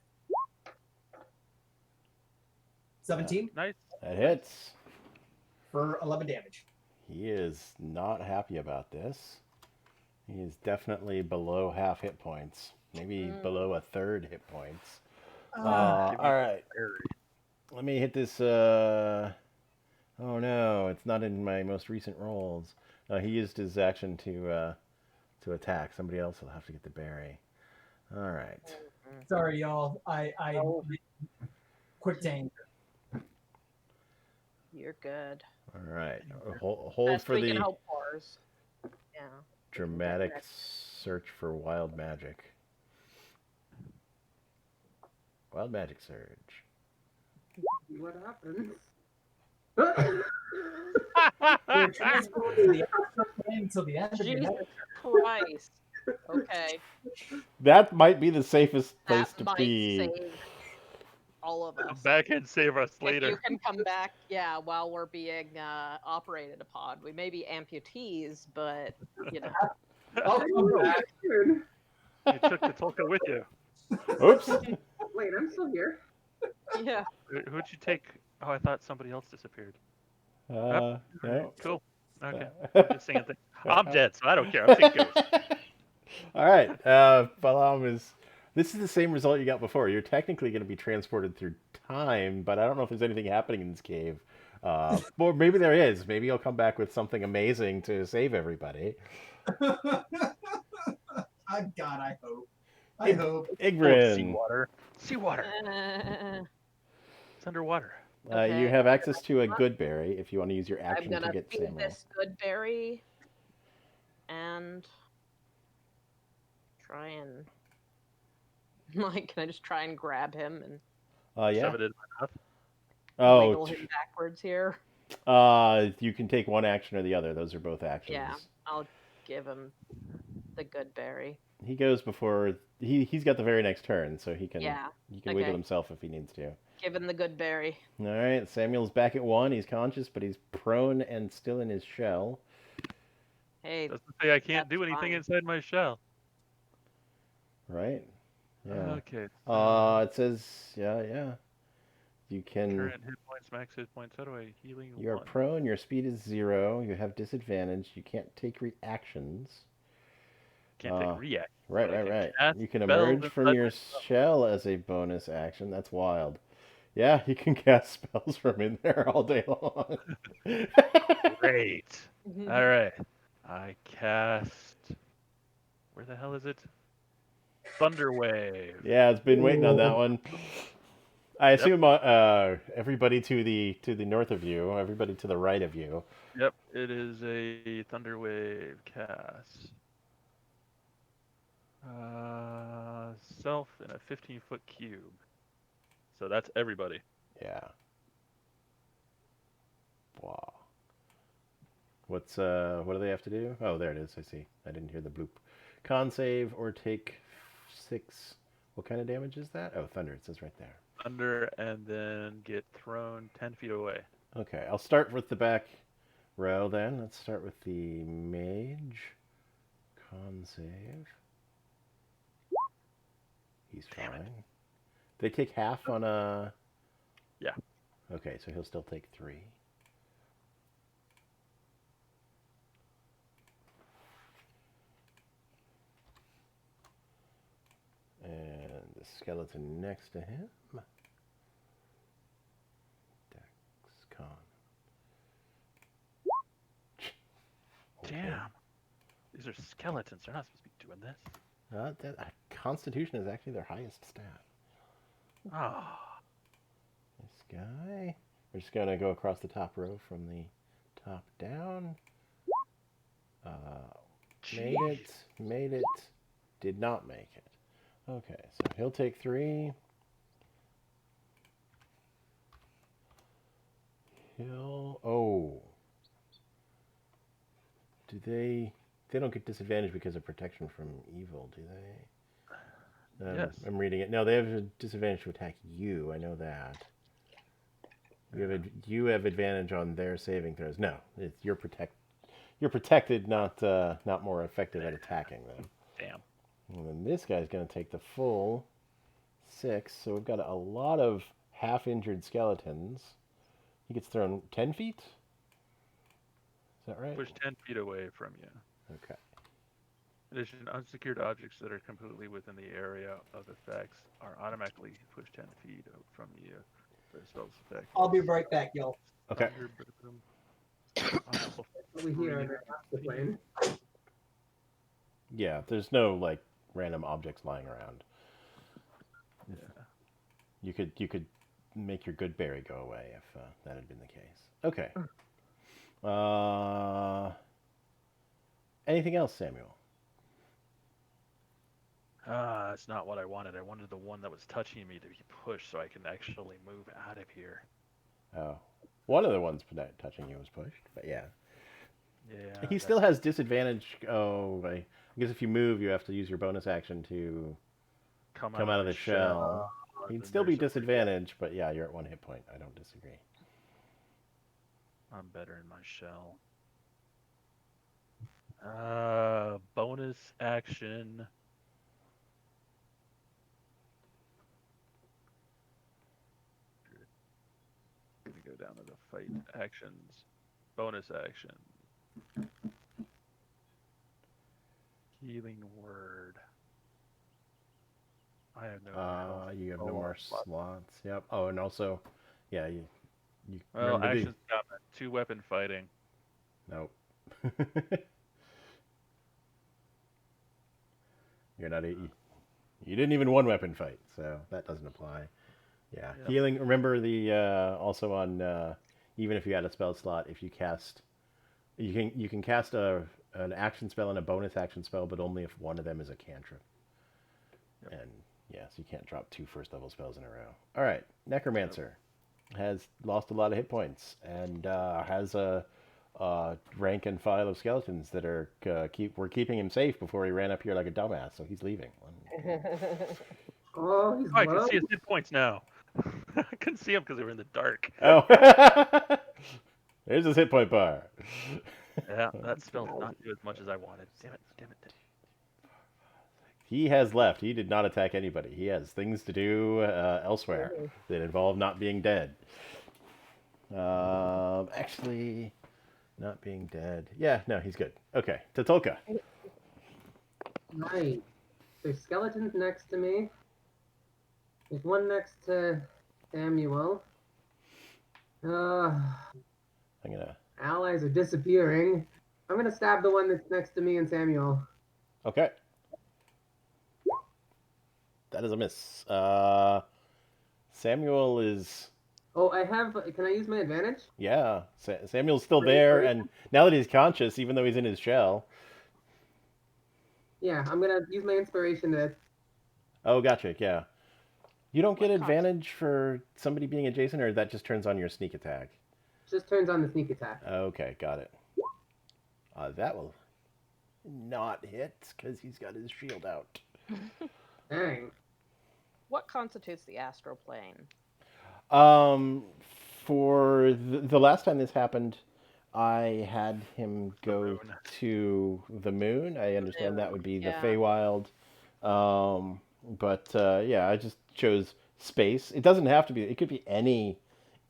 17 Nice. That hits. for 11 damage. He is not happy about this. He is definitely below half hit points. Maybe below a third hit points. All right. Berry. Let me hit this. Oh no, it's not in my most recent rolls. He used his action to attack. Somebody else will have to get the berry. All right. Sorry, y'all. I quick tank. You're good. All right. Hold Best for we can the hope for is- Yeah. dramatic search for wild magic. Wild magic surge. See what happens. We're transporting the extra thing until the end of your Jesus next. Christ. Okay. That might be the safest place That to might be. save all of Come us. back and save us If you later. can come back, yeah, while we're being operated upon. We may be amputees, but you know. I'll come back. Dude. You took the Tolka with you. Oops. Wait, I'm still here. Yeah. Who'd you take? Oh, I thought somebody else disappeared. No. Cool. Okay. I'm just saying things. I'm dead, so I don't care. I'm seeing ghosts. All right. Balam is. This is the same result you got before. You're technically going to be transported through time, but I don't know if there's anything happening in this cave. Or maybe there is. Maybe you'll come back with something amazing to save everybody. God, I hope. I hope. Full of Igrin, seawater. Seawater. It's underwater. you Okay. have access to a good berry if you want to use your I'm action to gonna get feed Samuel. this good berry and try and like, can I just try and grab him and Yeah. Shove it in my mouth. Oh, wiggle him backwards here. you can take one action or the other. Those are both actions. Yeah, I'll give him the good berry. He goes before he's got the very next turn, so he can Yeah. wiggle Okay. himself if he needs to. Give him the good berry. All right, Samuel's back at 1. He's conscious, but he's prone and still in his shell. Hey, Doesn't say I can't that's do anything fine. inside my shell. Right? Yeah. Okay. It says yeah. You can. Current hit points, max hit points. How do I healing? You are 1. prone. Your speed is 0. You have disadvantage. You can't take reactions. Can't take react. Right. but I can Right. cast You can spells emerge from inside your myself. shell as a bonus action. That's wild. Yeah, you can cast spells from in there all day long. Great. All right. I cast. Where the hell is it? Thunder Wave. Yeah, it's been waiting on that one. I Yep. assume everybody to the north of you, everybody to the right of you. Yep. It is a Thunder Wave cast. Self in a 15-foot cube. So that's everybody. Yeah. Wow. What do they have to do? Oh, there it is. I see. I didn't hear the bloop. Con save or take 6. What kind of damage is that? Oh, thunder. It says right there. Thunder and then get thrown 10 feet away. Okay, I'll start with the back row then. Let's start with the mage. Con save. He's Damn fine. it. They take half on a... Yeah. Okay, so he'll still take 3. And the skeleton next to him. Dex con. Damn. These are skeletons. They're not supposed to be doing this. Constitution is actually their highest stat. Ah. This guy. We're just going to go across the top row from the top down. Made it. Did not make it. Okay, so he'll take 3. Oh. Do they... They don't get disadvantage because of protection from evil, do they? Yes. I'm reading it. No, they have a disadvantage to attack you. I know that. You have advantage on their saving throws. No, you're protected, not more effective at attacking them. Damn. And then this guy's going to take the full 6. So we've got a lot of half-injured skeletons. He gets thrown 10 feet? Is that right? Push 10 feet away from you. Okay. In addition, unsecured objects that are completely within the area of effects are automatically pushed 10 feet from you. For spells effect. I'll be right back, y'all. Okay. Over here on the master plane. Yeah, there's no, like, random objects lying around. Yeah. You could make your good berry go away if that had been the case. Okay. Anything else, Samuel? It's not what I wanted. I wanted the one that was touching me to be pushed so I can actually move out of here. Oh. One of the ones touching you was pushed, but yeah. Yeah. He still has disadvantage. Oh, I guess if you move, you have to use your bonus action to come out of the shell. He'd still be disadvantaged, but yeah, you're at 1 hit point. I don't disagree. I'm better in my shell. Bonus action. Gonna go down to the fight actions. Bonus action. Healing word. I have no. You have no more slots. Yep. Oh, and also, yeah, you. Well, actions got 2 weapon fighting. Nope. You're not. You didn't even 1 weapon fight, so that doesn't apply. Yeah. Yep. Healing. Remember the also on even if you had a spell slot, if you cast, you can cast an action spell and a bonus action spell, but only if one of them is a cantrip. Yep. And yes, you can't drop 2 first level spells in a row. All right, Necromancer. has lost a lot of hit points and has a rank and file of skeletons that are we're keeping him safe before he ran up here like a dumbass, so he's leaving. Oh, he's Oh, I can low. see his hit points now. I couldn't see him because they were in the dark. Oh, there's his hit point bar. Yeah, that spell did not do as much as I wanted. Damn it, damn it. He has left. He did not attack anybody. He has things to do elsewhere that involve not being dead. Actually, not being dead. Yeah, no, he's good. Okay, Tatulka. Right. There's skeletons next to me. There's one next to Samuel. I'm gonna. Allies are disappearing. I'm gonna stab the one that's next to me and Samuel. Okay. That is a miss. Samuel is. Oh, I have. Can I use my advantage? Yeah, Samuel's still there, and now that he's conscious, even though he's in his shell. Yeah, I'm gonna use my inspiration to. Oh, gotcha. Yeah. You don't get What cost? advantage for somebody being adjacent, or that just turns on your sneak attack? Just turns on the sneak attack. Okay, got it. That will not hit because he's got his shield out. Dang. What constitutes the astral plane? For the last time this happened, I had him go moon. to the moon. I understand that would be the Yeah. Feywild. But yeah, I just chose space. It doesn't have to be. It could be any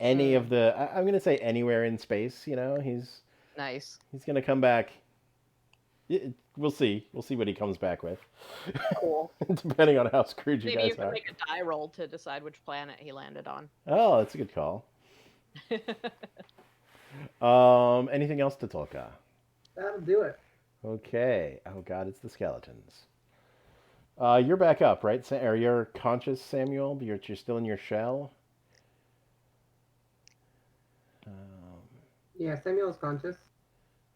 of the. I'm gonna say anywhere in space. You know, he's Nice. gonna come back. We'll see. We'll see what he comes back with. Cool. Depending on how screwed you Maybe guys you can are. make a die roll to decide which planet he landed on. Oh, that's a good call. Anything else to talk about? That'll do it. Okay. Oh God, it's the skeletons. You're back up, right? Or you're conscious, Samuel? You're still in your shell. Yeah, Samuel's conscious.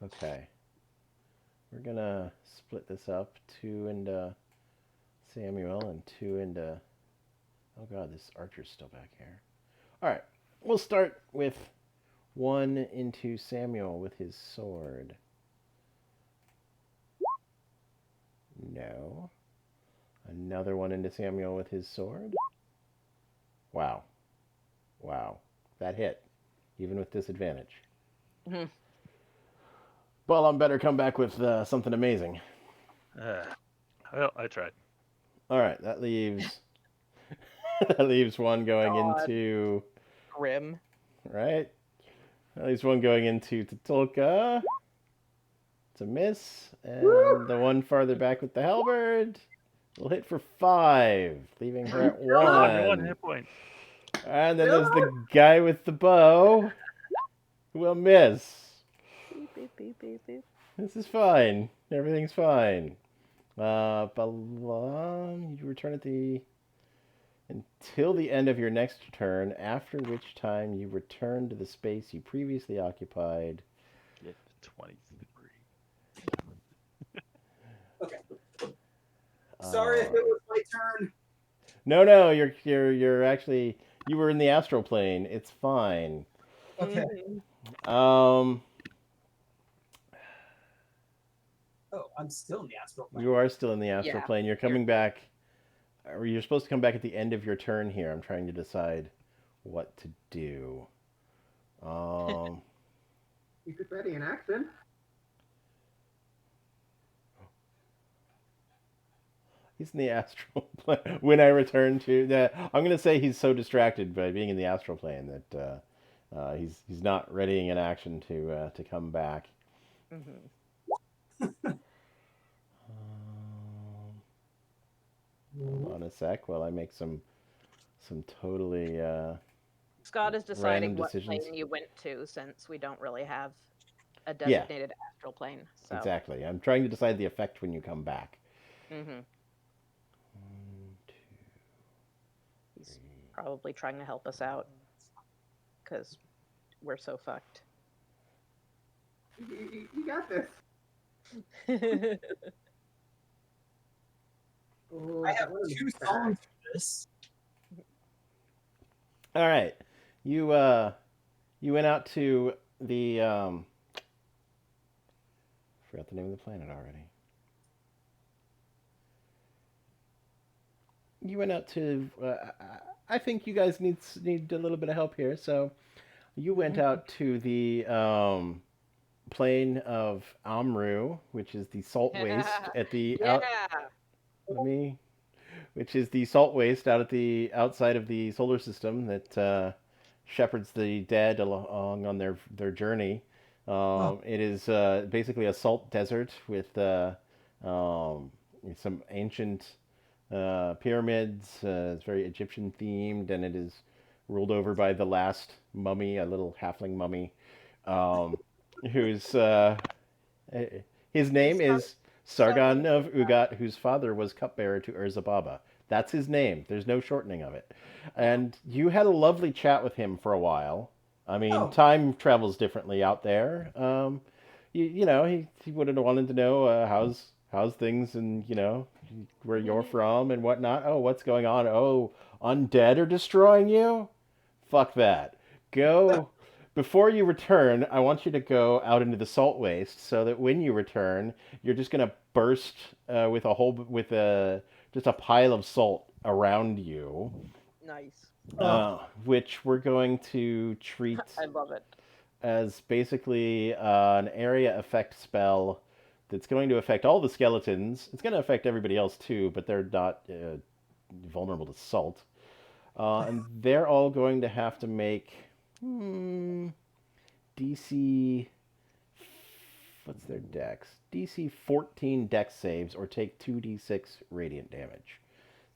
Okay. We're gonna split this up. 2 into Samuel and 2 into. Oh God, this archer's still back here. All right. We'll start with 1 into Samuel with his sword. No. Another 1 into Samuel with his sword. Wow. Wow. That hit, even with disadvantage. Mhm. Well, I'm better come back with something amazing. Well, I tried. All right, that leaves that leaves 1 going God. into Grim. right. That leaves 1 going into Tatulka. It's a miss, and the 1 farther back with the halberd will hit for 5, leaving her at You're 1 1. hit point. And then there's the guy with the bow who will miss. Beep, beep, beep, beep, beep. This is fine. Everything's fine. Balan, you return at until the end of your next turn, after which time you return to the space you previously occupied. Get to 23. Okay. Sorry if it was my turn. No, you're actually you were in the astral plane. It's fine. Okay. Um, Oh, I'm still in the astral plane. you are still in the astral Yeah. plane. You're coming back, or you're supposed to come back at the end of your turn here. I'm trying to decide what to do. You could ready in action. He's in the astral plane. When I return to the, I'm gonna say he's so distracted by being in the astral plane that he's not readying an action to come back. Mhm. Hold on a sec while I make some totally Scott is deciding random what decisions. plane you went to, since we don't really have a designated astral plane. So. Exactly. I'm trying to decide the effect when you come back. Mm-hmm. 1, 2, He's probably trying to help us out because we're so fucked. You got this. Oh, I have that one 2 is bad. songs for this. All right. you went out to the forgot the name of the planet already. You went out to. I think you guys need a little bit of help here. So you went out to the plain of Amru, which is the salt waste at the Yeah. Let me. Which is the salt waste out at the outside of the solar system that shepherds the dead along on their journey. It is basically a salt desert with some ancient pyramids. It's very Egyptian themed, and it is ruled over by the last mummy, a little halfling mummy, um, who's his name is Sargon of Ugat, whose father was cupbearer to Urzababa. That's his name. There's no shortening of it. And you had a lovely chat with him for a while. I mean, Oh. time travels differently out there. He would have wanted to know how's things and where you're from and whatnot. Oh, what's going on? Oh, undead are destroying you? Fuck that. Go. Before you return, I want you to go out into the salt waste so that when you return, you're just gonna burst with just a pile of salt around you, Nice. which we're going to treat I love it. as basically an area effect spell that's going to affect all the skeletons. It's going to affect everybody else too, but they're not vulnerable to salt. And they're all going to have to make DC. What's their dex? DC 14 dex saves or take 2d6 radiant damage.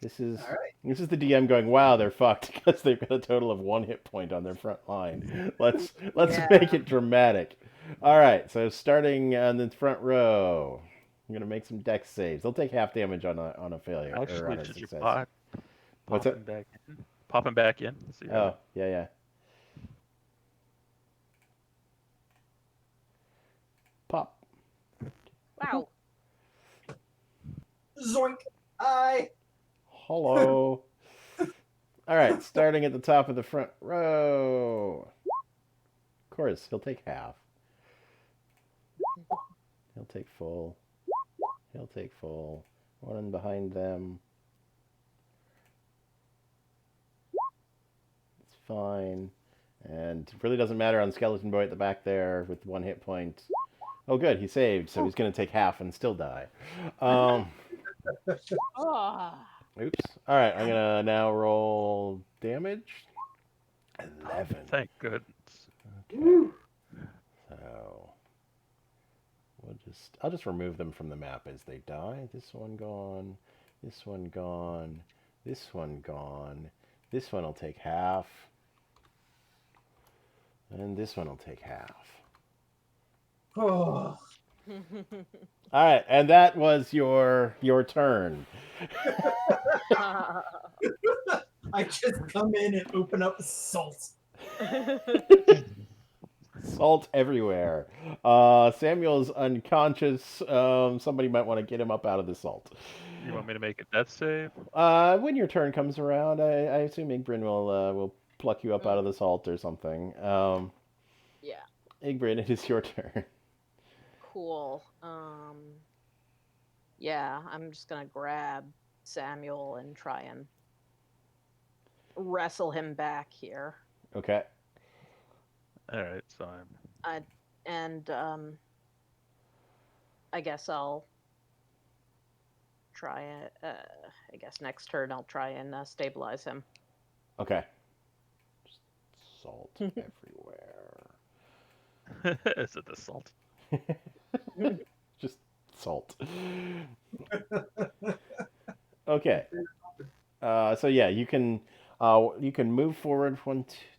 This is All right. this is the DM going, wow, they're fucked because they've got a total of 1 hit point on their front line. Let's Yeah. make it dramatic. All right, so starting on the front row, I'm gonna make some dex saves. They'll take half damage on a failure or Actually, on a should you success. pop What's him it? back in? Pop him back in. See how- Oh, yeah. Pop. Wow. Zoink. I. Hello. All right, starting at the top of the front row. Of course, he'll take half. He'll take full. He'll take full. One behind them. It's fine. And it really doesn't matter on Skeleton Boy at the back there with 1 hit point. Oh, good, he saved, so he's going to take half and still die. Ah. Oops. All right, I'm going to now roll damage. 11. Thank goodness. Okay. So I'll just remove them from the map as they die. This one gone. This one gone. This one gone. This one will take half. And this one will take half. Oh. All right, and that was your turn. I just come in and open up salt. Salt everywhere. Samuel's unconscious. Somebody might want to get him up out of the salt. You want me to make a death save? When your turn comes around, I assume Igbrin will pluck you up out of the salt or something. Yeah. Igbrin, it is your turn. Cool. Yeah, I'm just gonna grab Samuel and try and wrestle him back here. Okay. All right, so I'm. I guess I'll try it. I guess next turn I'll try and stabilize him. Okay. Just salt everywhere. Is it the salt? Just salt. Okay. So yeah, you can move forward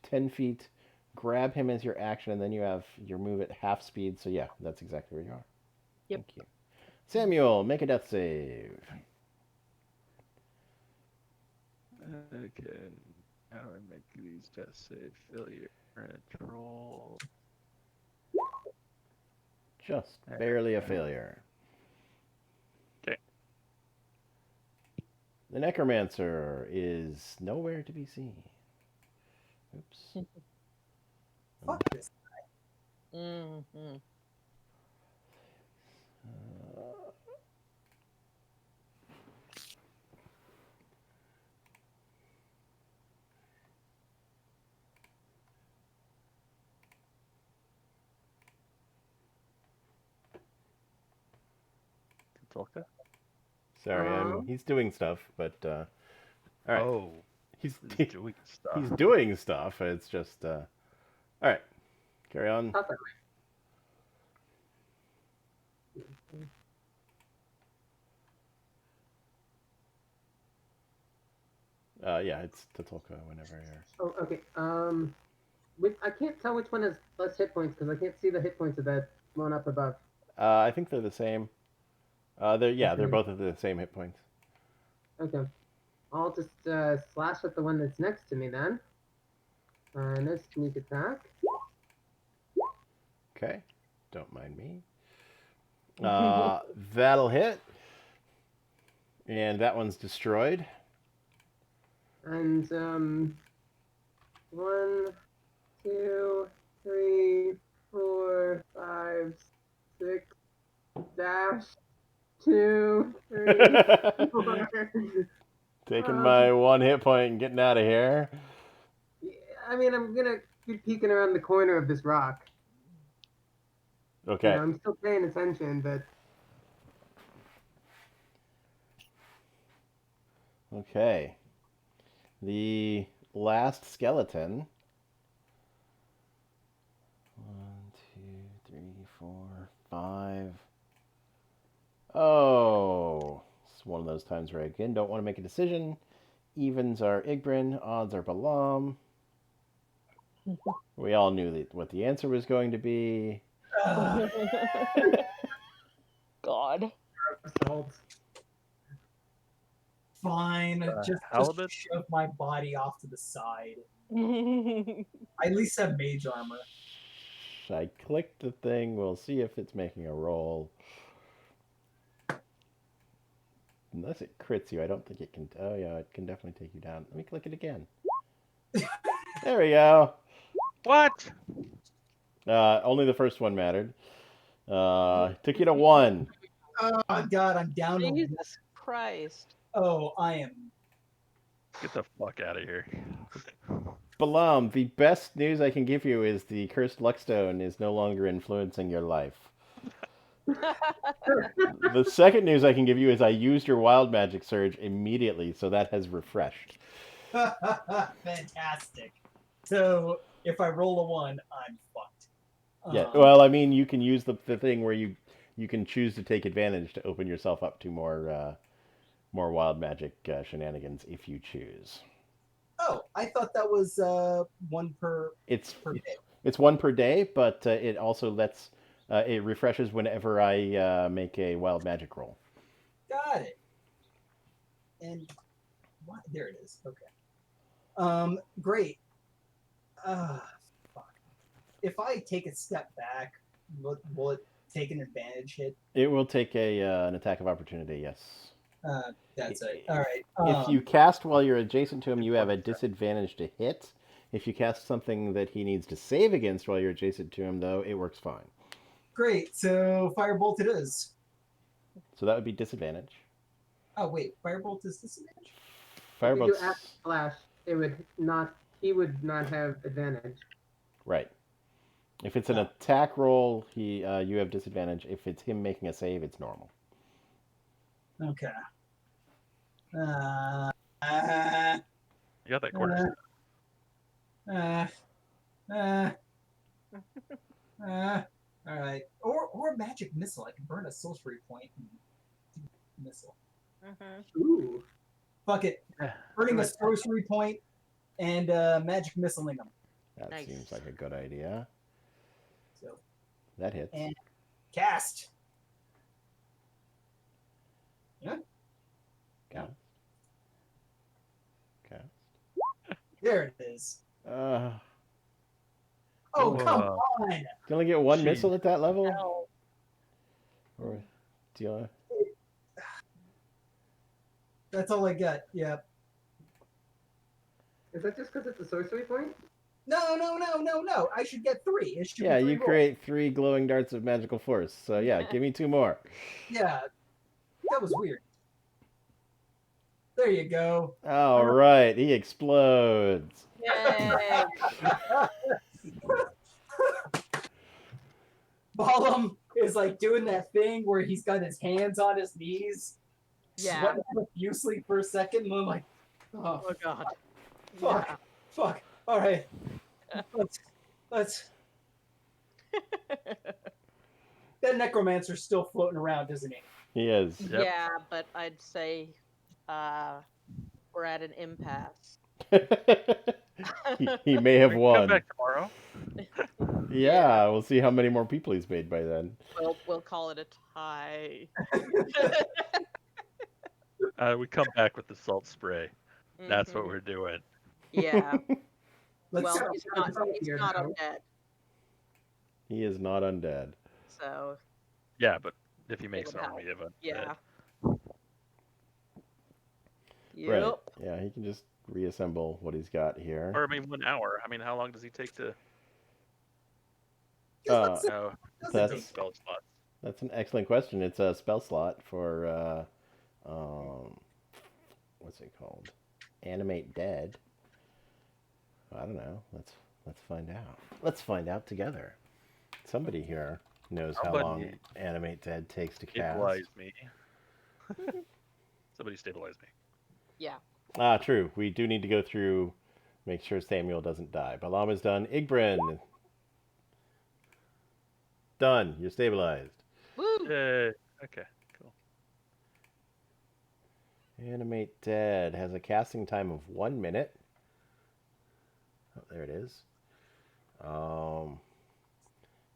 10 feet, grab him as your action, and then you have your move at half speed. So yeah, that's exactly where you are. Yep. Thank you. Samuel, make a death save. Okay. How do I make these death save failure? Roll. Just barely a failure. Okay. The Necromancer is nowhere to be seen. Oops. Fuck this. Mm-hmm. Tolka? Sorry, he's doing stuff, but all right. Oh, He's he's doing stuff. he's doing stuff. It's just all right. Carry on. Perfect. Yeah, it's Tatolka whenever you're. Oh, okay. I can't tell which one has less hit points because I can't see the hit points of that one up above. I think they're the same. They're Okay. both at the same hit points. Okay. I'll just slash at the one that's next to me then. No sneak attack. Okay, don't mind me. That'll hit, and that one's destroyed. And 1, 2, 3, 4, 5, 6, dash 2, 3, 4. Taking my one hit point and getting out of here. I mean, I'm gonna be peeking around the corner of this rock. Okay. You know, I'm still paying attention, but Okay. The last skeleton. 1, 2, 3, 4, 5. Oh, it's one of those times where I again don't want to make a decision. Evens are Igbrin, odds are Balam. We all knew what the answer was going to be. God. salt. Fine. Just halibut? shove my body off to the side. Mm-hmm. I at least have mage armor. I clicked the thing. We'll see if it's making a roll. Unless it crits you, I don't think it can. Oh, yeah, it can definitely take you down. Let me click it again. There we go. What? Only the first one mattered. Took you to 1. Oh God, I'm down to. Jesus Christ. Oh, I am. Get the fuck out of here. Balam, the best news I can give you is the cursed Luckstone is no longer influencing your life. The second news I can give you is I used your wild magic surge immediately, so that has refreshed. Fantastic. So if I roll a 1, I'm fucked. Yeah. Well, I mean, you can use the thing where you can choose to take advantage to open yourself up to more wild magic shenanigans if you choose. Oh, I thought that was 1 per It's day. it's 1 per day, but it also lets it refreshes whenever I make a wild magic roll. Got it. And what? There it is. Okay. Great. Fuck. If I take a step back, will it take an advantage hit? It will take an attack of opportunity. Yes. That's it. All right. If you cast while you're adjacent to him, you have a disadvantage to hit. If you cast something that he needs to save against while you're adjacent to him, though, it works fine. Great. So firebolt it is. So that would be disadvantage. Oh wait, firebolt is disadvantage. If you do Firebolt's acid slash, it would not. He would not have advantage. right. If it's an attack roll, you have disadvantage. If it's him making a save, it's normal. Okay. You got that corner. All right. Or magic missile. I can burn a sorcery point and do missile. Ooh. Fuck it. Burning a sorcery point and magic missiling them. That Nice. seems like a good idea. So That hits. and cast. Yeah. Cast. Cast. There it is. Uh, Oh Whoa. come on! do you only get one Jeez. missile at that level? No. Or do you? That's all I got. Yeah. Is that just because it's a sorcery point? No. I should get 3. It should Yeah, be 3 you rolls. create 3 glowing darts of magical force. So yeah, give me 2 more. Yeah, that was weird. There you go. All right, he explodes. Yay! Balam is like doing that thing where he's got his hands on his knees, Yeah. sweating profusely for a second, and I'm like, oh, Oh god. fuck, Yeah. fuck. All right, let's. That necromancer's still floating around, isn't he? He is. Yep. Yeah, but I'd say we're at an impasse. he may have We can won. come back tomorrow. Yeah, we'll see how many more people he's made by then. We'll call it a tie. We come back with the salt spray. That's what Mhm. we're doing. Yeah. Let's Well, go. he's Let's not. go He's here not now. undead. He is not undead. So Yeah, but if he makes would an help. army of it. yeah. Right. Yep. Yeah, he can just reassemble what he's got here. Or I mean, 1 hour. I mean, how long does he take to? Uh, No, Doesn't that's- take- spell slots. That's an excellent question. It's a spell slot for what's it called? Animate dead. I don't know. Let's find out. Let's find out together. Somebody here knows how Somebody long animate dead takes to cast. Stabilize me. Somebody stabilize me. Yeah. Ah, true. We do need to go through, make sure Samuel doesn't die. Balam is done. Igbrin. Done. You're stabilized. Woo! Yay. Okay, cool. Animate dead has a casting time of 1 minute. Oh, there it is.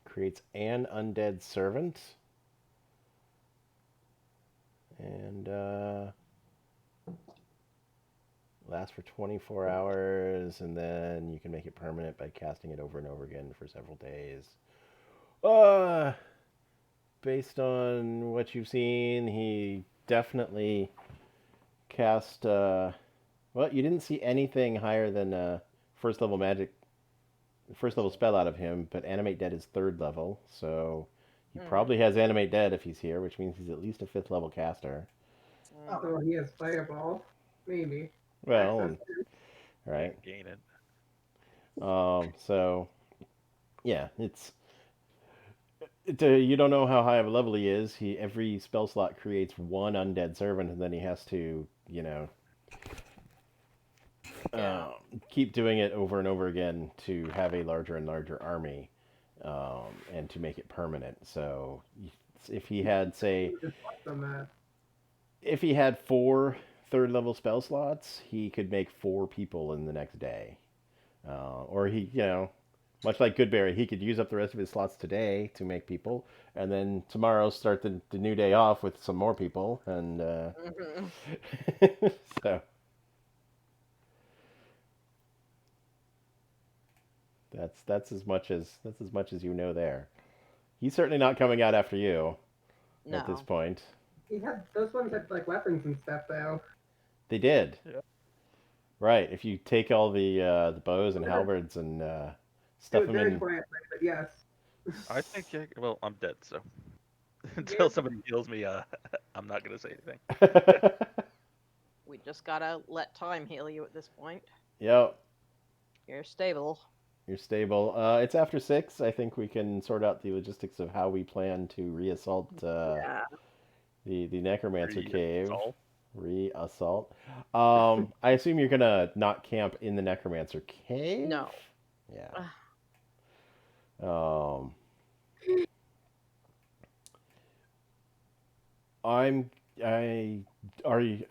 Creates an undead servant. And lasts for 24 hours, and then you can make it permanent by casting it over and over again for several days. Based on what you've seen, he definitely cast. Well, you didn't see anything higher than first level magic, first level spell out of him, but Animate Dead is 3rd level, so he probably has Animate Dead if he's here, which means he's at least a 5th level caster. Oh. So he has fireball, maybe. Well, Access right. Gain it. So yeah, you don't know how high of a level he is. Every spell slot creates 1 undead servant, and then he has to, keep doing it over and over again to have a larger and larger army, and to make it permanent. So if he had, say, from that. if he had 4 3rd level spell slots, he could make 4 people in the next day. Or he, much like Goodberry, he could use up the rest of his slots today to make people, and then tomorrow start the new day off with some more people, and so that's as much as you know there. He's certainly not coming out after you at this No. point. He had those ones had like weapons and stuff though. They did. Yeah. Right. If you take all the bows and halberds and stuff them Very in. quietly, but yes. I think. Well, I'm dead, so until somebody heals me, I'm not gonna say anything. We just gotta let time heal you at this point. Yep. You're stable. You're stable. It's after 6. I think we can sort out the logistics of how we plan to reassault Yeah. the necromancer cave. Assault. Reassault. I assume you're gonna not camp in the necromancer cave. No. Yeah. I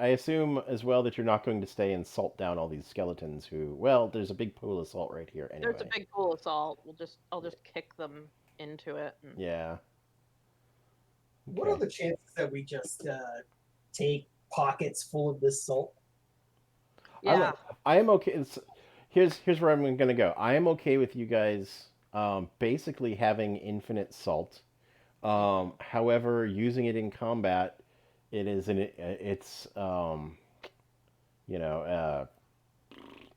assume as well that you're not going to stay and salt down all these skeletons who, well, there's a big pool of salt right here anyway. There's a big pool of salt. I'll just kick them into it. And... Yeah. What are the chances that we just take pockets full of this salt? Yeah. I am okay. Here's where I'm going to go. I am okay with you guys basically having infinite salt. However, using it in combat,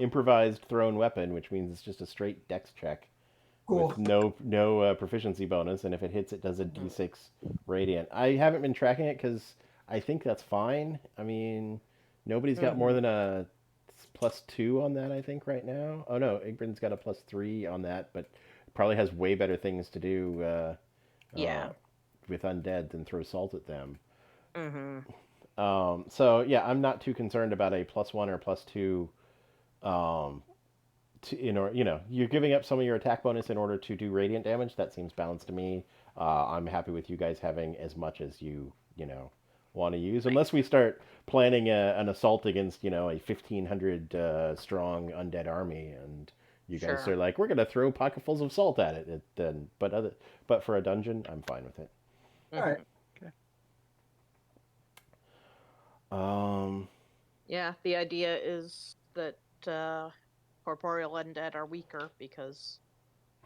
improvised thrown weapon, which means it's just a straight dex check Cool. with no proficiency bonus, and if it hits, it does a d6 radiant. I haven't been tracking it because I think that's fine. I mean, nobody's got more than a +2 on that, I think, right now. Oh no, Igbrin's got a +3 on that, but probably has way better things to do Yeah. with undead than throw salt at them. Mm-hmm. So yeah, I'm not too concerned about a +1 or +2. You're giving up some of your attack bonus in order to do radiant damage. That seems balanced to me. I'm happy with you guys having as much as you want to use, unless we start planning an assault against a 1,500 strong undead army, and you guys Sure. are like, we're gonna throw pocketfuls of salt at it. But for a dungeon, I'm fine with it. All right. Yeah, the idea is that corporeal undead are weaker because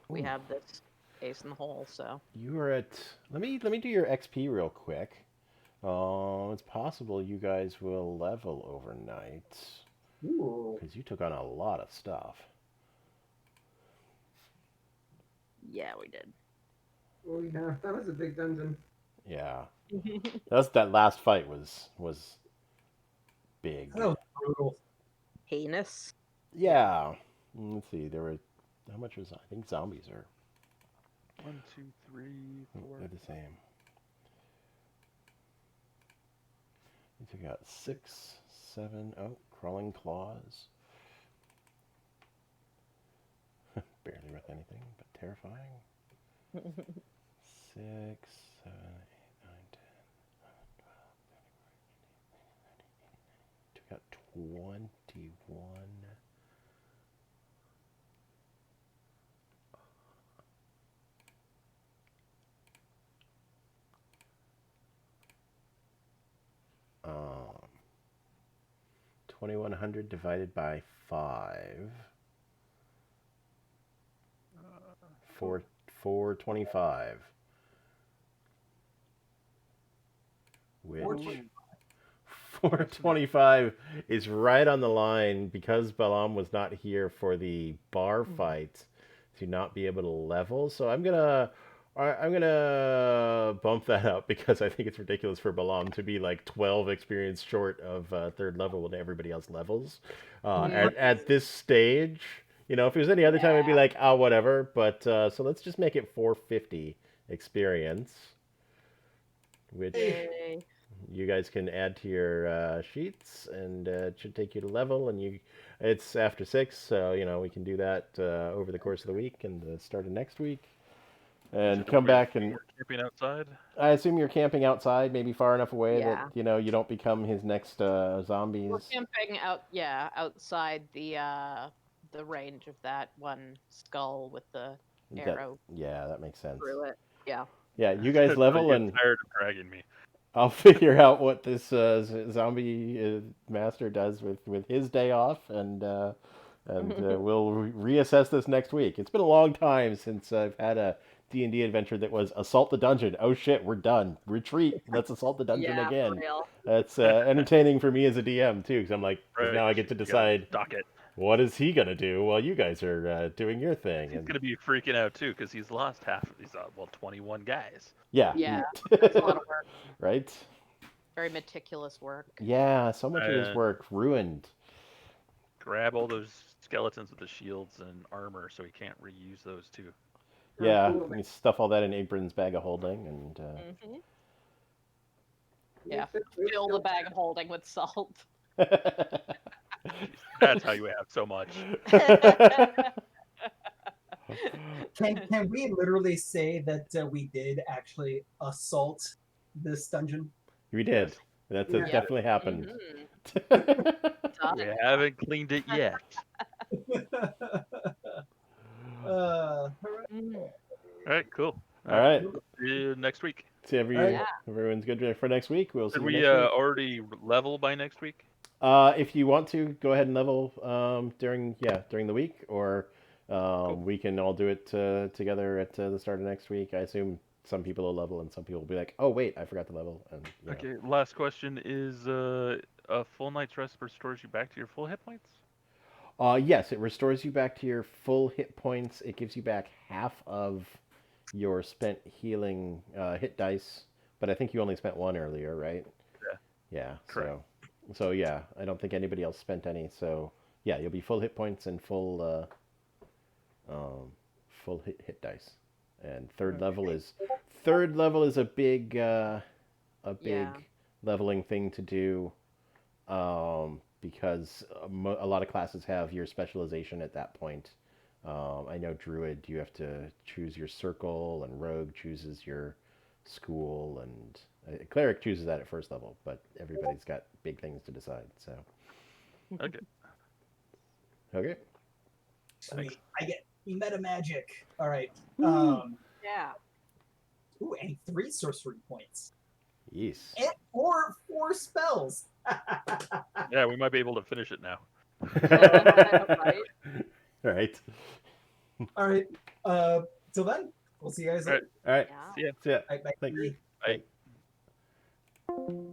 we have this ace in the hole. So You are at. Let me do your XP real quick. It's possible you guys will level overnight Ooh. because you took on a lot of stuff. yeah, we did. Oh yeah, that was a big dungeon. Yeah, that last fight was big. That was brutal. Heinous. Yeah. Let's see. How much was? I think zombies are 1, 2, 3, 4. they're the same. You took out 6, 7. Oh, crawling claws. Barely worth anything, but terrifying. 6, 7, 8, 9, 10, 11, 12, 13, 14, 15, 16, 17, 18, 19, 20. Took out 21. Um, 2,100 divided by 5. 425. Which 425 is right on the line because Balam was not here for the bar fight to not be able to level. So I'm gonna bump that up because I think it's ridiculous for Balam to be like 12 experience short of third level when everybody else levels. At this stage, if it was any other time, I'd be like, oh, whatever. But so let's just make it 450 experience, which Yay. you guys can add to your sheets, and it should take you to level. And it's after 6, so we can do that over the course of the week and the start of next week, and come back. And We're camping outside. I assume you're camping outside, maybe far enough away Yeah. that you don't become his next zombies. We're camping outside the range of that one skull with the arrow Yeah, that makes sense. through it. Yeah. Yeah, you guys level, Get and tired of dragging me. I'll figure out what this zombie master does with his day off, and we'll reassess this next week. It's been a long time since I've had a D&D adventure that was assault the dungeon. Oh shit, we're done. Retreat. Let's assault the dungeon Yeah, again. for real. That's entertaining for me as a DM too, because I'm like, 'cause Right. now I get to You gotta decide dock it. what is he gonna do while you guys are doing your thing. He's And gonna be freaking out too because he's lost half of these. 21 guys. yeah, Yeah. That's a lot of work. right. Very meticulous work. Yeah, so much of his work ruined. Grab all those skeletons with the shields and armor so he can't reuse those too. Yeah, cool. we stuff all that in Abram's bag of holding, and Hmm. Yeah. Fill the bag of holding with salt. That's how you have so much. Can we literally say that we did actually assault this dungeon? We did. That Yeah. definitely happened. Mhm. We haven't cleaned it yet. All Mm. All right, cool. All right. See you next week. See Yeah. everyone's good for next week. We'll see Did you we next week. already level by next week? If you want to, go ahead and level during the week, or Cool. we can all do it together at the start of next week. I assume some people will level, and some people will be like, "Oh wait, I forgot to level." And Okay, last question is a full night's rest restores you back to your full hit points? Yes, it restores you back to your full hit points. It gives you back half of your spent healing hit dice, but I think you only spent one earlier, right? Yeah. Yeah. Correct. So yeah, I don't think anybody else spent any. So yeah, you'll be full hit points and full hit dice. And third level is a big Yeah. leveling thing to do, because a lot of classes have your specialization at that point. I know Druid, you have to choose your circle, and Rogue chooses your school, and Cleric chooses that at first level, but everybody's got big things to decide. So, Okay. okay. Sweet. I get meta magic. All right. Woo. Yeah. Ooh, and 3 sorcery points. Yes. And four spells. Yeah, we might be able to finish it now. Right? All right. All right. Till then, we'll see you guys All right. later. All right. Yeah. See ya. See ya. Bye, bye. Thanks. Bye. Bye.